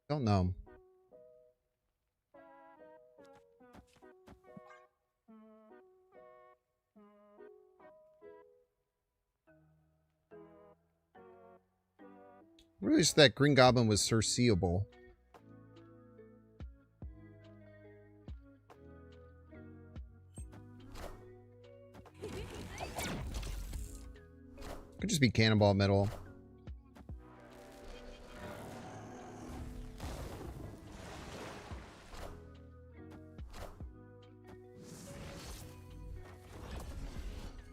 Don't know. Really wish that Green Goblin was Cerseiable. Could just be Cannonball Middle.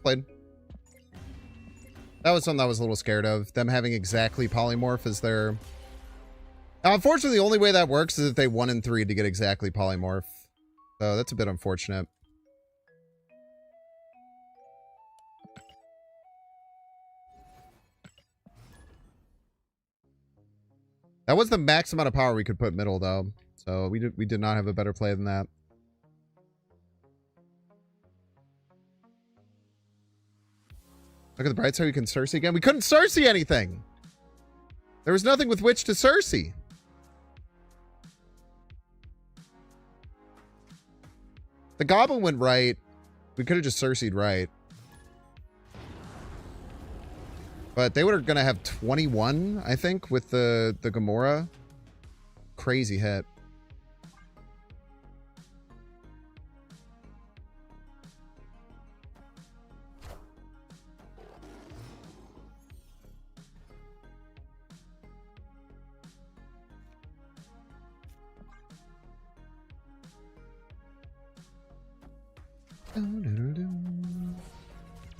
Played. That was something I was a little scared of. Them having exactly Polymorph as their... Now, unfortunately, the only way that works is if they 1 and 3 to get exactly Polymorph. So that's a bit unfortunate. That was the max amount of power we could put middle, though. So we did not have a better play than that. Look at the bright side. We can Cersei again. We couldn't Cersei anything. There was nothing with which to Cersei. The Goblin went right. We could have just Cersei'd right. But they were going to have 21, I think, with the Gamora. Crazy hit.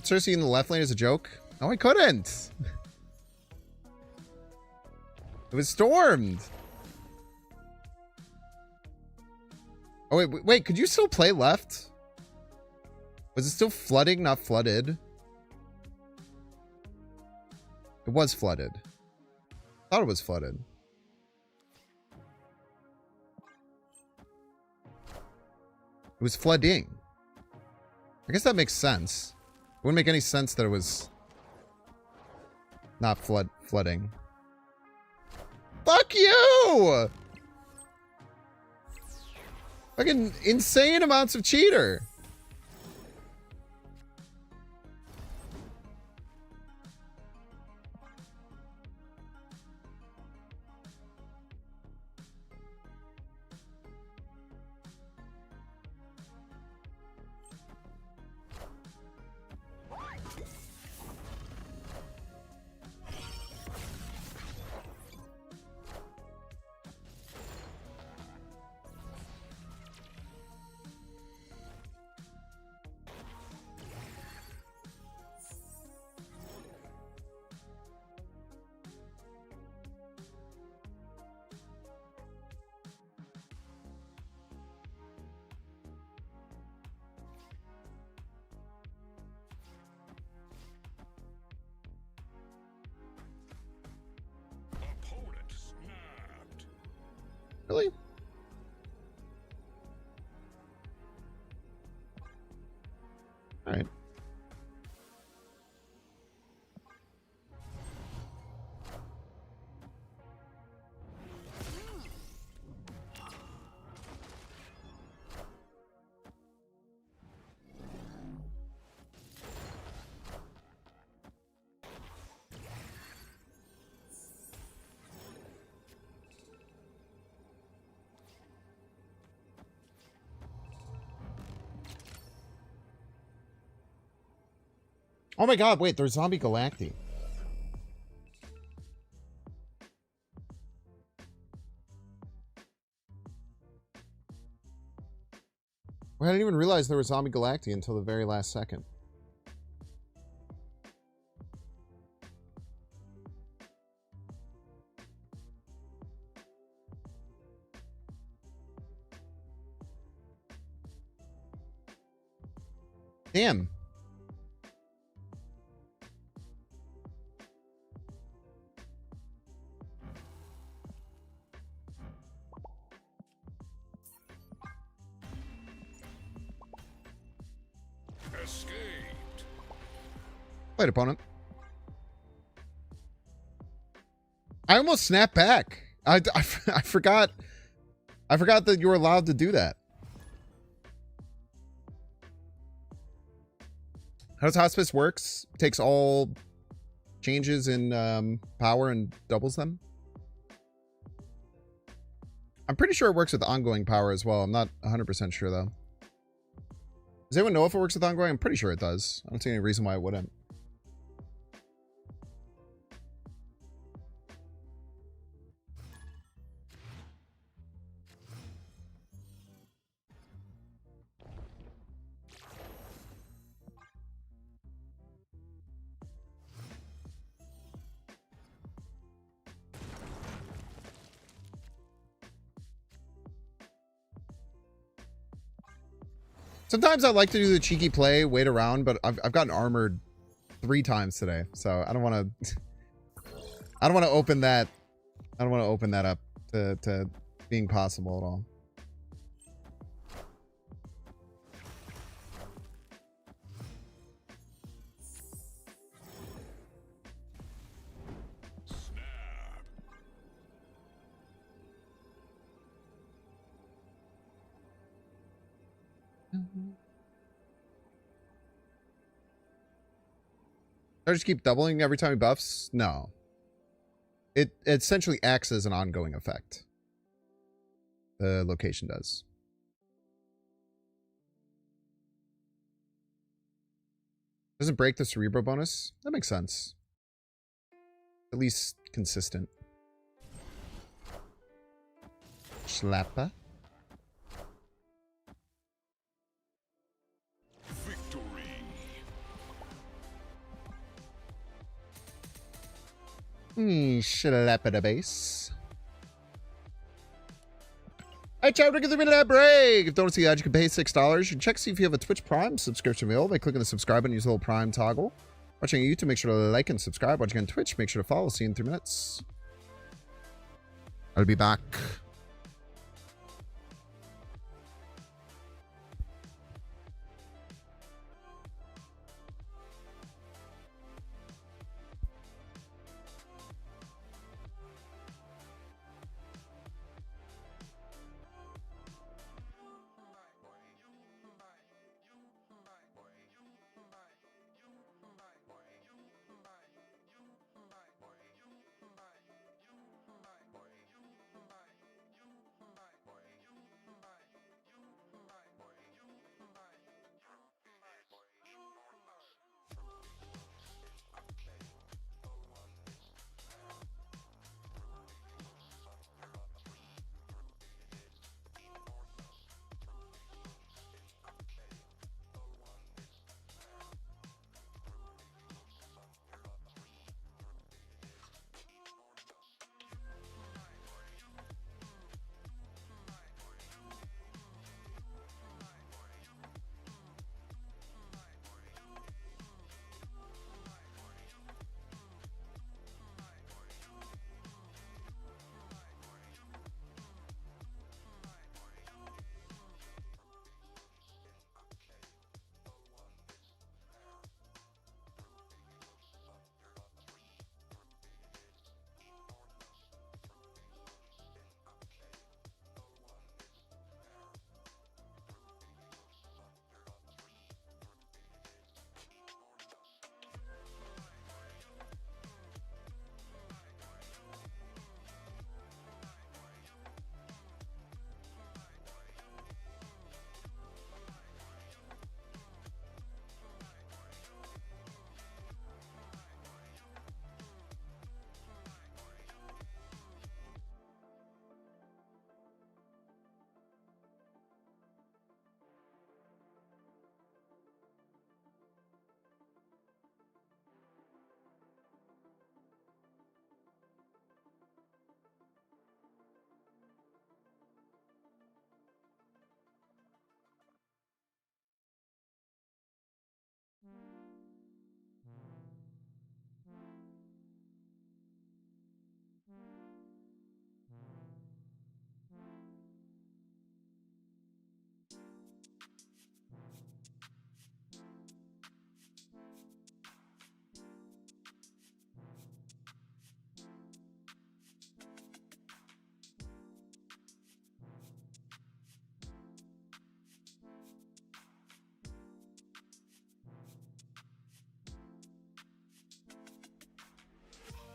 Cersei in the left lane is a joke? No, I couldn't. It was stormed. Oh, wait, could you still play left? Was it still flooding, not flooded? It was flooded. I thought it was flooded. It was flooding. I guess that makes sense. It wouldn't make any sense that it was not flooding. Fuck you! Fucking insane amounts of cheater. Really? All right. Oh my god, wait, there's zombie Galacti. Well, I didn't even realize there was zombie Galacti until the very last second. Damn. Escaped. Wait, opponent. I almost snapped back. I forgot. I forgot that you were allowed to do that. How does hospice works? Takes all changes in power and doubles them. I'm pretty sure it works with ongoing power as well. I'm not 100% sure though. Does anyone know if it works with ongoing? I'm pretty sure it does. I don't see any reason why it wouldn't. Sometimes I like to do the cheeky play, wait around, but I've gotten armored 3 times today, so I don't want to. I don't want to open that. I don't want to open that up to being possible at all. I just keep doubling every time he buffs? No. It essentially acts as an ongoing effect. The location does. Doesn't break the Cerebro bonus? That makes sense. At least consistent. Schlappa. Schlappa the base. Alright, chat, we're gonna give that break. If you don't see that, you can pay $6. You can check to see if you have a Twitch Prime subscription available by clicking the subscribe button. Use the little Prime toggle. Watching on YouTube, make sure to like and subscribe. Watching on Twitch, make sure to follow. See you in 3 minutes. I'll be back.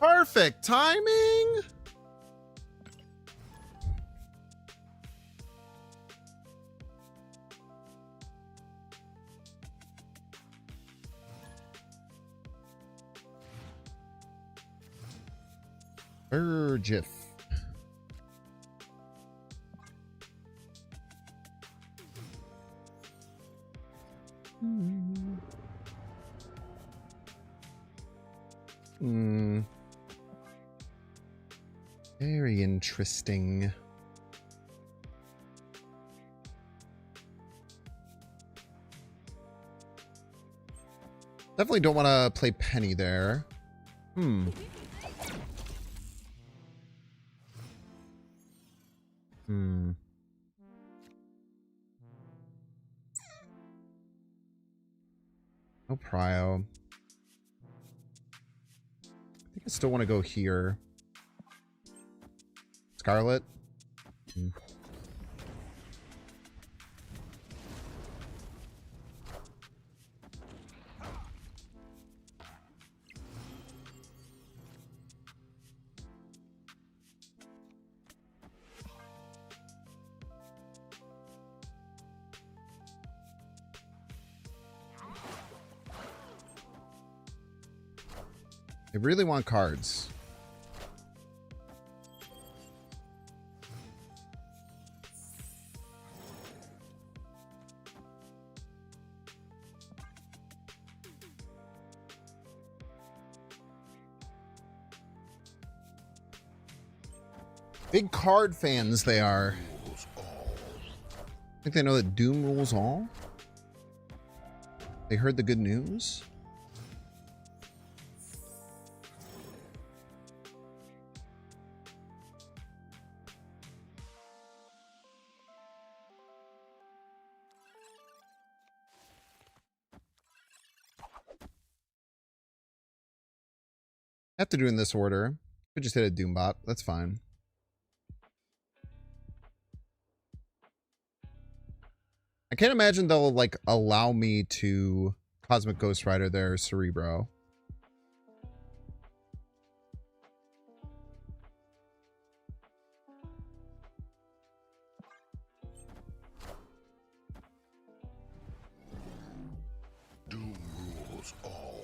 Perfect timing. Urgif. Very interesting. Definitely don't want to play Penny there. No prio. I think I still want to go here. Scarlet. They really want cards. Big card fans they are. Think they know that Doom rules all? They heard the good news? Have to do in this order. Could just hit a Doombot. That's fine. I can't imagine they'll like allow me to Cosmic Ghost Rider their Cerebro. Doom rules all.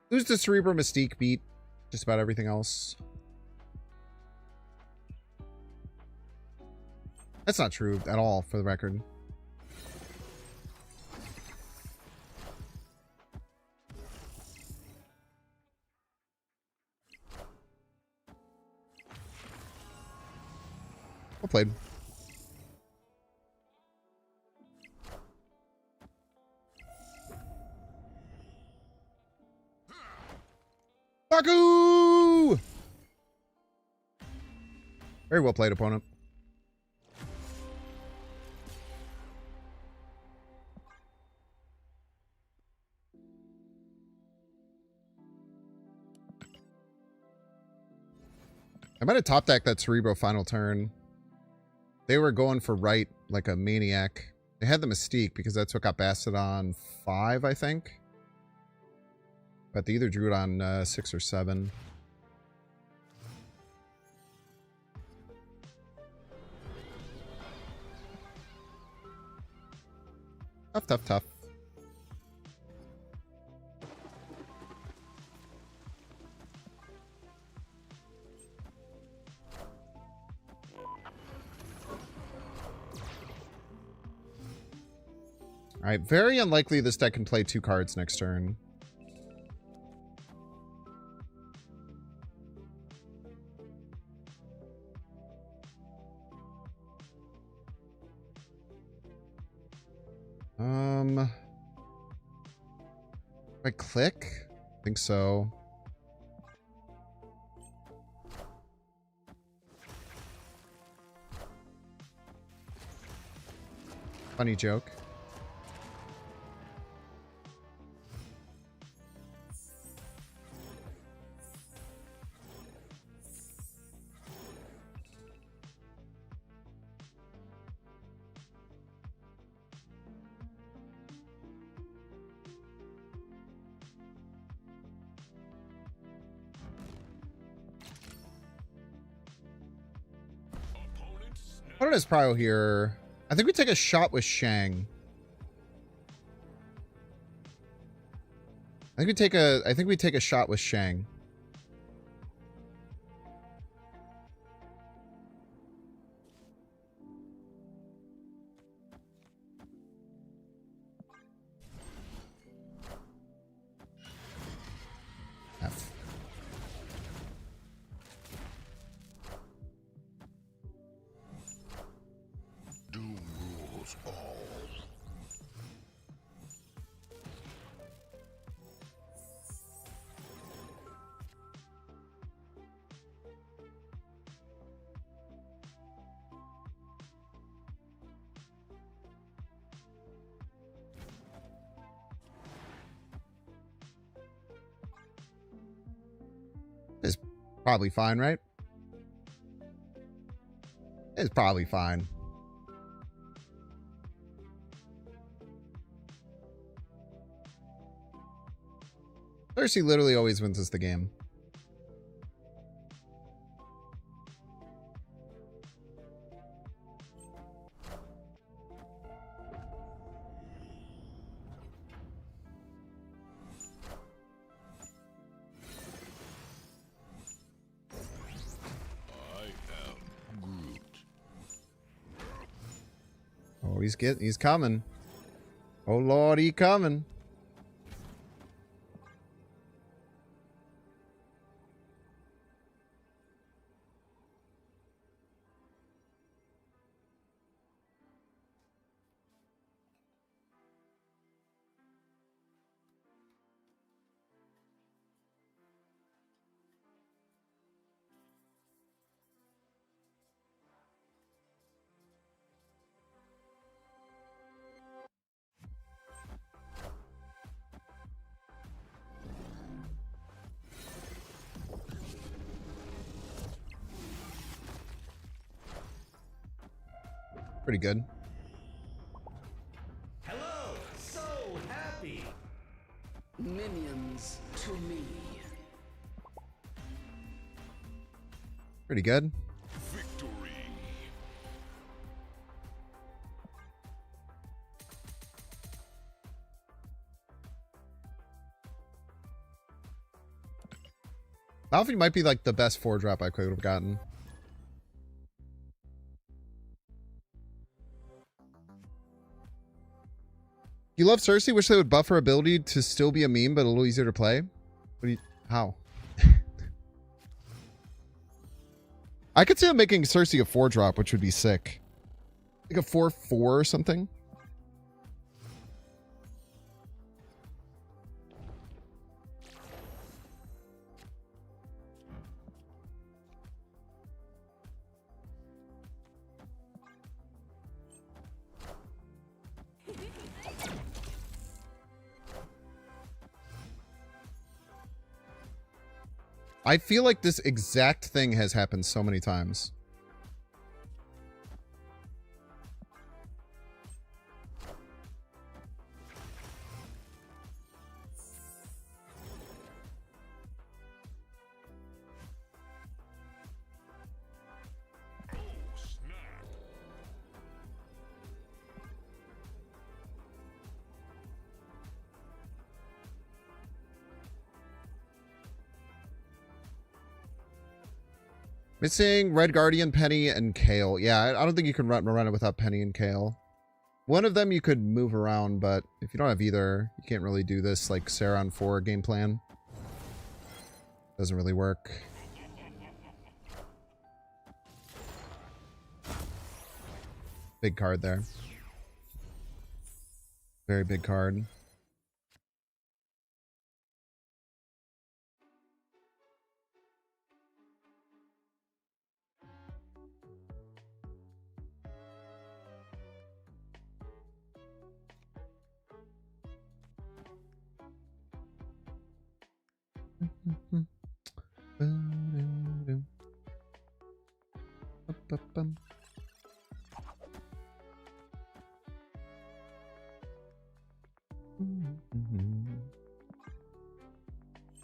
Who's the Cerebro Mystique beat? Just about everything else. That's not true at all, for the record. Well played. Baku! Very well played, opponent. I might have top decked that Cerebro final turn. They were going for right like a maniac. They had the Mystique because that's what got Bastet on 5, I think. But they either drew it on 6 or 7. Tough, tough, tough. Alright, very unlikely this deck can play 2 cards next turn. If I click? I think so. Funny joke. What is Prio here? I think we take a shot with Shang. I think we take a shot with Shang. F. Doom rules all. It's probably fine, right? It's probably fine. Cersei literally always wins us the game. Oh, he's coming. Oh Lord, he coming. Pretty good. Hello, so happy. Minions to me. Pretty good. Victory. Malphite might be like the best 4-drop I could have gotten. You love Cersei? Wish they would buff her ability to still be a meme, but a little easier to play? What do you... How? I could see them making Cersei a 4-drop, which would be sick. Like a 4-4 or something. I feel like this exact thing has happened so many times. Missing Red Guardian, Penny, and Kale. Yeah, I don't think you can run it without Penny and Kale. One of them you could move around, but if you don't have either, you can't really do this like Sarah on 4 game plan. Doesn't really work. Big card there. Very big card.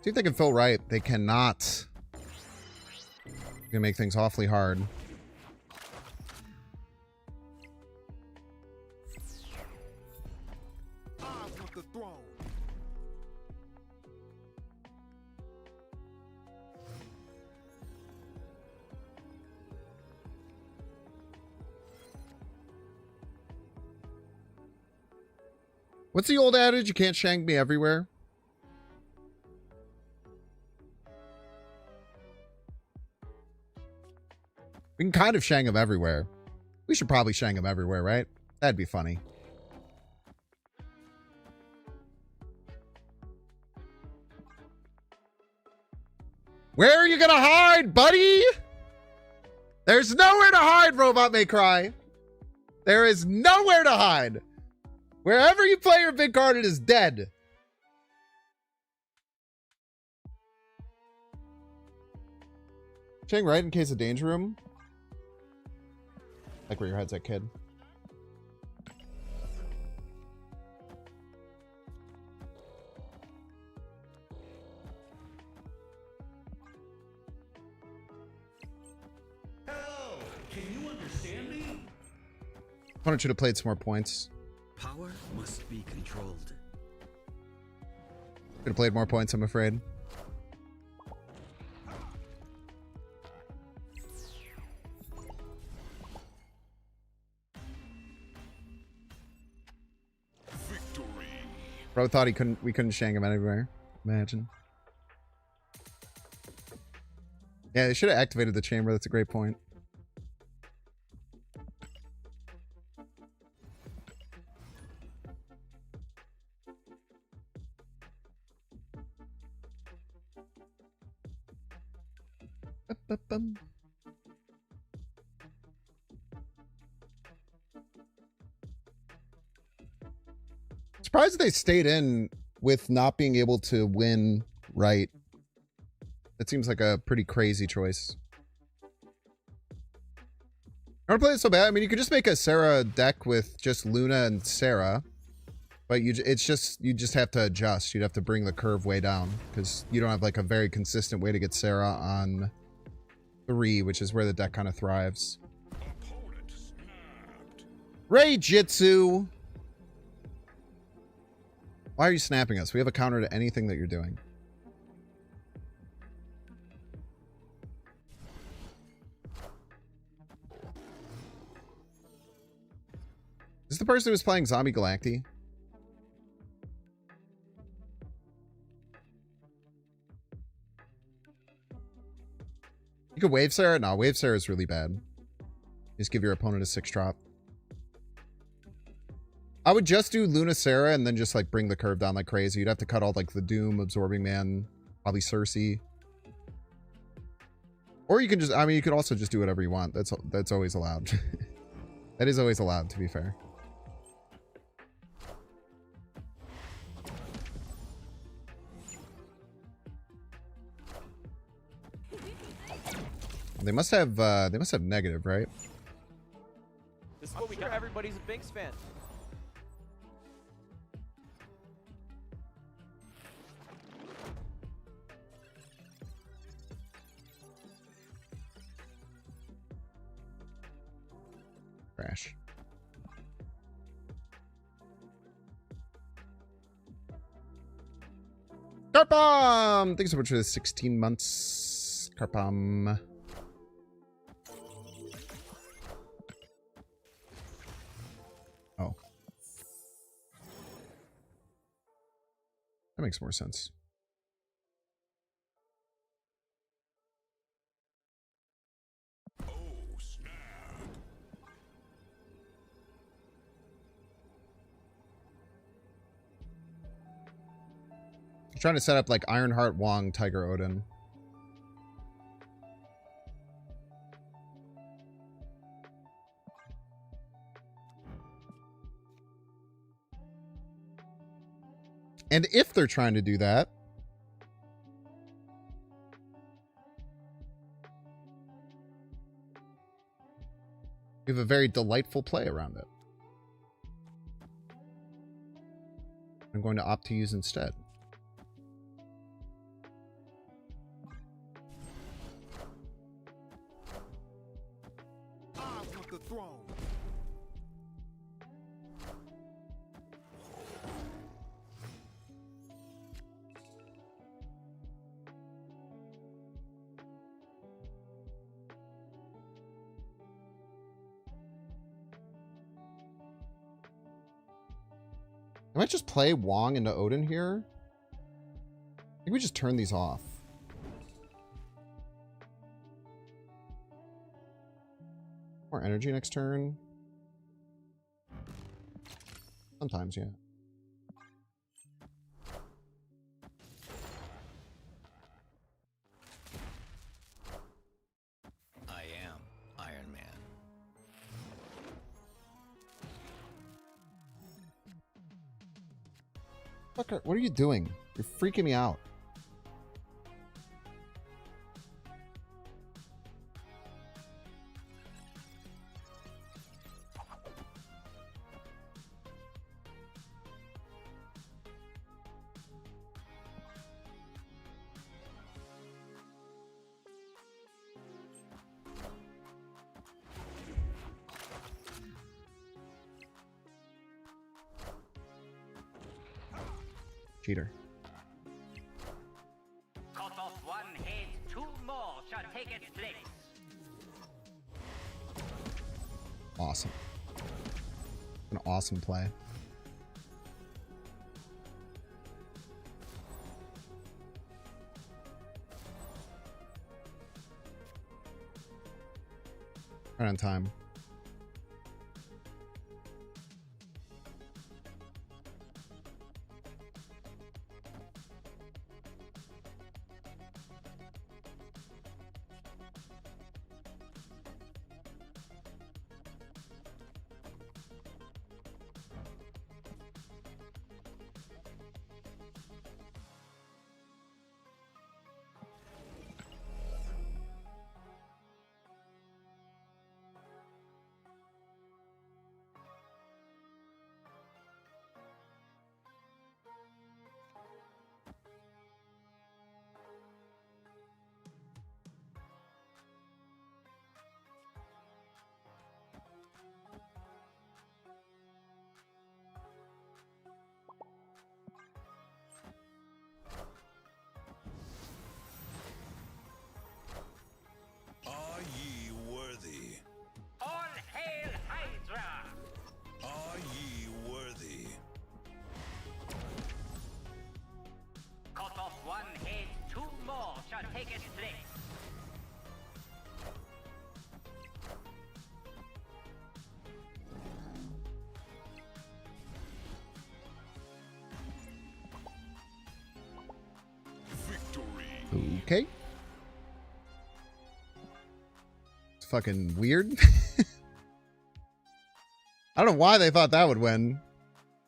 See if they can fill right. They cannot. Gonna make things awfully hard. What's the old adage? You can't shank me everywhere. We can kind of shank him everywhere. We should probably shank him everywhere, right? That'd be funny. Where are you gonna hide, buddy? There's nowhere to hide, Robot May Cry. There is nowhere to hide. Wherever you play your big card, it is dead. Chang right in case of danger room. Like where your head's at, kid. Hello, can you understand me? Opponent should have played some more points. Power must be controlled. Could have played more points, I'm afraid. Victory. Bro thought we couldn't shank him anywhere. Imagine. Yeah, they should have activated the chamber. That's a great point. Ba-ba-bum. Surprised they stayed in with not being able to win right. That seems like a pretty crazy choice. I don't play it so bad. I mean, you could just make a Sarah deck with just Luna and Sarah, but you just have to adjust. You'd have to bring the curve way down because you don't have like a very consistent way to get Sarah on 3, which is where the deck kind of thrives. Ray Jitsu! Why are you snapping us? We have a counter to anything that you're doing. Is this the person who was playing Zombie Galacti? You could Wave Sarah? No, Wave Sarah is really bad. Just give your opponent a 6-drop. I would just do Luna Sarah and then just like bring the curve down like crazy. You'd have to cut all like the Doom, Absorbing Man, probably Cersei. Or you can just, I mean, you could also just do whatever you want. That's always allowed. That is always allowed, to be fair. They must have negative, right? This is what we got. Everybody's a Binks fan. Crash. Carpom! Thanks so much for the 16 months. Carpom. Oh. That makes more sense. I'm trying to set up like Ironheart, Wong, Tiger, Odin. And if they're trying to do that, we have a very delightful play around it. I'm going to opt to use instead. I want the throne. I might just play Wong into Odin here. I think we just turn these off. More energy next turn. Sometimes, yeah. I am Iron Man. Fucker, what are you doing? You're freaking me out. Cheater. Cut off one head, two more shall take its place. Awesome. An awesome play. Right on time. Are ye worthy? All hail Hydra! Are ye worthy? Cut off one head, two more shall take its place. Victory. Okay. It's fucking weird. I don't know why they thought that would win.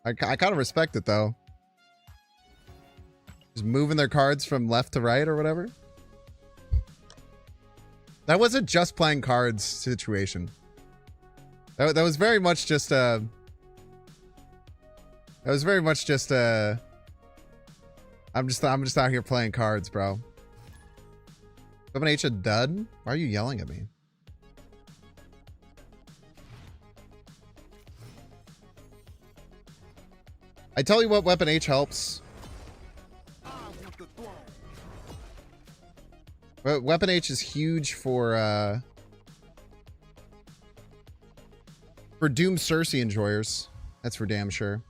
I kind of respect it, though. Just moving their cards from left to right or whatever. That wasn't just playing cards situation. That was very much just That was very much just I'm just out here playing cards, bro. Weapon H a dud? Why are you yelling at me? I tell you what, Weapon H helps. Weapon H is huge for Doom Cersei enjoyers. That's for damn sure.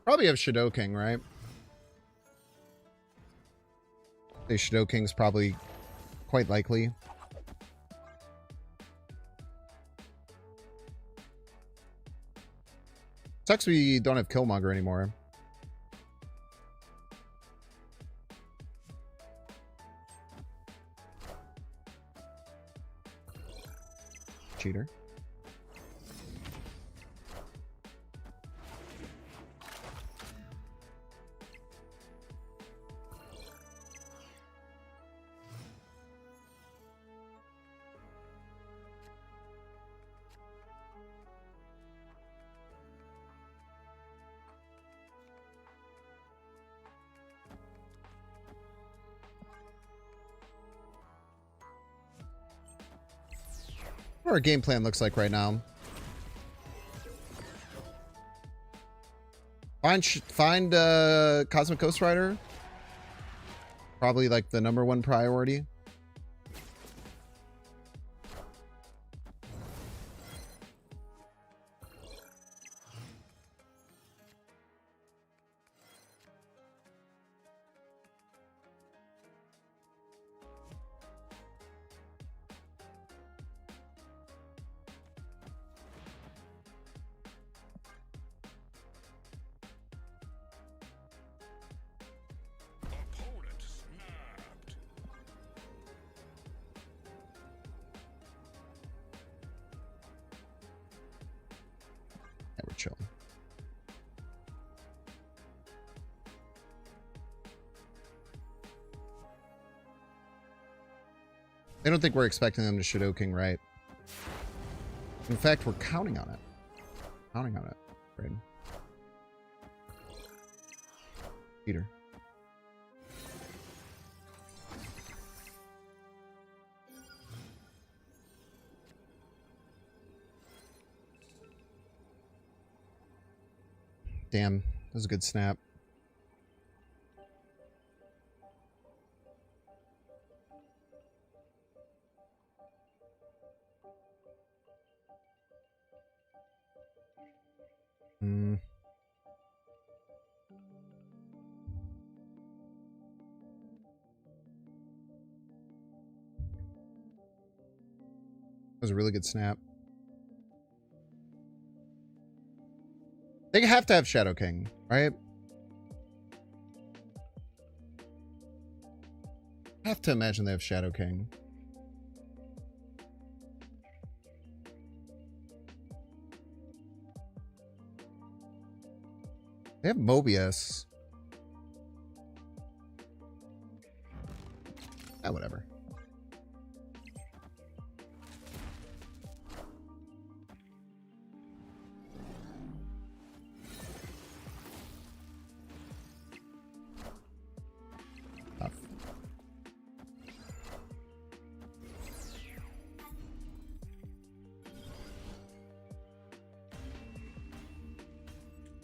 Probably have Shadow King, right? The Shadow King's probably quite likely. Sucks we don't have Killmonger anymore. Cheater. What our game plan looks like right now. Find Cosmic Ghost Rider. Probably like the #1 priority. Opponent snapped. Yeah, we're chilling. I don't think we're expecting them to Shadow King, right? In fact, we're counting on it. Counting on it, Braden. Peter. Damn, that was a good snap. Hmm. That was a really good snap. They have to have Shadow King, right? I have to imagine they have Shadow King. They have Mobius. Ah, whatever. Tough.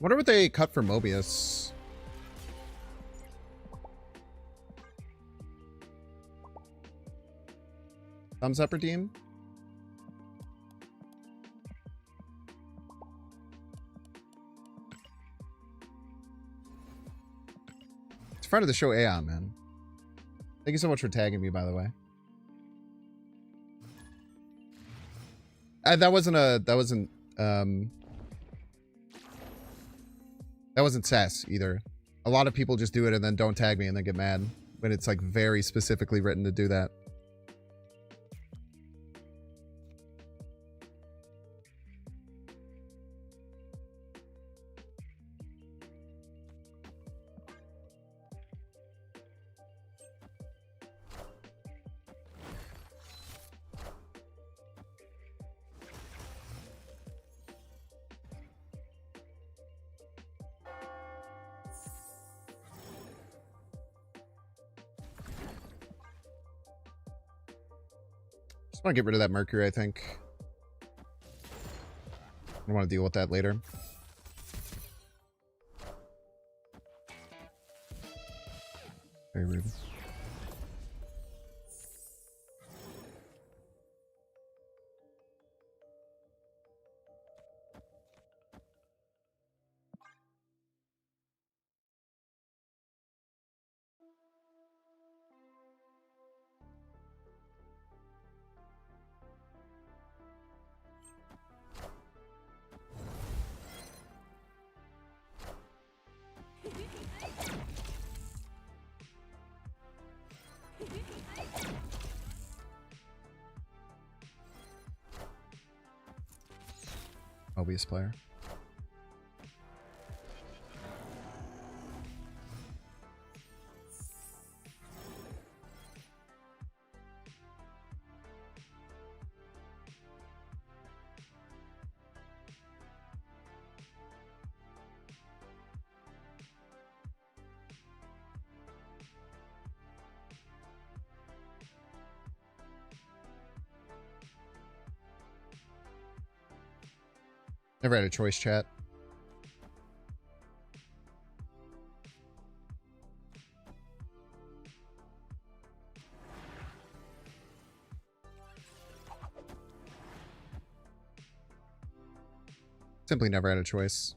Wonder what they cut for Mobius. Thumbs up, redeem. It's friend of the show, Aeon, man. Thank you so much for tagging me, by the way. That wasn't sass either. A lot of people just do it and then don't tag me and then get mad when it's like very specifically written to do that. Just want to get rid of that Mercury, I think. I don't want to deal with that later. Very rude. Mobius player. Never had a choice, chat. Simply never had a choice.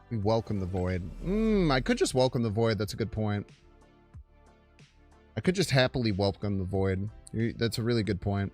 We welcome the void. I could just welcome the void. That's a good point. I could just happily welcome the void. That's a really good point.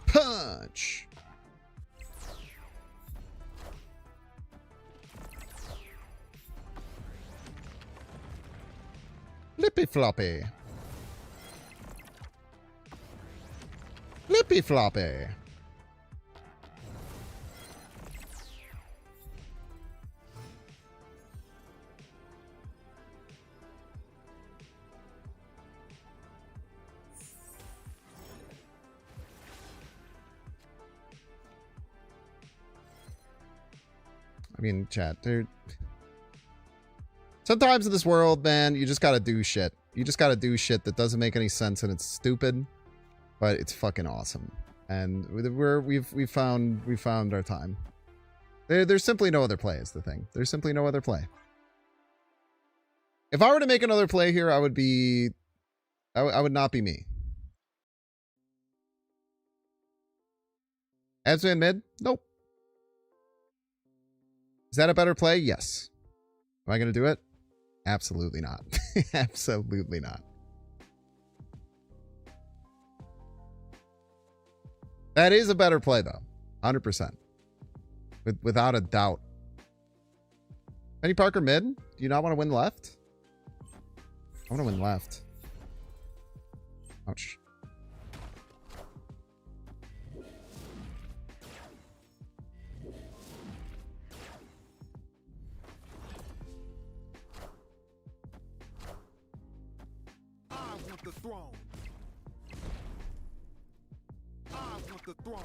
Punch. Flippy floppy. Flippy floppy. I mean, chat, dude. Sometimes in this world, man, you just gotta do shit. You just gotta do shit that doesn't make any sense and it's stupid, but it's fucking awesome. And we've found our time. There's simply no other play is the thing. There's simply no other play. If I were to make another play here, I would not be me. Absman mid? Nope. Is that a better play? Yes. Am I going to do it? Absolutely not. Absolutely not. That is a better play, though. 100%. Without a doubt. Penny Parker mid? Do you not want to win left? I want to win left. Ouch. The throne. I want the throne.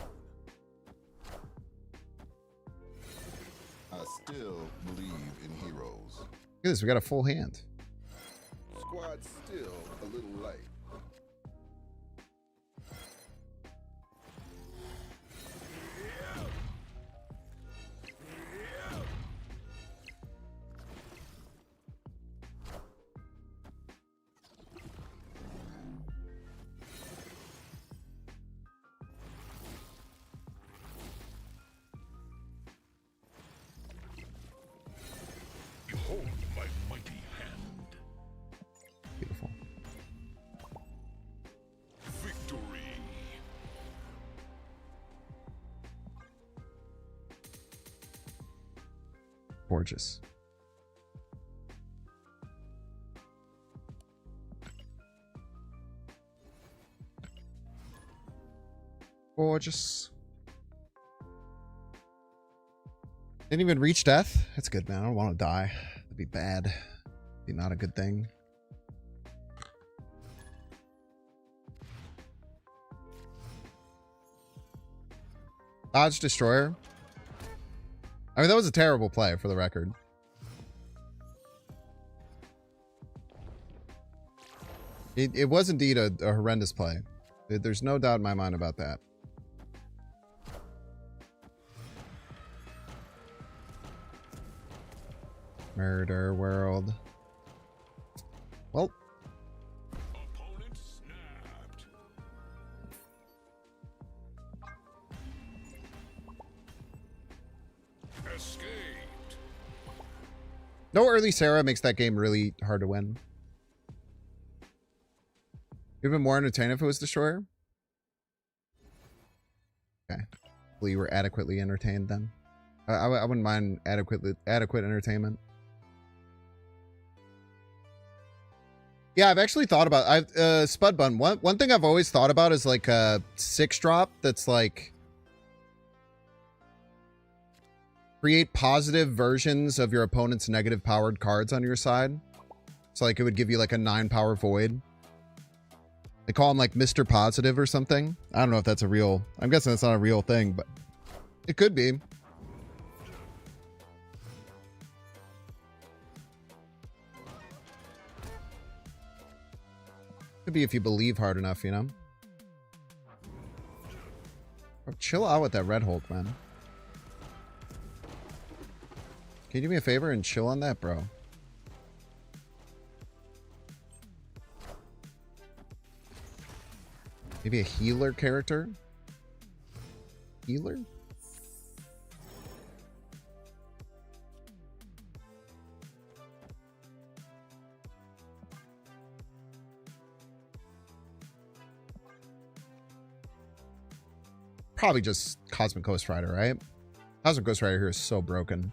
I still believe in heroes. Look at this. We got a full hand. Squad's still a little light. Behold my mighty hand. Beautiful. Victory. Gorgeous. Gorgeous. Didn't even reach death? That's good, man. I don't want to die. That'd be bad. Be not a good thing. Dodge Destroyer. I mean, that was a terrible play, for the record. It was indeed a horrendous play. There's no doubt in my mind about that. Murder world. Well, No early Sarah makes that game really hard to win. Even more entertaining if it was Destroyer. Okay. Well, you were adequately entertained then. I wouldn't mind adequate entertainment. Yeah, I've actually thought about Spud Bun. One thing I've always thought about is like a 6-drop that's like create positive versions of your opponent's negative powered cards on your side. So like it would give you like a 9-power void. They call him like Mr. Positive or something. I don't know if that's a real... I'm guessing that's not a real thing, but it could be. Could be if you believe hard enough, you know? Oh, chill out with that red Hulk, man. Can you do me a favor and chill on that, bro? Maybe a healer character? Healer? Probably just Cosmic Ghost Rider, right? Cosmic Ghost Rider here is so broken.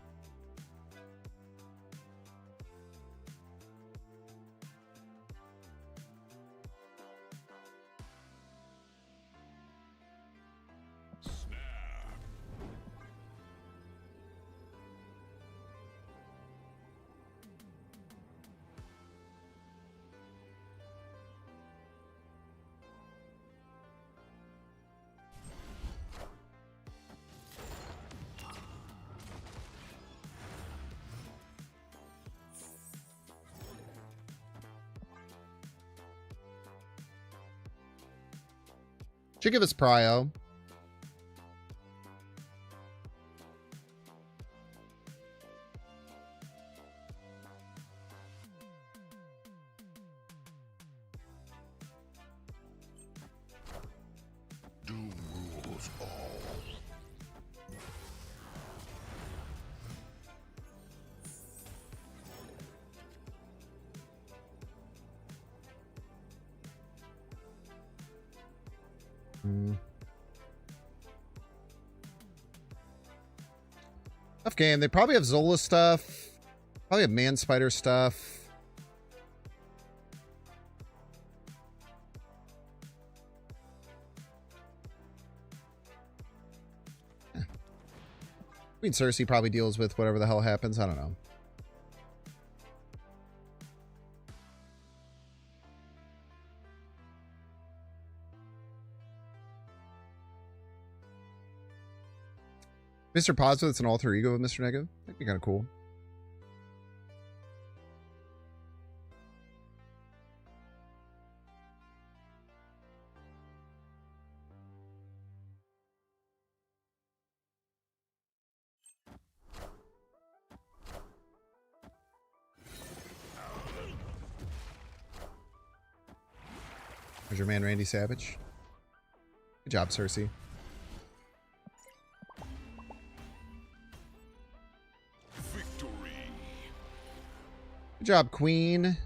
Should give us prio. Doom rules all. Tough game. They probably have Zola stuff. Probably have Man Spider stuff. Queen Cersei probably deals with whatever the hell happens. I don't know. Mr. Positive, it's an alter ego of Mr. Negative. That'd be kind of cool. There's your man, Randy Savage. Good job, Cersei. Good job, Queen.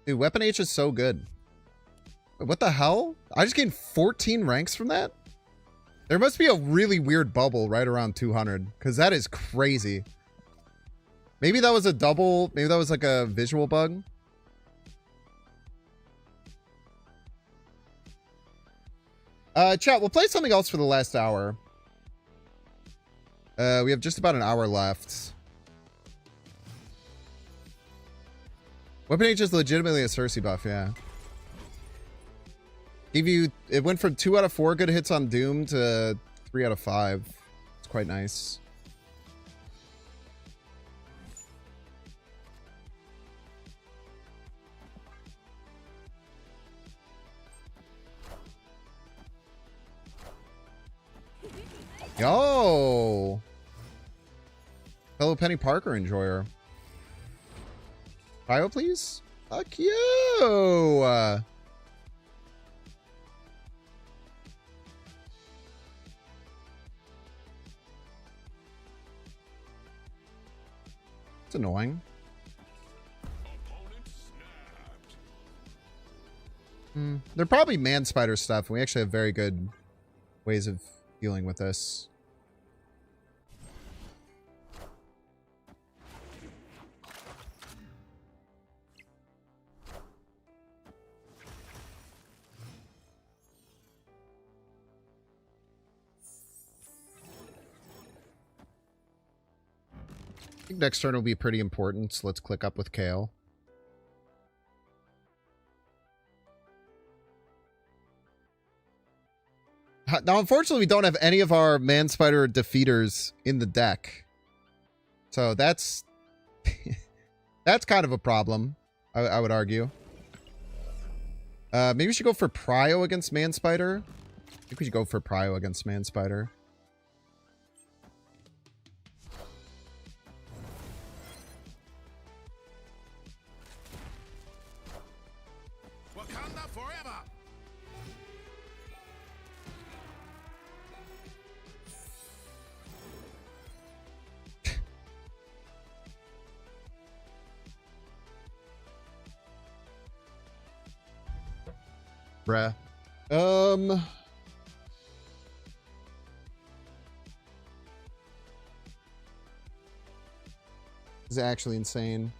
Dude, Weapon H is so good. What the hell? I just gained 14 ranks from that? There must be a really weird bubble right around 200, because that is crazy. Maybe that was a double. Maybe that was like a visual bug. Chat, we'll play something else for the last hour. We have just about an hour left. Weapon H is legitimately a Cersei buff, yeah. It went from 2 out of 4 good hits on Doom to 3 out of 5. It's quite nice. Yo! Fellow Penny Parker enjoyer. Cryo, please? Fuck you! It's annoying. They're probably man spider stuff. We actually have very good ways of dealing with this. I think next turn will be pretty important, so let's click up with Kale. Now, unfortunately, we don't have any of our man spider defeaters in the deck. So that's that's kind of a problem, I would argue. Maybe we should go for Prio against man spider. I think we should go for Prio against man spider. Wakanda forever. Bruh. This is actually insane.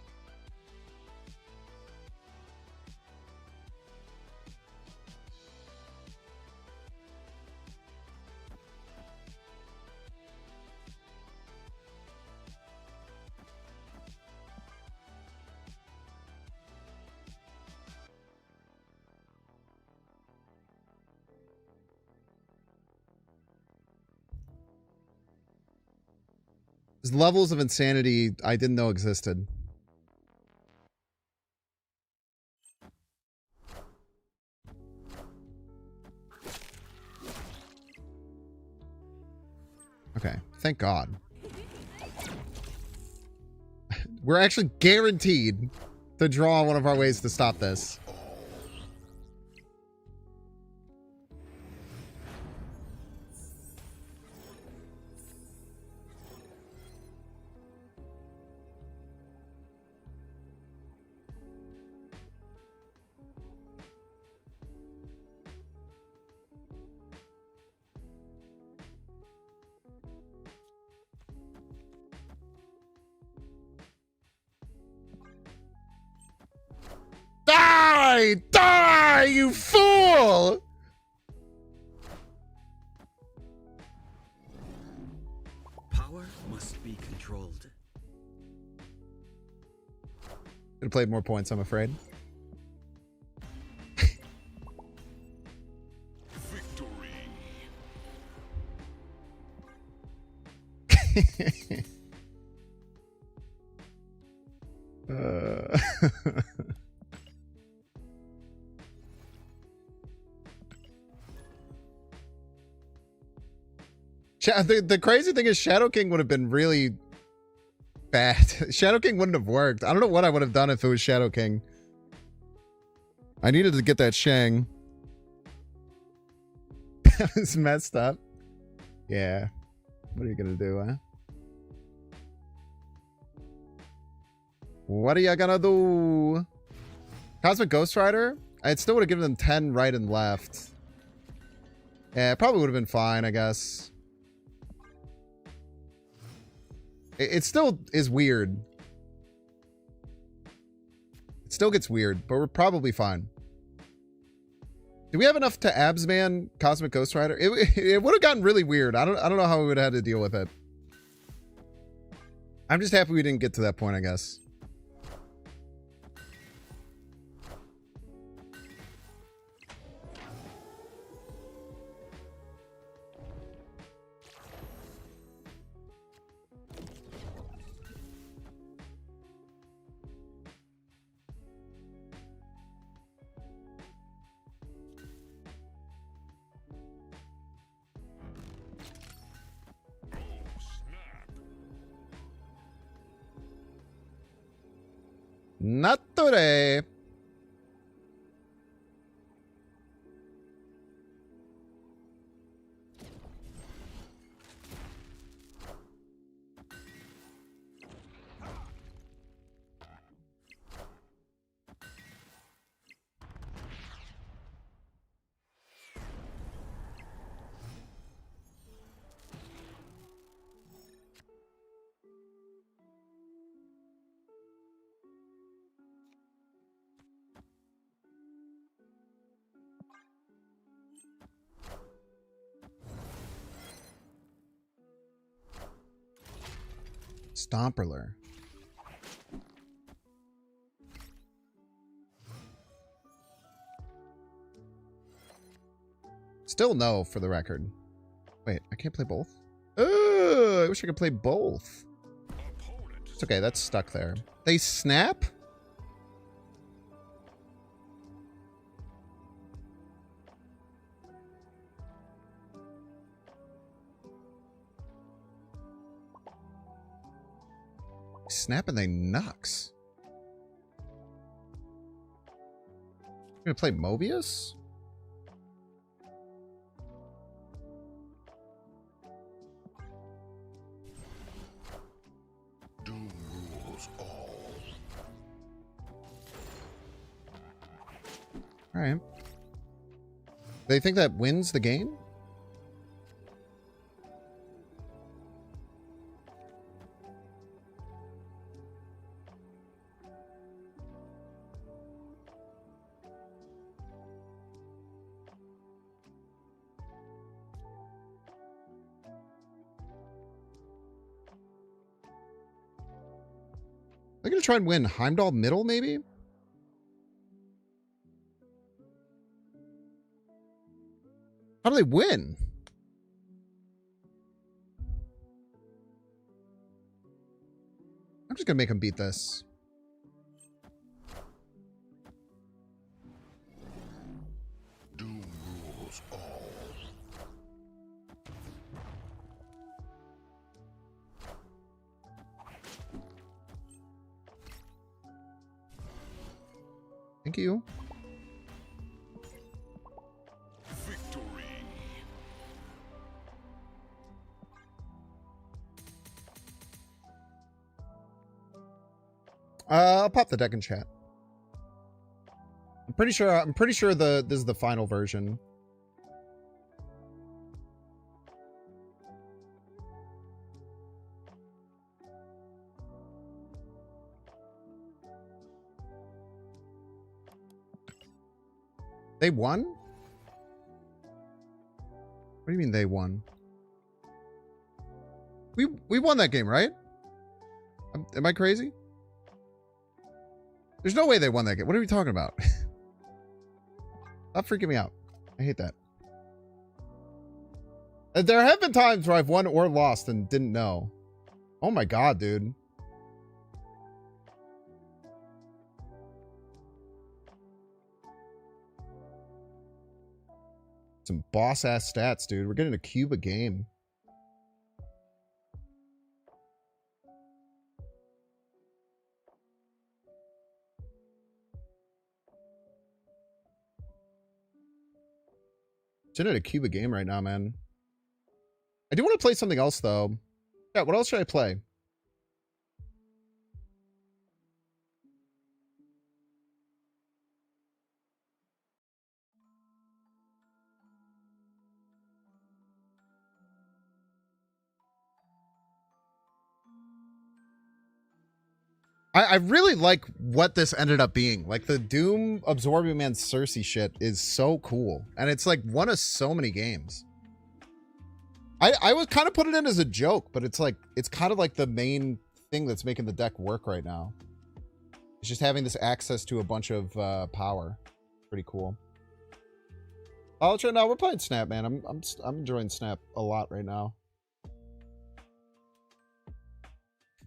There's levels of insanity I didn't know existed. Okay, thank God. We're actually guaranteed to draw one of our ways to stop this. Die! Die, you fool! Power must be controlled. Could have played more points, I'm afraid. Victory. The crazy thing is Shadow King would have been really bad. Shadow King wouldn't have worked. I don't know what I would have done if it was Shadow King. I needed to get that Shang. That was messed up. Yeah. What are you gonna do, huh? What are you gonna do? Cosmic Ghost Rider? I still would have given them 10 right and left. Yeah, it probably would have been fine, I guess. It still is weird. It still gets weird, but we're probably fine. Do we have enough to Absman Cosmic Ghost Rider? It would have gotten really weird. I don't know how we would have had to deal with it. I'm just happy we didn't get to that point, I guess. Not today. Stomperler. Still no, for the record. Wait, I can't play both? Oh, I wish I could play both. It's okay, that's stuck there. They snap? Snap and they knocks. You're gonna play Mobius? Doom rules all. Alright. They think that wins the game? They're gonna try and win Heimdall middle, maybe? How do they win? I'm just gonna make them beat this. Doom rules all. Thank you. Victory. I'll pop the deck in chat. I'm pretty sure this is the final version. They won? What do you mean they won? We won that game, right? Am I crazy? There's no way they won that game. What are we talking about? Stop freaking me out. I hate that. There have been times where I've won or lost and didn't know. Oh my god, dude. Some boss-ass stats, dude. We're getting a cube a game. Sitting at a cube a game right now, man. I do want to play something else, though. Yeah, what else should I play? I really like what this ended up being. Like, the Doom Absorbing Man Cersei shit is so cool. And it's, like, one of so many games. I was kind of put it in as a joke, but it's, like, it's kind of like the main thing that's making the deck work right now. It's just having this access to a bunch of power. Pretty cool. Oh, no, we're playing Snap, man. I'm enjoying Snap a lot right now.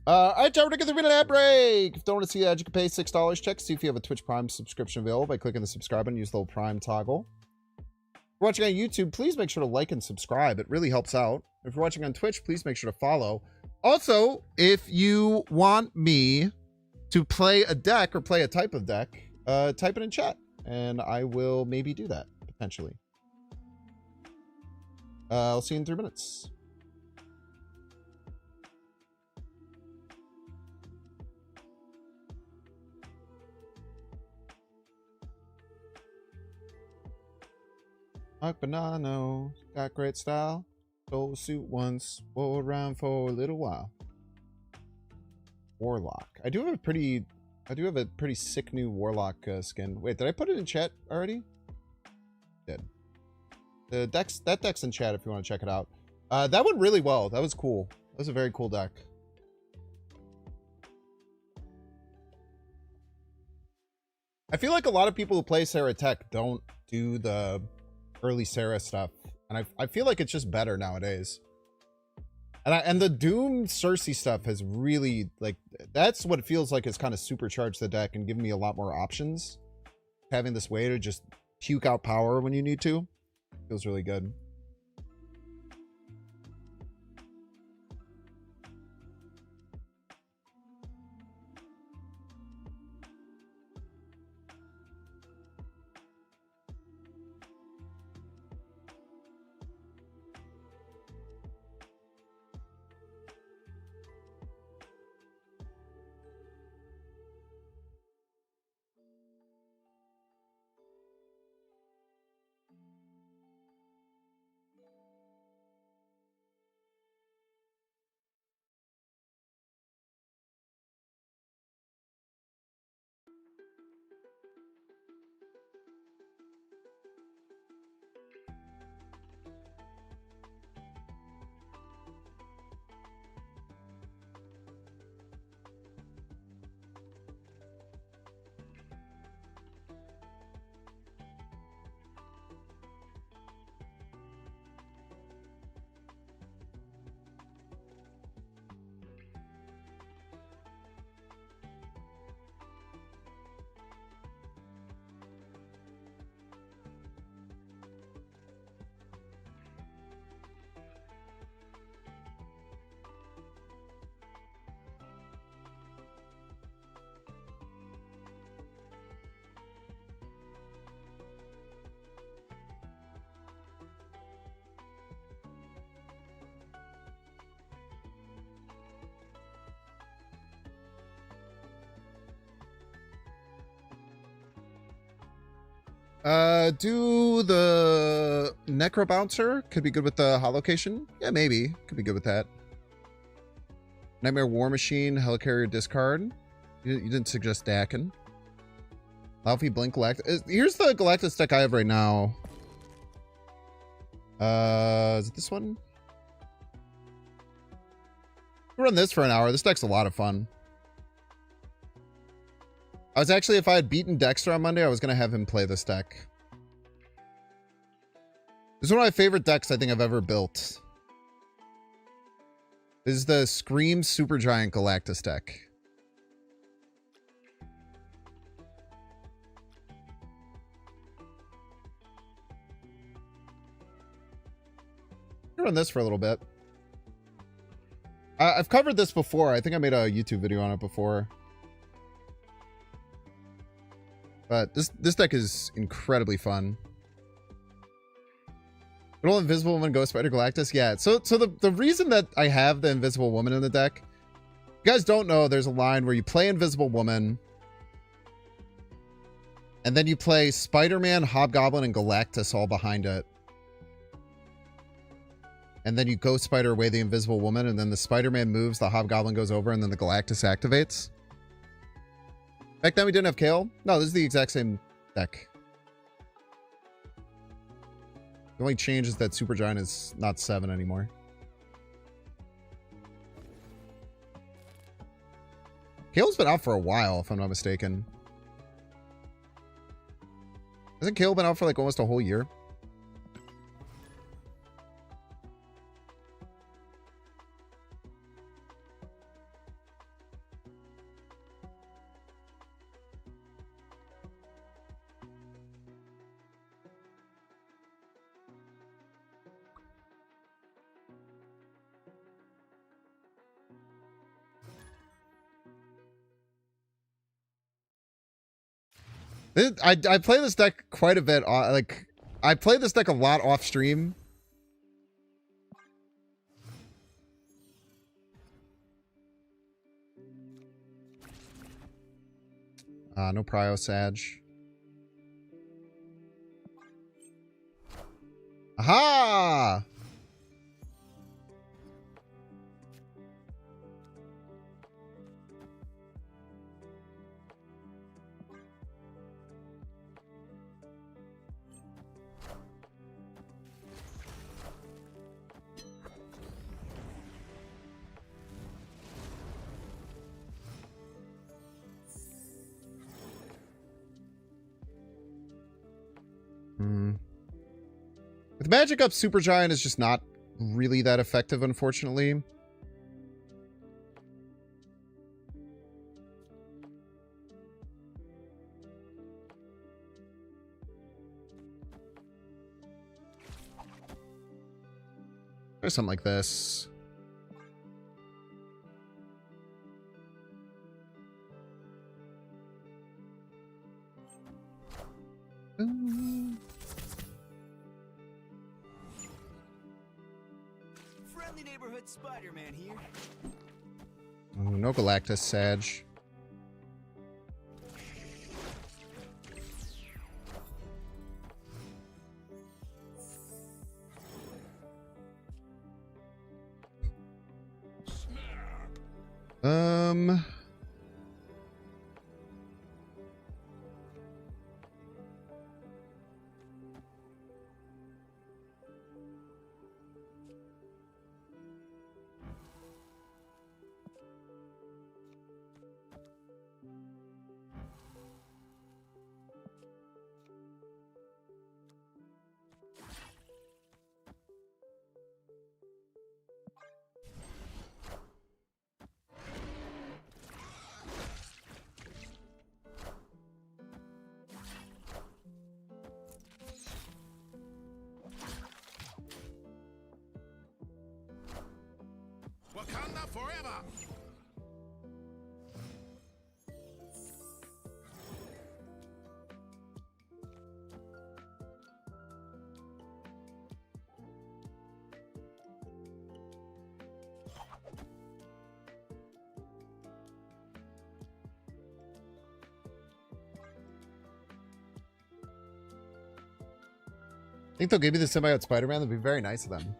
Alright, time to get the minute ad break. If you don't want to see the ad, you can pay $6. Check to see if you have a Twitch Prime subscription available by clicking the subscribe button and use the little Prime toggle. If you're watching on YouTube, please make sure to like and subscribe. It really helps out. If you're watching on Twitch, please make sure to follow. Also, if you want me to play a deck or play a type of deck, type it in chat, and I will maybe do that, potentially. I'll see you in 3 minutes. Mark Bonanno, got great style. Stole a suit once, wore around for a little while. Warlock. I do have a pretty sick new Warlock skin. Wait, did I put it in chat already? Did. That deck's in chat if you want to check it out. That went really well. That was cool. That was a very cool deck. I feel like a lot of people who play Sarah Tech don't do the early Sarah stuff. And I feel like it's just better nowadays. And the Doom Cersei stuff has really, like, that's what it feels like has kind of supercharged the deck and given me a lot more options. Having this way to just puke out power when you need to feels really good. Do the Necro Bouncer. Could be good with the Holocation. Yeah, maybe. Could be good with that. Nightmare War Machine, Helicarrier discard. You didn't suggest Dakin. Laufey Blink Galactus. Here's the Galactus deck I have right now. Is it this one? We'll run this for an hour. This deck's a lot of fun. I was actually, if I had beaten Dexter on Monday, I was going to have him play this deck. This is one of my favorite decks I think I've ever built. This is the Scream Supergiant Galactus deck. I'll run this for a little bit. I've covered this before. I think I made a YouTube video on it before. But this deck is incredibly fun. Little Invisible Woman, Ghost Spider, Galactus. Yeah, so the reason that I have the Invisible Woman in the deck, you guys don't know, there's a line where you play Invisible Woman, and then you play Spider-Man, Hobgoblin, and Galactus all behind it. And then you Ghost Spider away the Invisible Woman, and then the Spider-Man moves, the Hobgoblin goes over, and then the Galactus activates. Back then we didn't have Kale. No, this is the exact same deck. The only change is that Supergiant is not 7 anymore. Kale's been out for a while, if I'm not mistaken. Hasn't Kale been out for like almost a whole year? I play this deck quite a bit. Like, I play this deck a lot off stream. No Prio Sag. Aha! With Magic Up, Supergiant is just not really that effective, unfortunately. Or something like this. Friendly neighborhood Spider-Man here. Oh, no Galactus, Sag. Um... Wakanda forever! I think they'll give you the symbiote Spider-Man. That'd be very nice of them.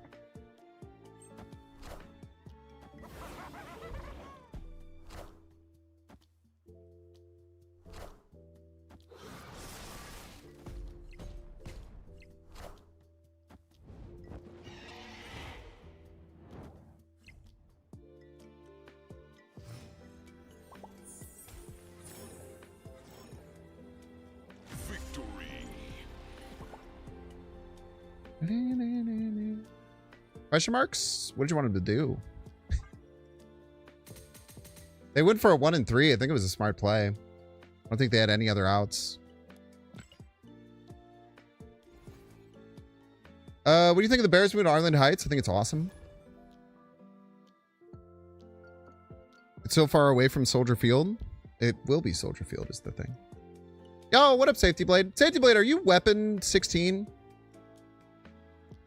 Question marks? What did you want him to do? They went for a 1 and 3. I think it was a smart play. I don't think they had any other outs. What do you think of the Bears moving to Arlington Heights? I think it's awesome. It's so far away from Soldier Field. It will be Soldier Field is the thing. Yo, what up, Safety Blade? Safety Blade, are you weapon 16?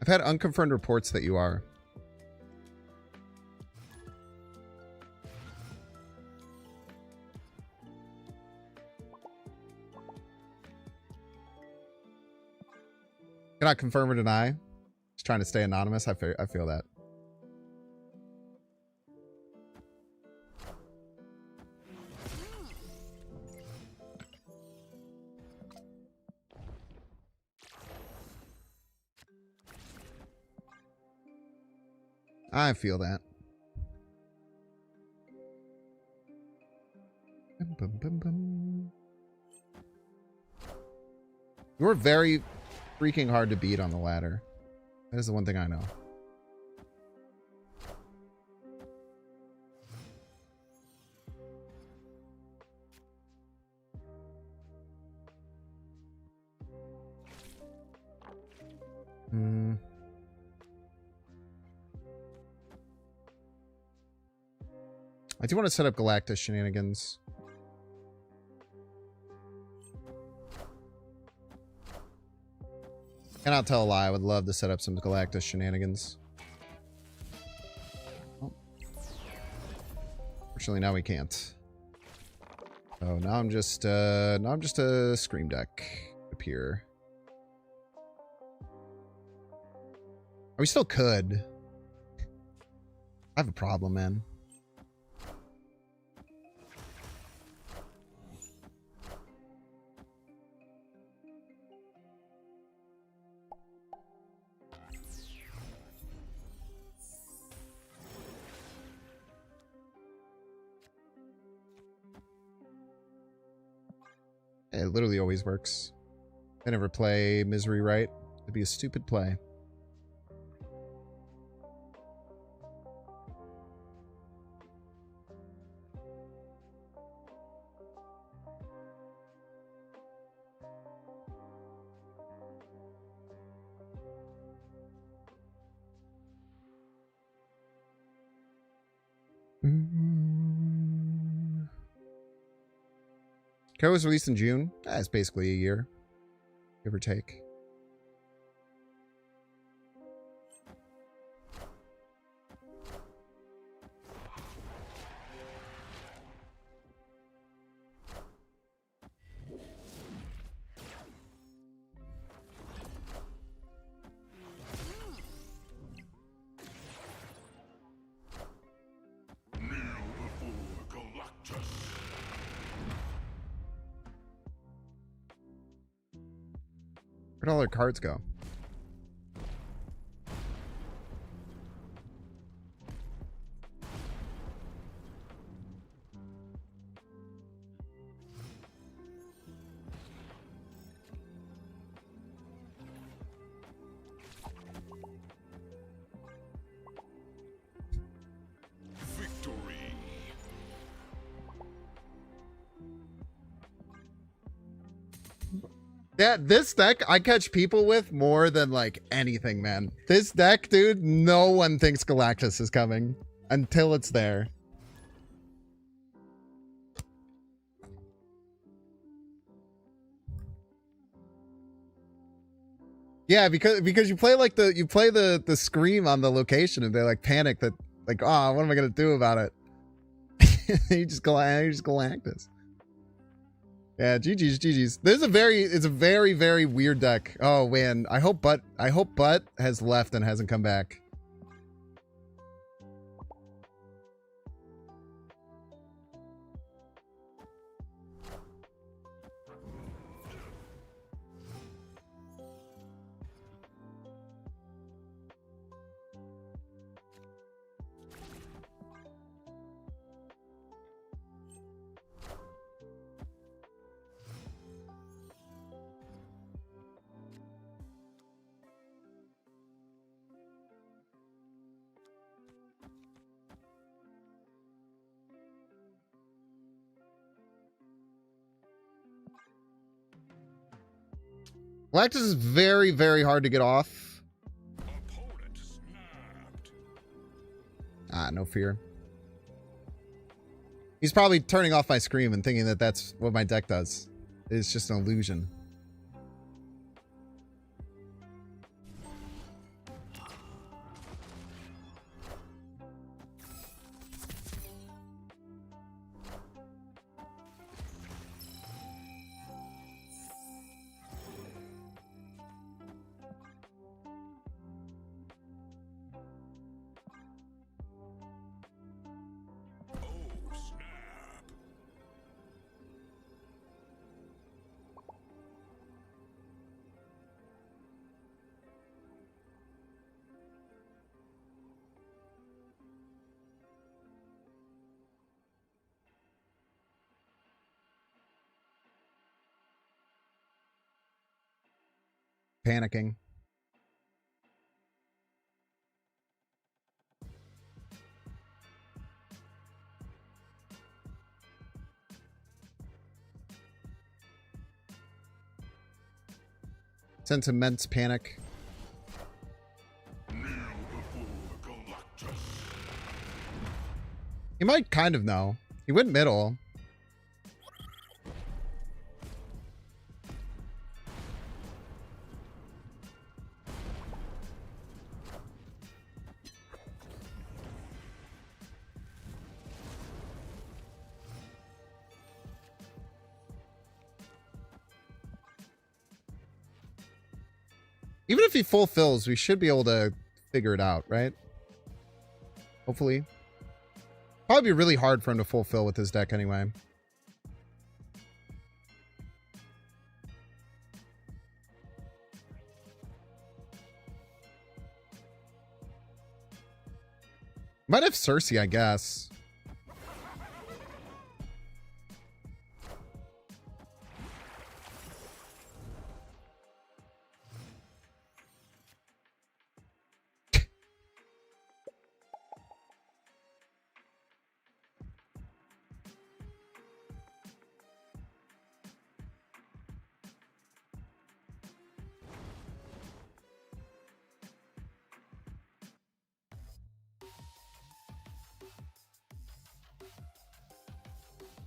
I've had unconfirmed reports that you are. Cannot confirm or deny. Just trying to stay anonymous. I feel that. I feel that. Bum, bum, bum. You're very freaking hard to beat on the ladder. That is the one thing I know. I do want to set up Galactus shenanigans. Cannot tell a lie. I would love to set up some Galactus shenanigans. Oh. Fortunately, now we can't. Oh, now I'm just a Scream Deck up here. We still could. I have a problem, man. It literally always works. I never play Misery right. It'd be a stupid play. KO was released in June. That's basically a year, give or take. Kneel before Galactus. Where'd all their cards go? Victory. Yeah, this deck I catch people with more than like anything, man. This deck, dude, no one thinks Galactus is coming until it's there. Yeah, because you play like the scream on the location and they like panic that like, oh, what am I gonna do about it? you just Galactus. Yeah, GG's. It's a very, very weird deck. Oh man, I hope Butt has left and hasn't come back. Galactus is very, very hard to get off. Opponent snapped. Ah, no fear. He's probably turning off my screen and thinking that that's what my deck does. It's just an illusion. Oh, snap. Panicking. Sense immense panic. Kneel before Galactus. He might kind of know. He went middle. Even if he fulfills, we should be able to figure it out, right? Hopefully. Probably be really hard for him to fulfill with his deck anyway. Might have Cersei, I guess.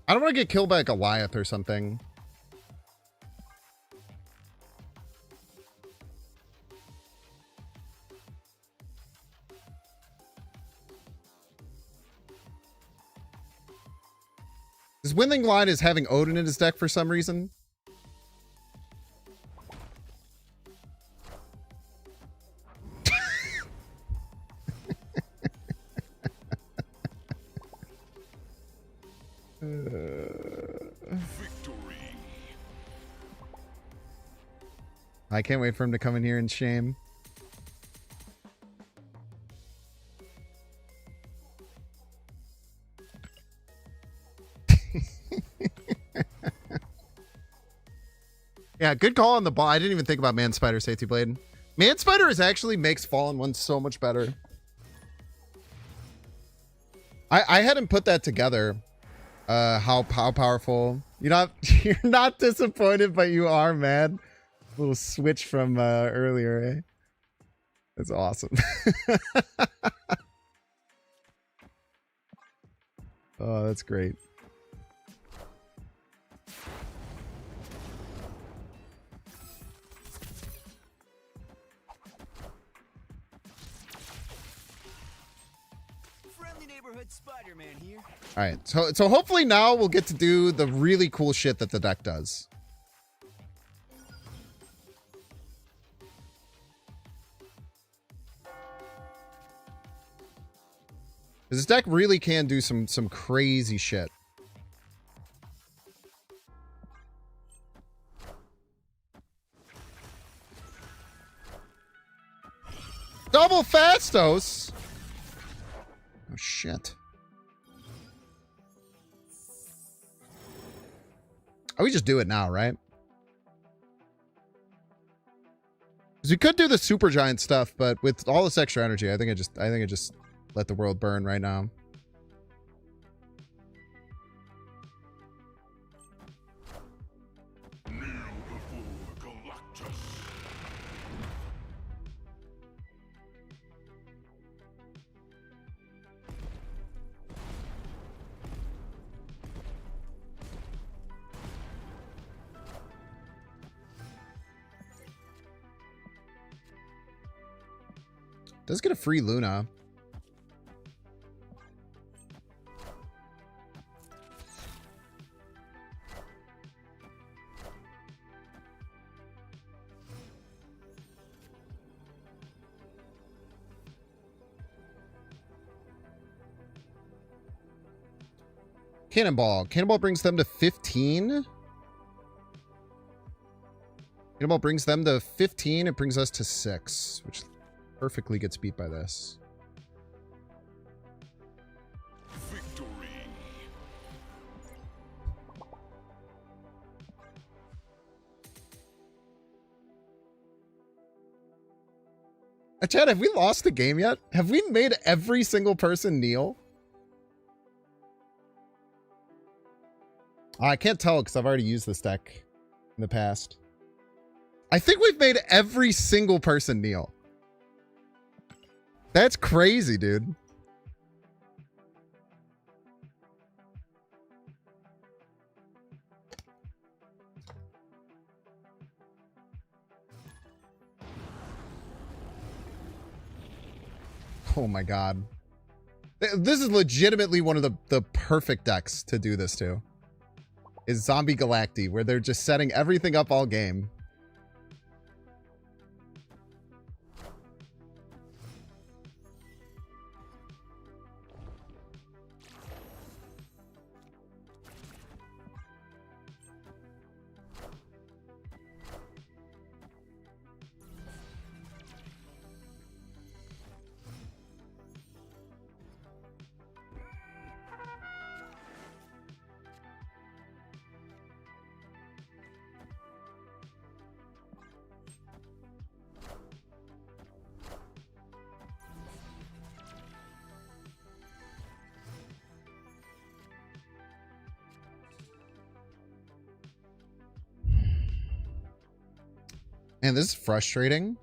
I don't want to get killed by a Goliath or something. This Windling Line is having Odin in his deck for some reason. Victory. I can't wait for him to come in here and shame. Yeah, good call on the ball. I didn't even think about Man Spider Safety Blade. Man Spider is actually makes Fallen One so much better. I hadn't put that together. How powerful. You're not disappointed, but you are mad. Little switch from earlier, eh? That's awesome. Oh, that's great. Spider-Man here. All right, so hopefully now we'll get to do the really cool shit that the deck does. This deck really can do some crazy shit. Double Fastos. Oh shit. Oh, we just do it now, right? Because we could do the super giant stuff, but with all this extra energy, I think I just let the world burn right now. Kneel before Galactus. Does get a free Luna. Cannonball. Cannonball brings them to 15. Cannonball brings them to 15. It brings us to 6, which perfectly gets beat by this. Victory. Chad, have we lost the game yet? Have we made every single person kneel? I can't tell because I've already used this deck in the past. I think we've made every single person kneel. That's crazy, dude. Oh my god. This is legitimately one of the perfect decks to do this to. Is Zombie Galacti, where they're just setting everything up all game. Man, this is frustrating.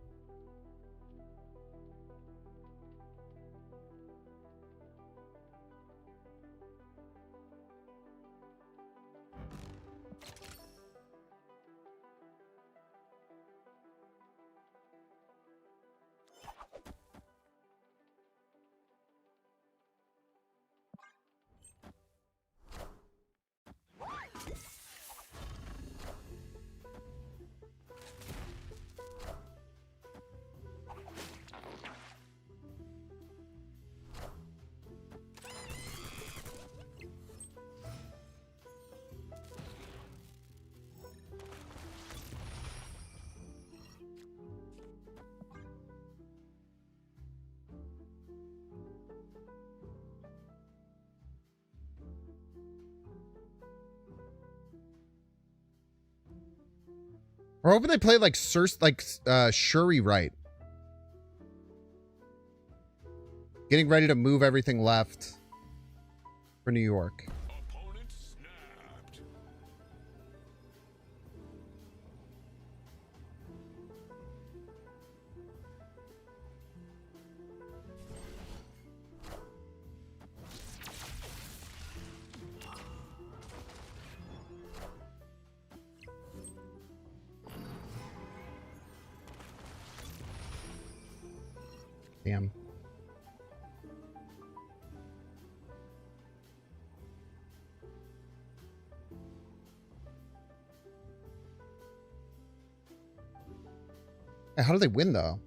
We're hoping they play like Shuri right. Getting ready to move everything left for New York. Opponent snapped. Damn. How do they win, though?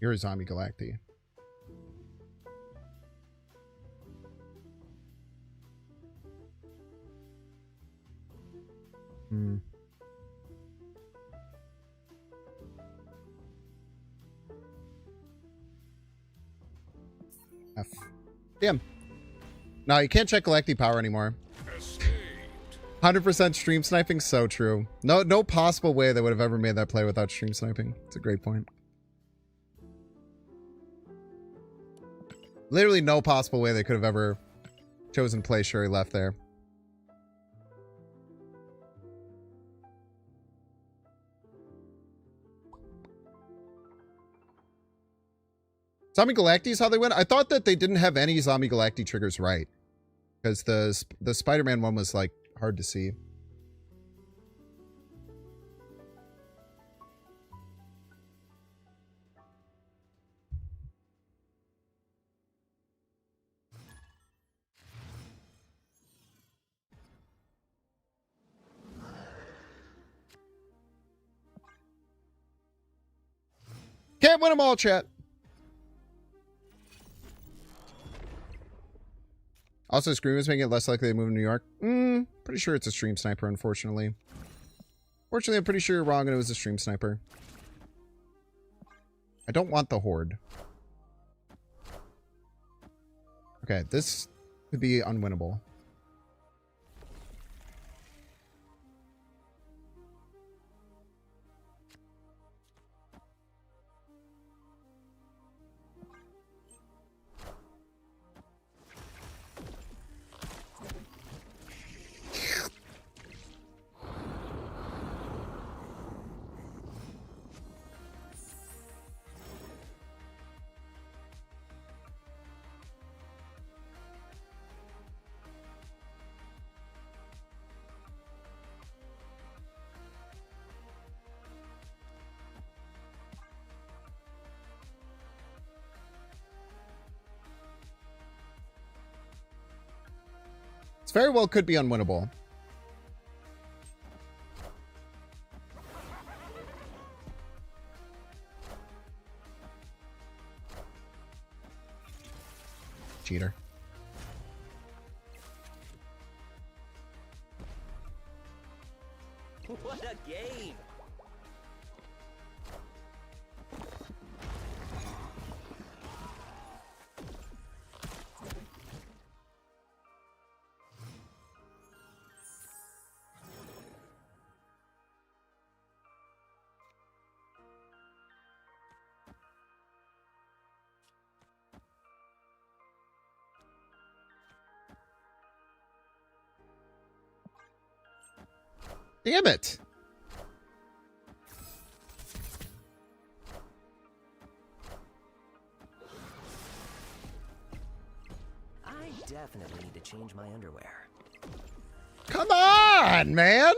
You're a zombie Galacti. Hmm. F. Damn. No, you can't check Galacti power anymore. Escaped. 100% stream sniping, so true. No possible way they would have ever made that play without stream sniping. It's a great point. Literally no possible way they could have ever chosen play Shuri left there. Zombie Galacti is how they win? I thought that they didn't have any Zombie Galacti triggers right. Because the Spider-Man one was, like, hard to see. Can't win them all, chat. Also, Scream is making it less likely to move to New York. Pretty sure it's a stream sniper, unfortunately. Fortunately, I'm pretty sure you're wrong and it was a stream sniper. I don't want the Horde. Okay, this could be unwinnable. Very well could be unwinnable. Cheater. What a game! Damn it. I definitely need to change my underwear. Come on, man.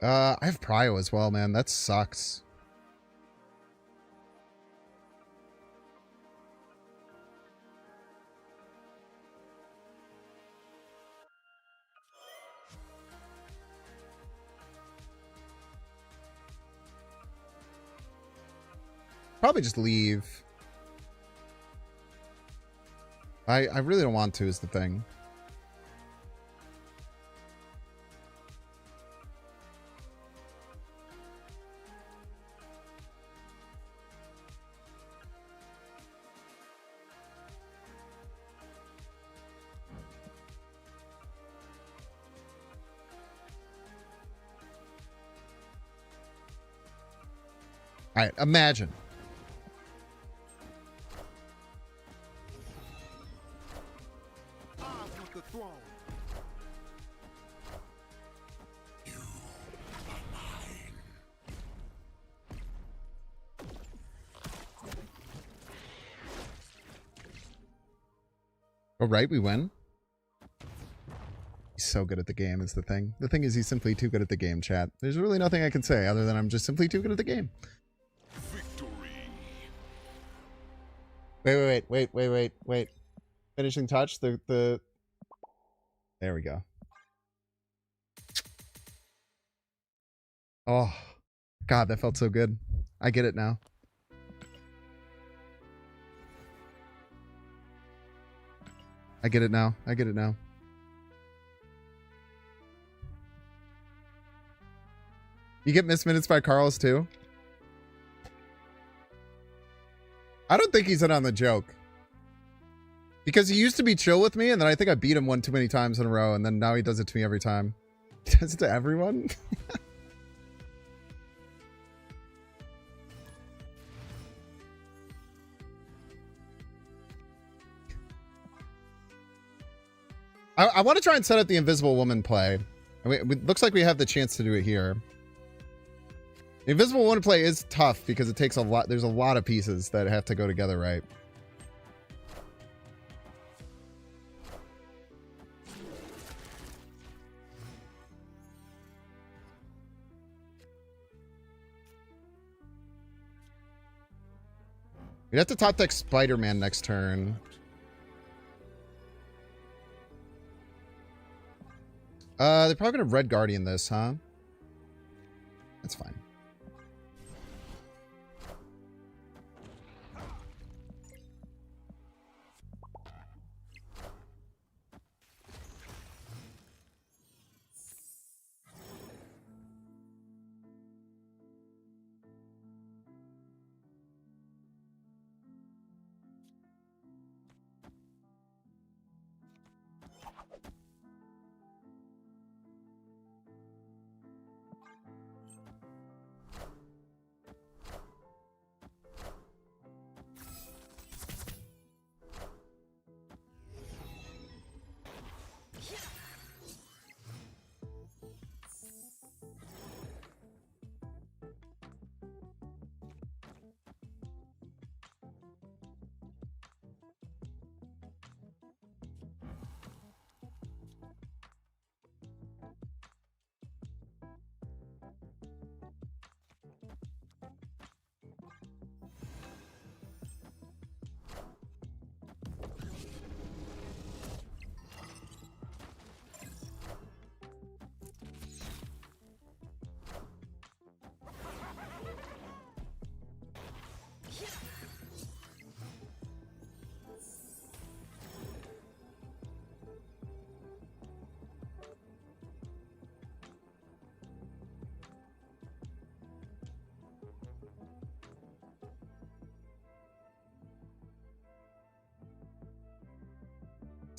I have Prio as well, man. That sucks. Probably just leave. I really don't want to is the thing. All right, imagine. All right, we win. He's so good at the game is the thing. The thing is he's simply too good at the game, chat. There's really nothing I can say other than I'm just simply too good at the game. Wait. Finishing touch. There we go. Oh, God, that felt so good. I get it now. I get it now. I get it now. You get missed minutes by Carlos too? I don't think he's in on the joke. Because he used to be chill with me, and then I think I beat him one too many times in a row, and then now he does it to me every time. He does it to everyone? I want to try and set up the Invisible Woman play. I mean, it looks like we have the chance to do it here. The Invisible Woman play is tough because it takes a lot. There's a lot of pieces that have to go together, right? We'd have to top deck Spider-Man next turn. They're probably gonna Red Guardian this, huh? That's fine.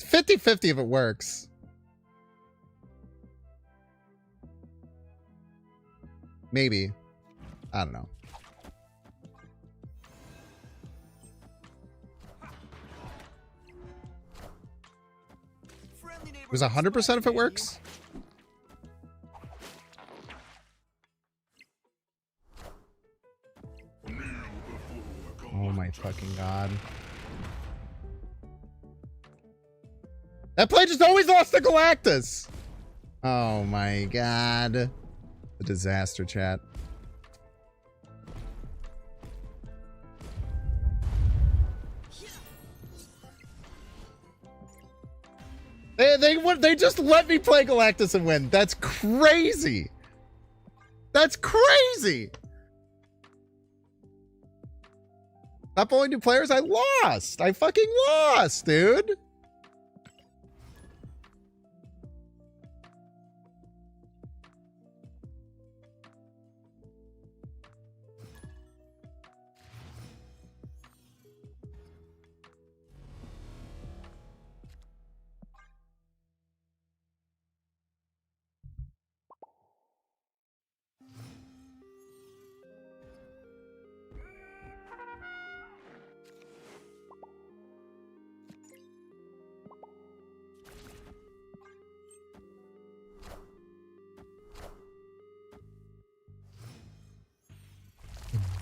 It's 50-50 if it works. Maybe. I don't know. It was 100% if it works? Oh my fucking god. That play just always lost to Galactus! Oh my god. A disaster, chat. They just let me play Galactus and win. That's crazy. That's crazy. Not only new players, I lost. I fucking lost, dude.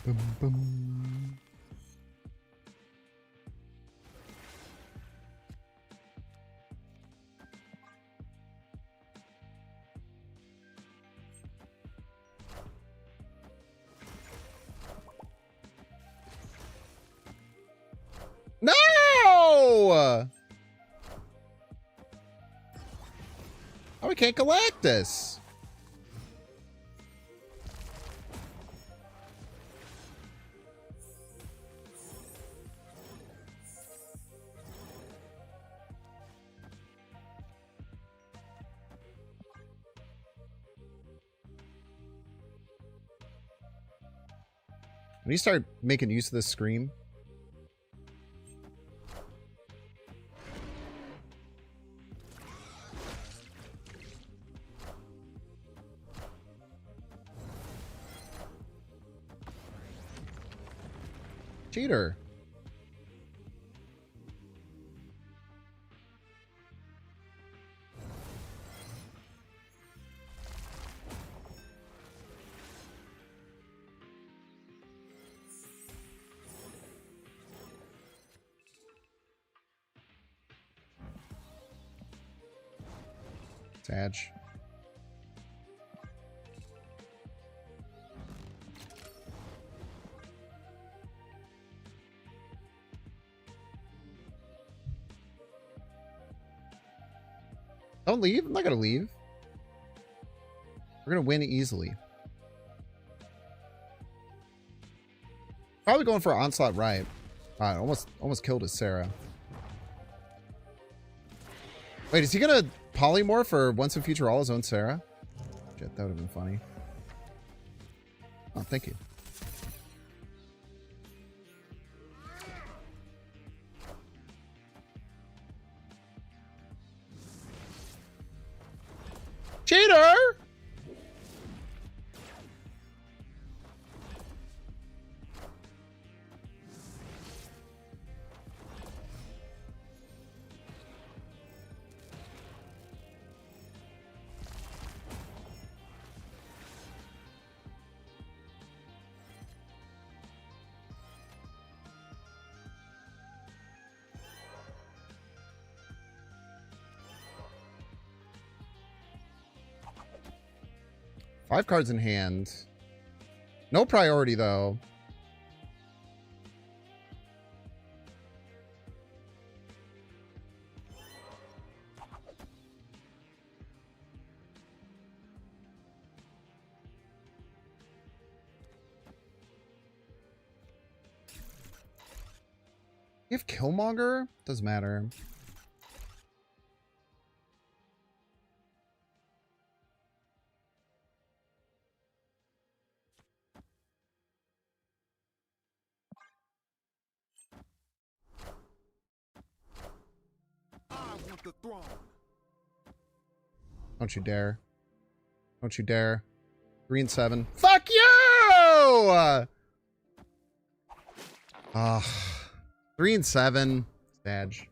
Boom, boom. No! Oh, we can't Galactus. When you start making use of this scream, cheater. Sag. Don't leave. I'm not gonna leave. We're gonna win easily. Probably going for an onslaught right. Almost killed his Sarah. Wait, is he gonna polymorph or once in future all his own Sarah? Shit, that would have been funny. Oh, thank you. Cheater! Five cards in hand. No priority, though. You have Killmonger? Doesn't matter. The throne. Don't you dare. Don't you dare. 3 and 7. Fuck you! 3 and 7. Badge.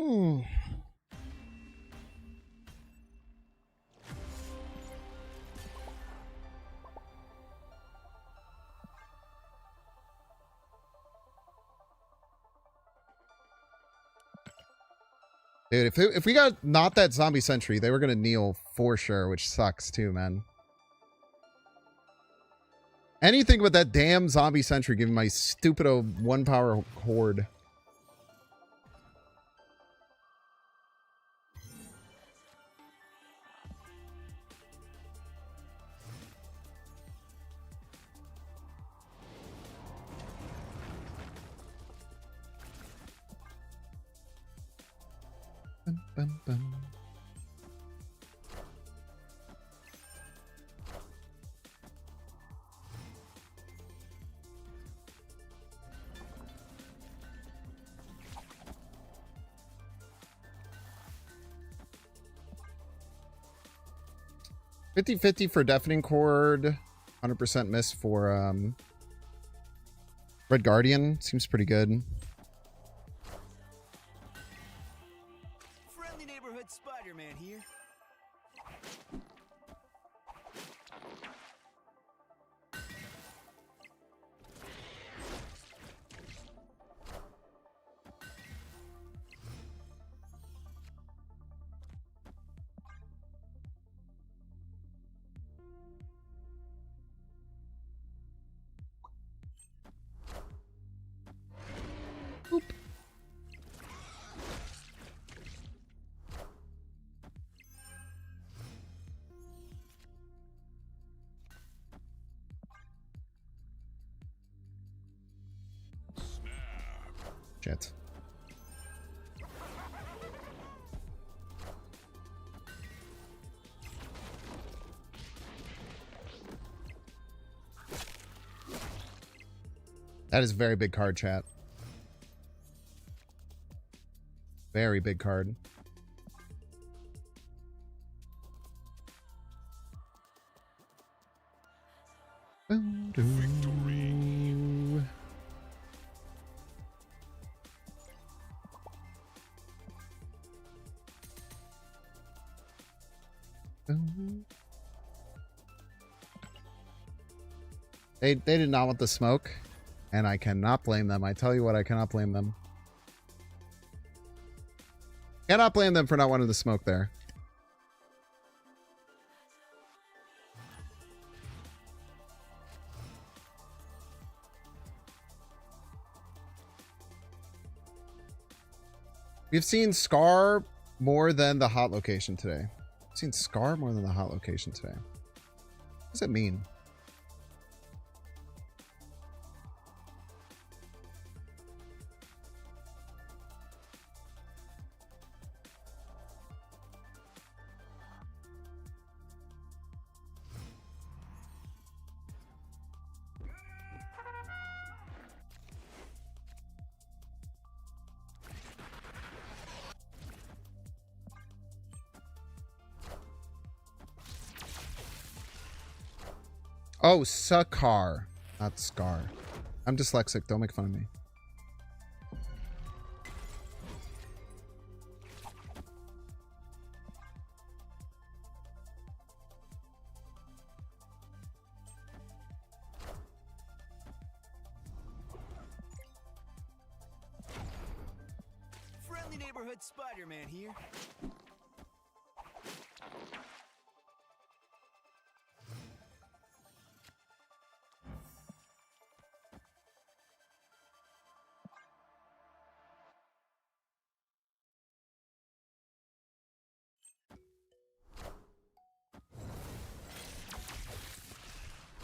Ooh. Dude, if we got not that zombie sentry, they were gonna kneel for sure, which sucks too, man. Anything but that damn zombie sentry giving my stupid 1 power horde. Bum, bum, bum. $50-50 for deafening chord, 100% miss for Red Guardian. Seems pretty good. Friendly neighborhood Spider-Man here. Shit. That is a very big card, chat. Very big card. Victory. They did not want the smoke, and I cannot blame them. I tell you what, I cannot blame them. Cannot blame them for not wanting the smoke there. We've seen Scar more than the hot location today. We've seen Scar more than the hot location today. What does that mean? Oh, Sakar, not Scar. I'm dyslexic. Don't make fun of me. Friendly neighborhood Spider-Man here.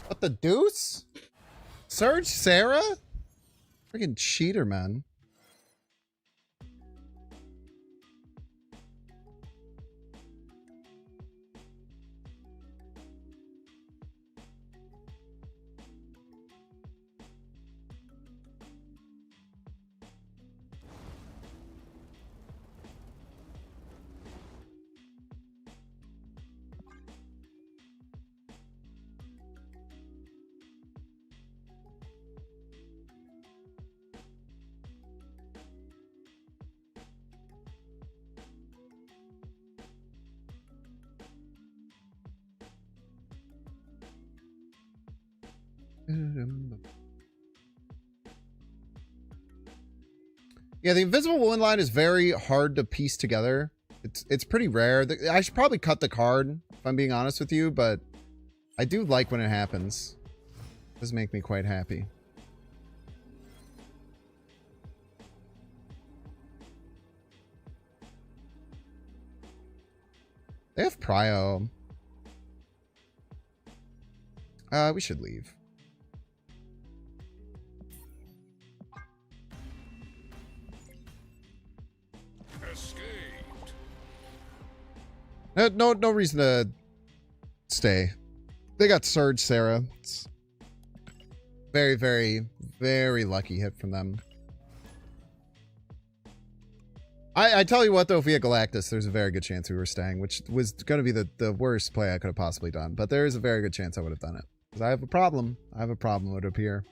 What the deuce? Surge Sarah? Freaking cheater, man. Yeah, the invisible wound line is very hard to piece together. It's pretty rare. I should probably cut the card, if I'm being honest with you, but I do like when it happens. It does make me quite happy. They have Prio. We should leave. Escaped. No reason to stay. They got Surge, Sarah. It's very, very, very lucky hit from them. I tell you what, though, if we had Galactus, there's a very good chance we were staying, which was going to be the worst play I could have possibly done. But there is a very good chance I would have done it. Because I have a problem. I have a problem, it would appear.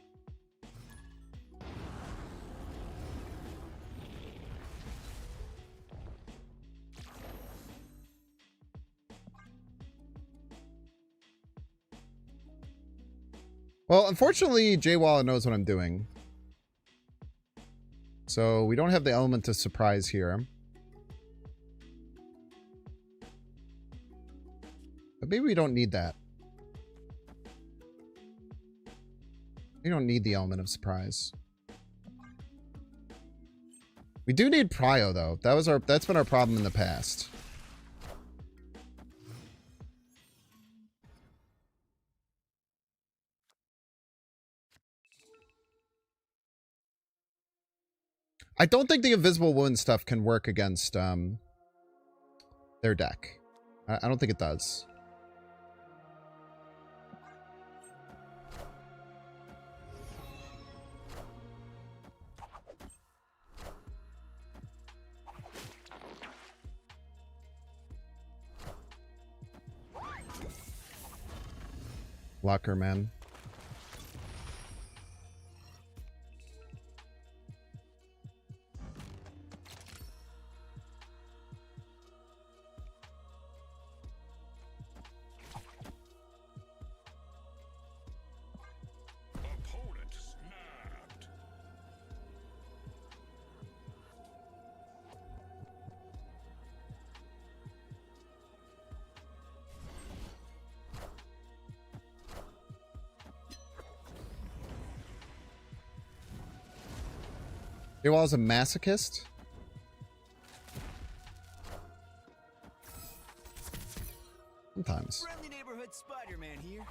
Well, unfortunately, Jay Walla knows what I'm doing. So we don't have the element of surprise here. But maybe we don't need that. We don't need the element of surprise. We do need Prio, though. That's been our problem in the past. I don't think the invisible wound stuff can work against their deck. I don't think it does. Locker, man. Opponent snapped. He was a masochist. Sometimes. Friendly neighborhood Spider-Man here.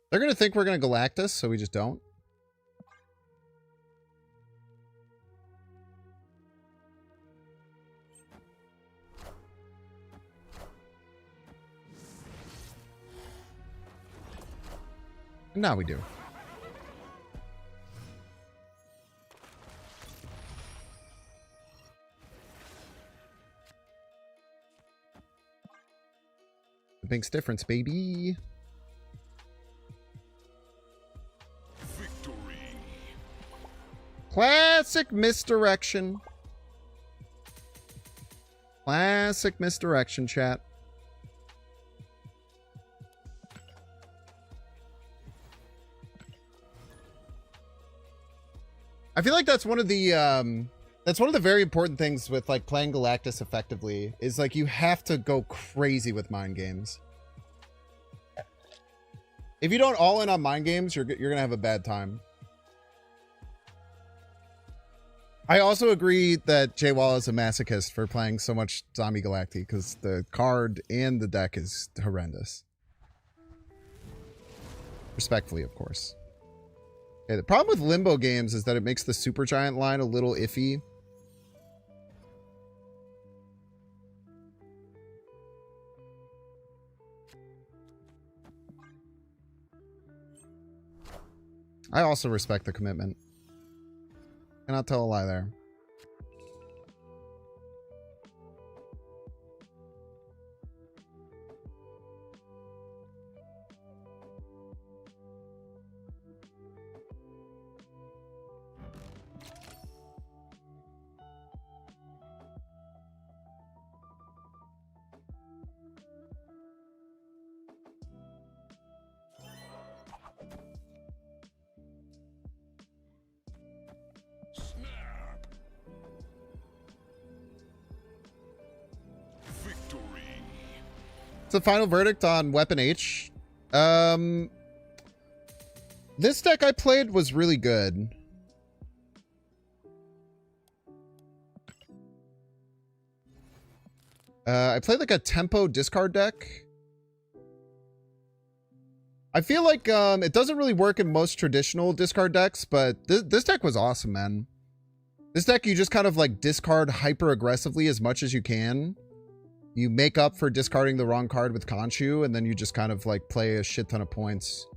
They're going to think we're going to Galactus, so we just don't. And now we do. The Binks difference, baby. Victory. Classic misdirection. Classic misdirection, chat. I feel like that's one of the very important things with like playing Galactus effectively is like you have to go crazy with mind games. If you don't all in on mind games, you're gonna have a bad time. I also agree that Jay Wall is a masochist for playing so much Zombie Galacti because the card and the deck is horrendous. Respectfully, of course. Okay, the problem with Limbo games is that it makes the Supergiant line a little iffy. I also respect the commitment. Cannot tell a lie there. It's a final verdict on Weapon H. This deck I played was really good. I played like a tempo discard deck. I feel like it doesn't really work in most traditional discard decks, but this deck was awesome, man. This deck, you just kind of like discard hyper aggressively as much as you can. You make up for discarding the wrong card with Khonshu, and then you just kind of like play a shit ton of points.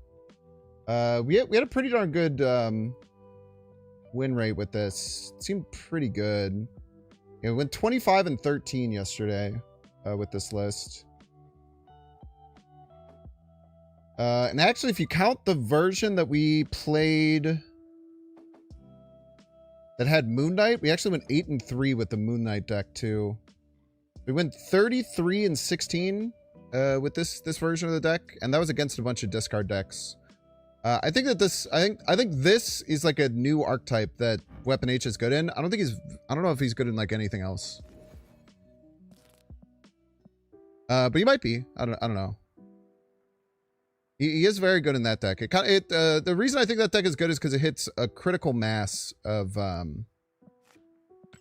We had a pretty darn good win rate with this. It seemed pretty good. It went 25 and 13 yesterday with this list. And actually, if you count the version that we played that had Moon Knight, we actually went 8 and 3 with the Moon Knight deck too. We went 33 and 16 with this version of the deck, and that was against a bunch of discard decks. I think that I think this is like a new archetype that Weapon H is good in. I don't know if he's good in like anything else. But he might be. I don't know. He is very good in that deck. The reason I think that deck is good is because it hits a critical mass of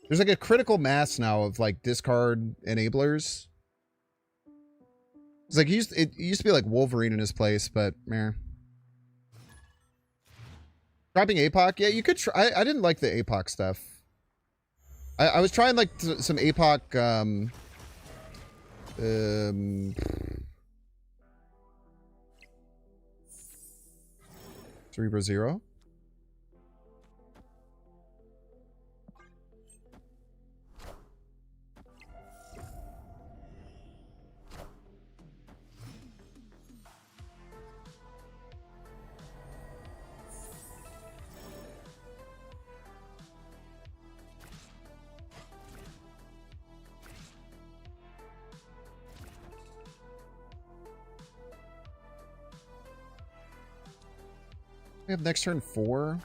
there's like a critical mass now of like discard enablers. It's like it used to be like Wolverine in his place, but meh. Dropping APOC, yeah, you could try. I didn't like the APOC stuff. I was trying like some APOC Cerebro Zero. We have next turn 4.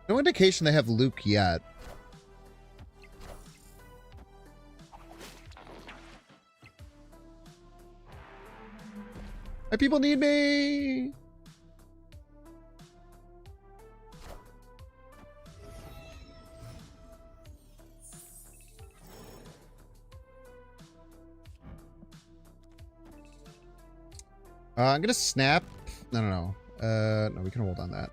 No indication they have Luke yet. My people need me. I'm gonna snap. No. No, we can hold on that.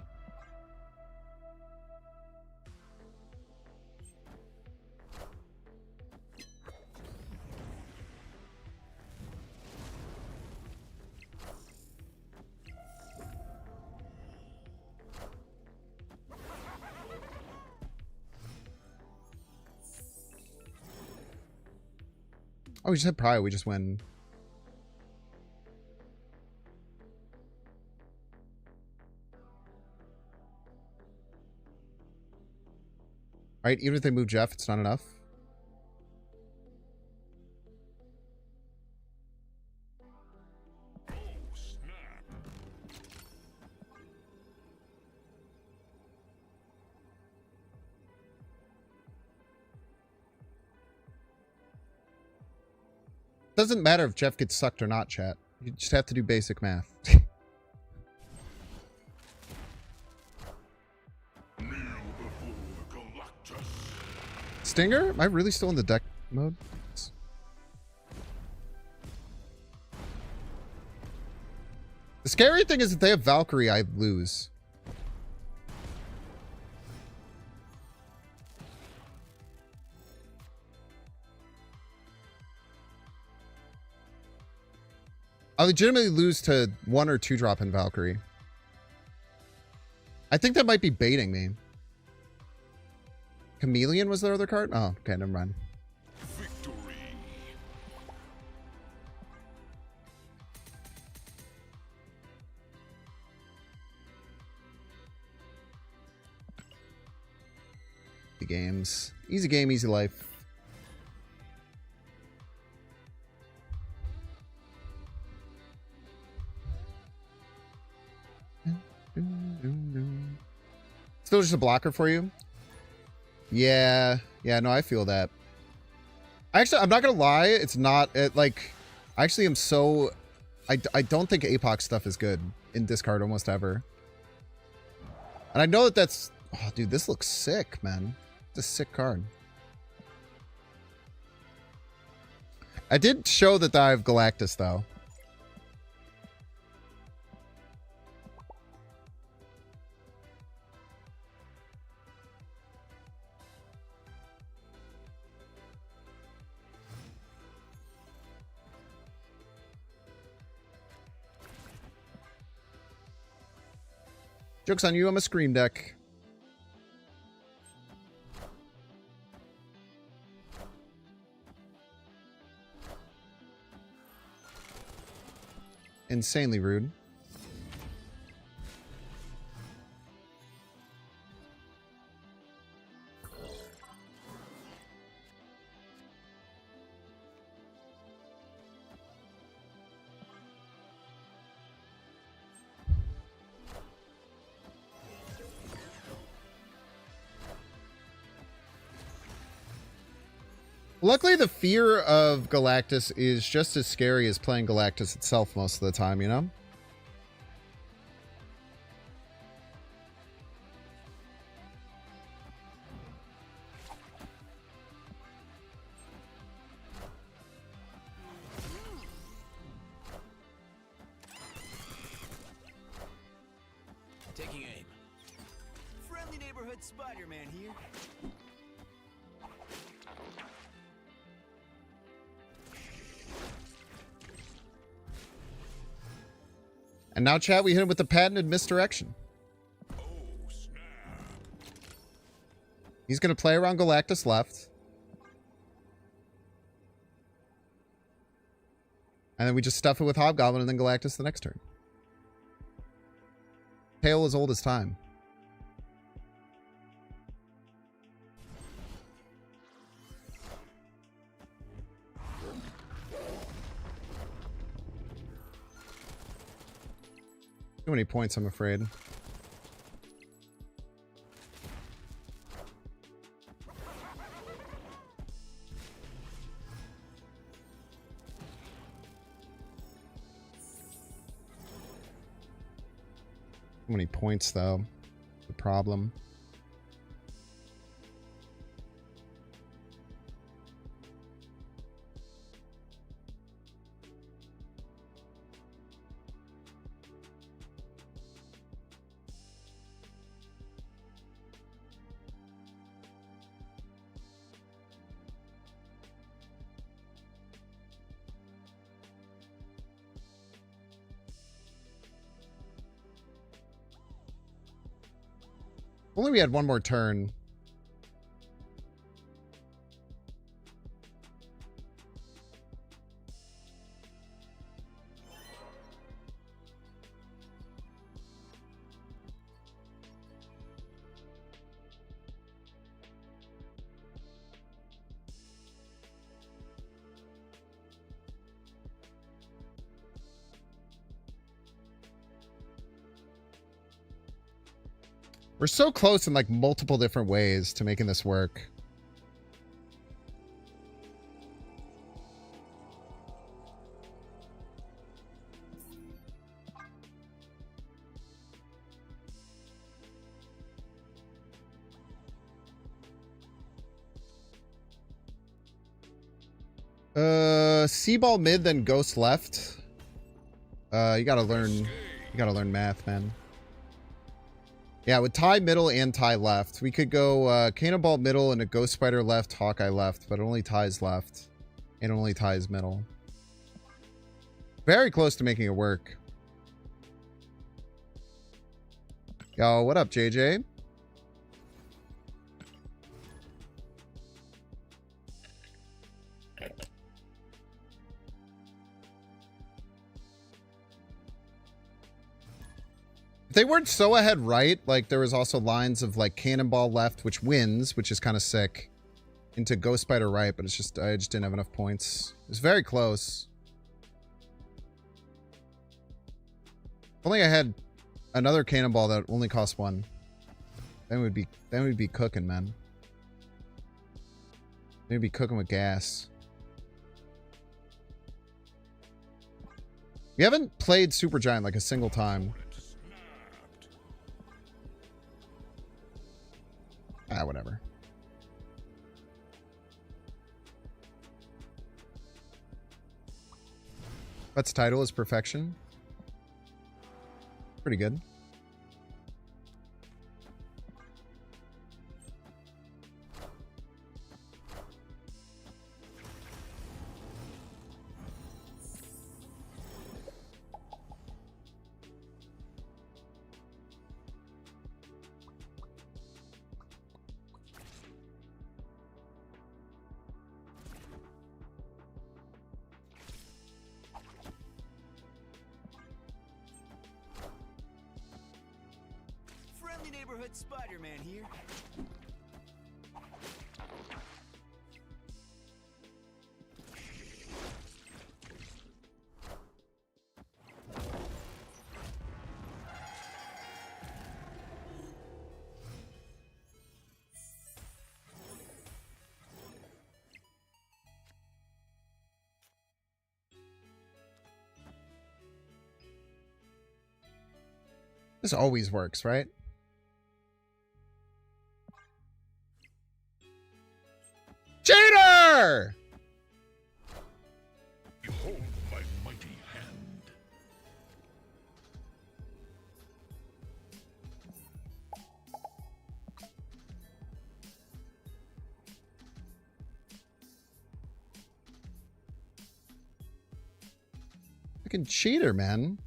Oh, we just had Prio. We just win. All right, even if they move Jeff, it's not enough. Oh, snap. Doesn't matter if Jeff gets sucked or not, chat. You just have to do basic math. Kneel before Galactus. Stinger? Am I really still in the deck mode? The scary thing is if they have Valkyrie, I lose. I legitimately lose to 1 or 2 drop in Valkyrie. I think that might be baiting me. Chameleon was their other card? Oh, okay, never mind. Victory. The games. Easy game, easy life. Still just a blocker for you? Yeah. Yeah, no, I feel that. Actually, I'm not gonna lie. It's not, like... I actually am so... I don't think APOC stuff is good in discard almost ever. And I know that that's... Oh, dude, this looks sick, man. It's a sick card. I did show that I have Galactus, though. Joke's on you, I'm a Scream Deck. Insanely rude. Luckily, the fear of Galactus is just as scary as playing Galactus itself most of the time, you know? Taking aim. Friendly neighborhood Spider-Man here. And now, chat, we hit him with the patented misdirection. Oh, snap. He's going to play around Galactus left. And then we just stuff it with Hobgoblin and then Galactus the next turn. Tale as old as time. Too many points, I'm afraid. Too many points, though. The problem. Only we had one more turn. We're so close in like multiple different ways to making this work. Seaball mid, then Ghost left. You gotta learn math, man. Yeah, with tie middle and tie left. We could go Cannonball middle and a Ghost Spider left, Hawkeye left, but it only ties left. And it only ties middle. Very close to making it work. Yo, what up, JJ? They weren't so ahead right. Like, there was also lines of, like, Cannonball left, which wins, which is kind of sick, into Ghost Spider right, but it's just, I just didn't have enough points. It was very close. If only I had another Cannonball that only cost 1. Then we'd be cooking, man. We'd be cooking with gas. We haven't played Supergiant like a single time. Ah, whatever. Let's title is Perfection. Pretty good. Neighborhood Spider-Man here. This always works, right? Cheater! Behold my mighty hand. Fucking cheater, man.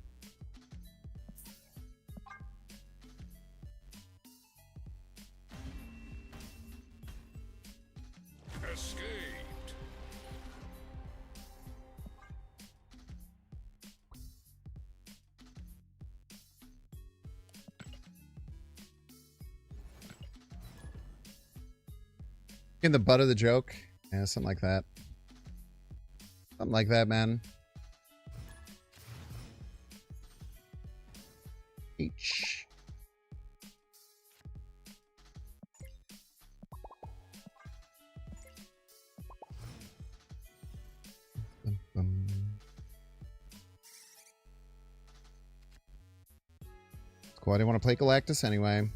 Escaped. In the butt of the joke. Yeah, something like that. Something like that, man. H. Cool, I didn't want to play Galactus anyway.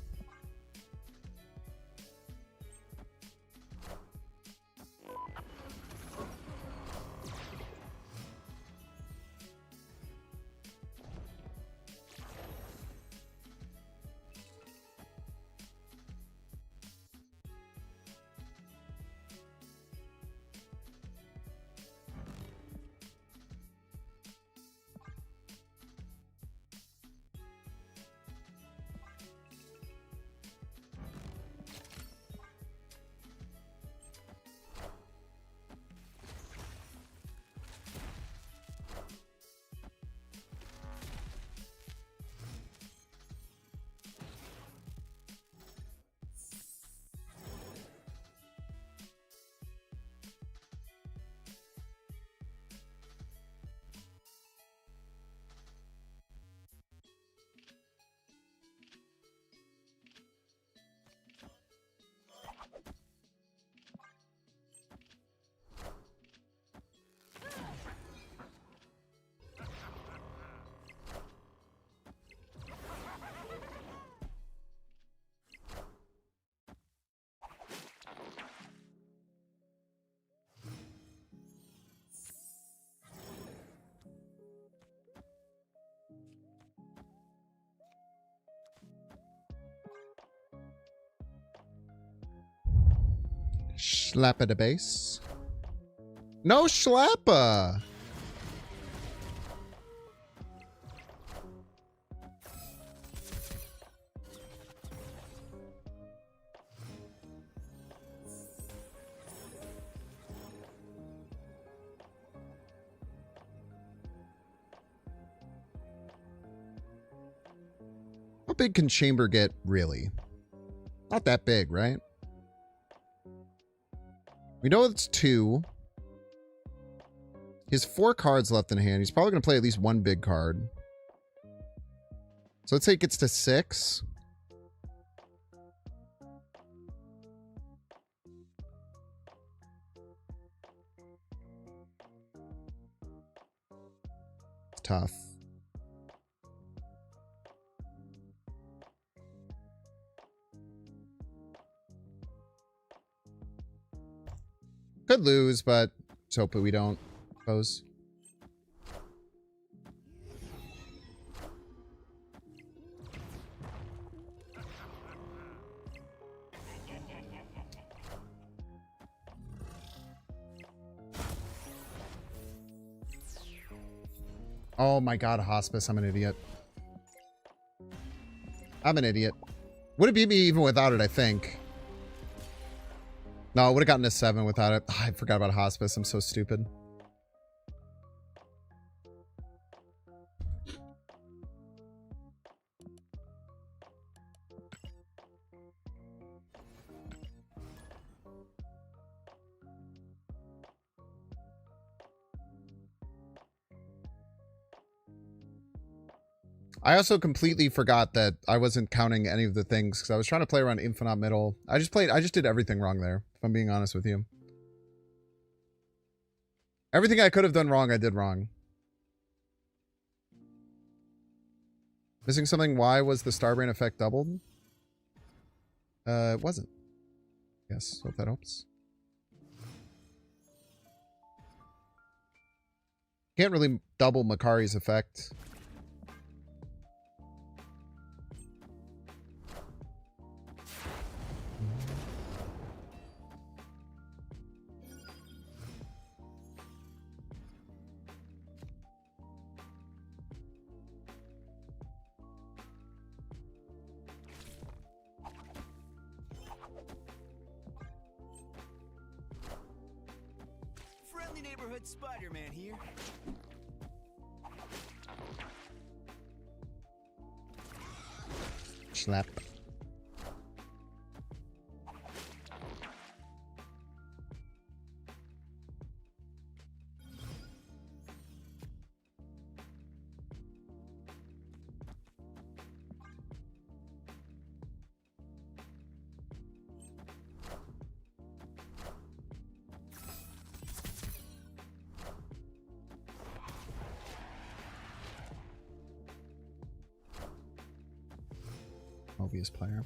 Slappa the base. No slappa. How big can Chamber get, really? Not that big, right? We know it's 2. He has 4 cards left in hand. He's probably going to play at least one big card. So let's say it gets to 6. It's tough. Could lose, but let's hope that we don't pose. Oh my god, hospice. I'm an idiot. I'm an idiot. Would it beat me even without it, I think. No, I would have gotten a 7 without it. I forgot about hospice. I'm so stupid. I also completely forgot that I wasn't counting any of the things because I was trying to play around Infinite Middle. I just did everything wrong there, if I'm being honest with you. Everything I could have done wrong, I did wrong. Missing something. Why was the Starbrain effect doubled? It wasn't. Yes, hope that helps. Can't really double Makari's effect. Friendly neighborhood Spider-Man here. Slap. Mobius player.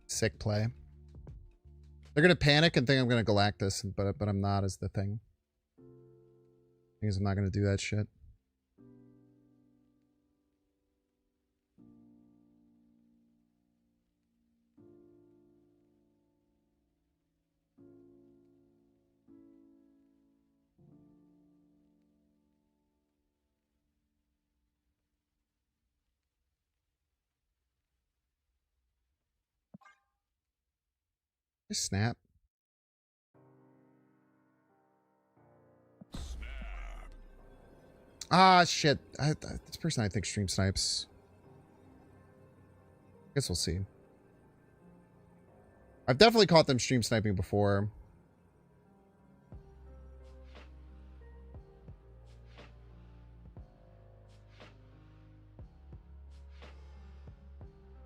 Sick play. They're gonna panic and think I'm gonna Galactus, but I'm not, is the thing. Because I'm not gonna do that shit. Snap. Ah, shit. This person I think stream snipes. Guess we'll see. I've definitely caught them stream sniping before.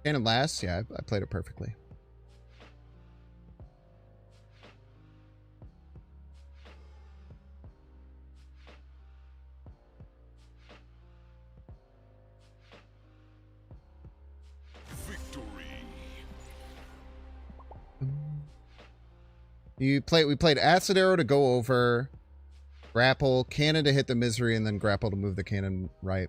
Cannon last? Yeah, I played it perfectly. We played Acid Arrow to go over, grapple, cannon to hit the misery, and then grapple to move the cannon right.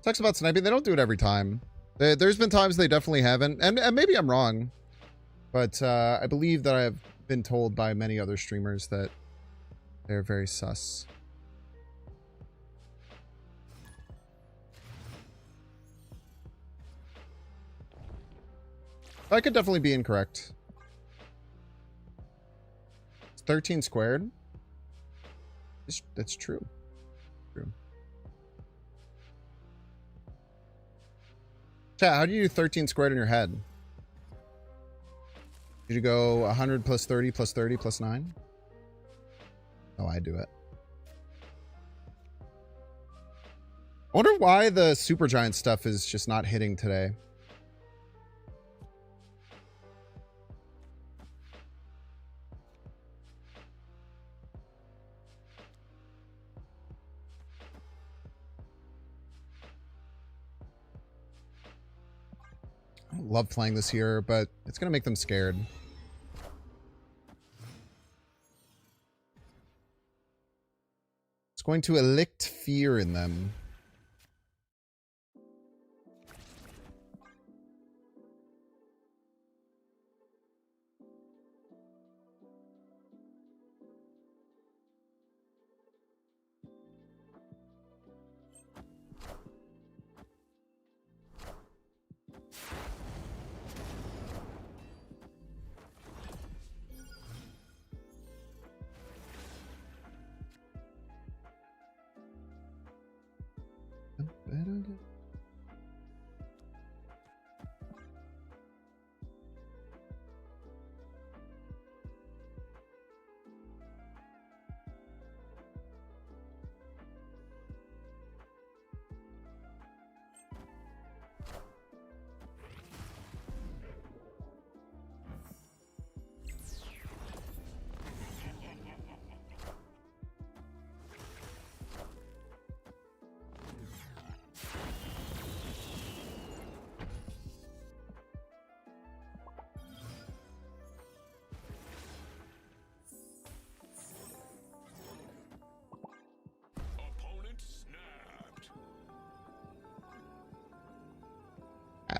Talks about sniping. They don't do it every time. There's been times they definitely haven't. And maybe I'm wrong. But I believe that I've been told by many other streamers that they're very sus. I could definitely be incorrect. It's 13 squared. That's true. True. Chat, how do you do 13 squared in your head? Did you go 100 plus 30 plus 30 plus 9? Oh, I do it. I wonder why the Supergiant stuff is just not hitting today. I don't love playing this here, but it's going to make them scared. It's going to elicit fear in them.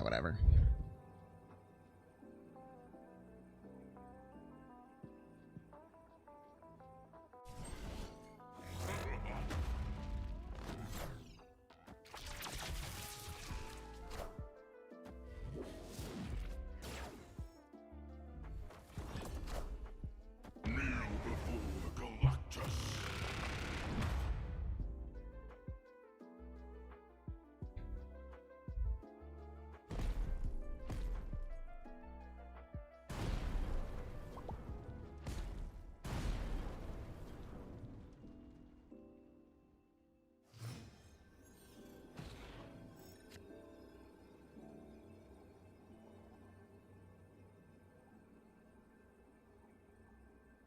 Whatever. Kneel before Galactus.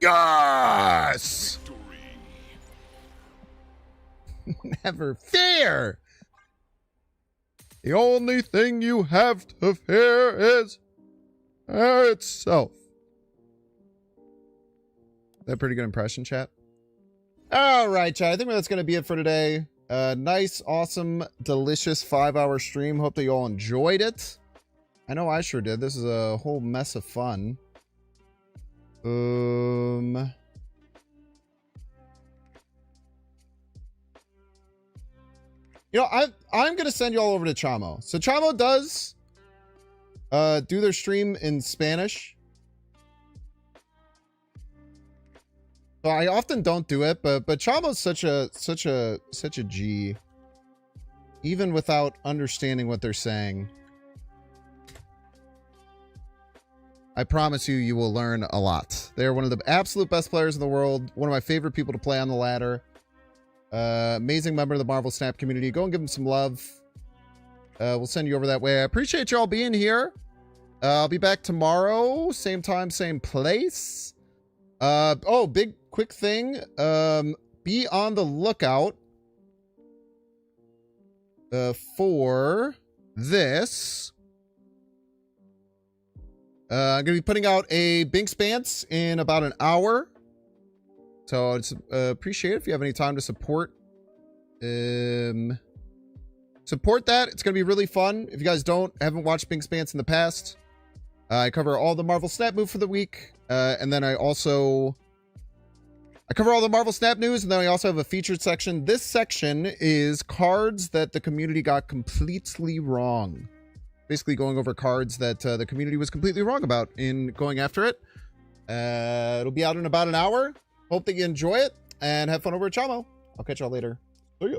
Yes! Never fear! The only thing you have to fear is fear itself. That pretty good impression, chat? All right, chat. I think that's going to be it for today. Nice, awesome, delicious 5-hour stream. Hope that you all enjoyed it. I know I sure did. This is a whole mess of fun. You know, I'm gonna send you all over to Chamo. So Chamo does do their stream in Spanish. So I often don't do it, but Chamo's such a G. Even without understanding what they're saying. I promise you, you will learn a lot. They're one of the absolute best players in the world. One of my favorite people to play on the ladder. Amazing member of the Marvel Snap community. Go and give them some love. We'll send you over that way. I appreciate y'all being here. I'll be back tomorrow. Same time, same place. Oh, big quick thing. be on the lookout for this. I'm going to be putting out a Binks Bants in about an hour. So I'd appreciate it if you have any time to support. Support that. It's going to be really fun. If you guys haven't watched Binks Bants in the past, I cover all the Marvel Snap move for the week. And then I cover all the Marvel Snap news, and then I also have a featured section. This section is cards that the community got completely wrong. Basically going over cards that the community was completely wrong about in going after it. It'll be out in about an hour. Hope that you enjoy it, and have fun over at Chamo. I'll catch y'all later. See ya.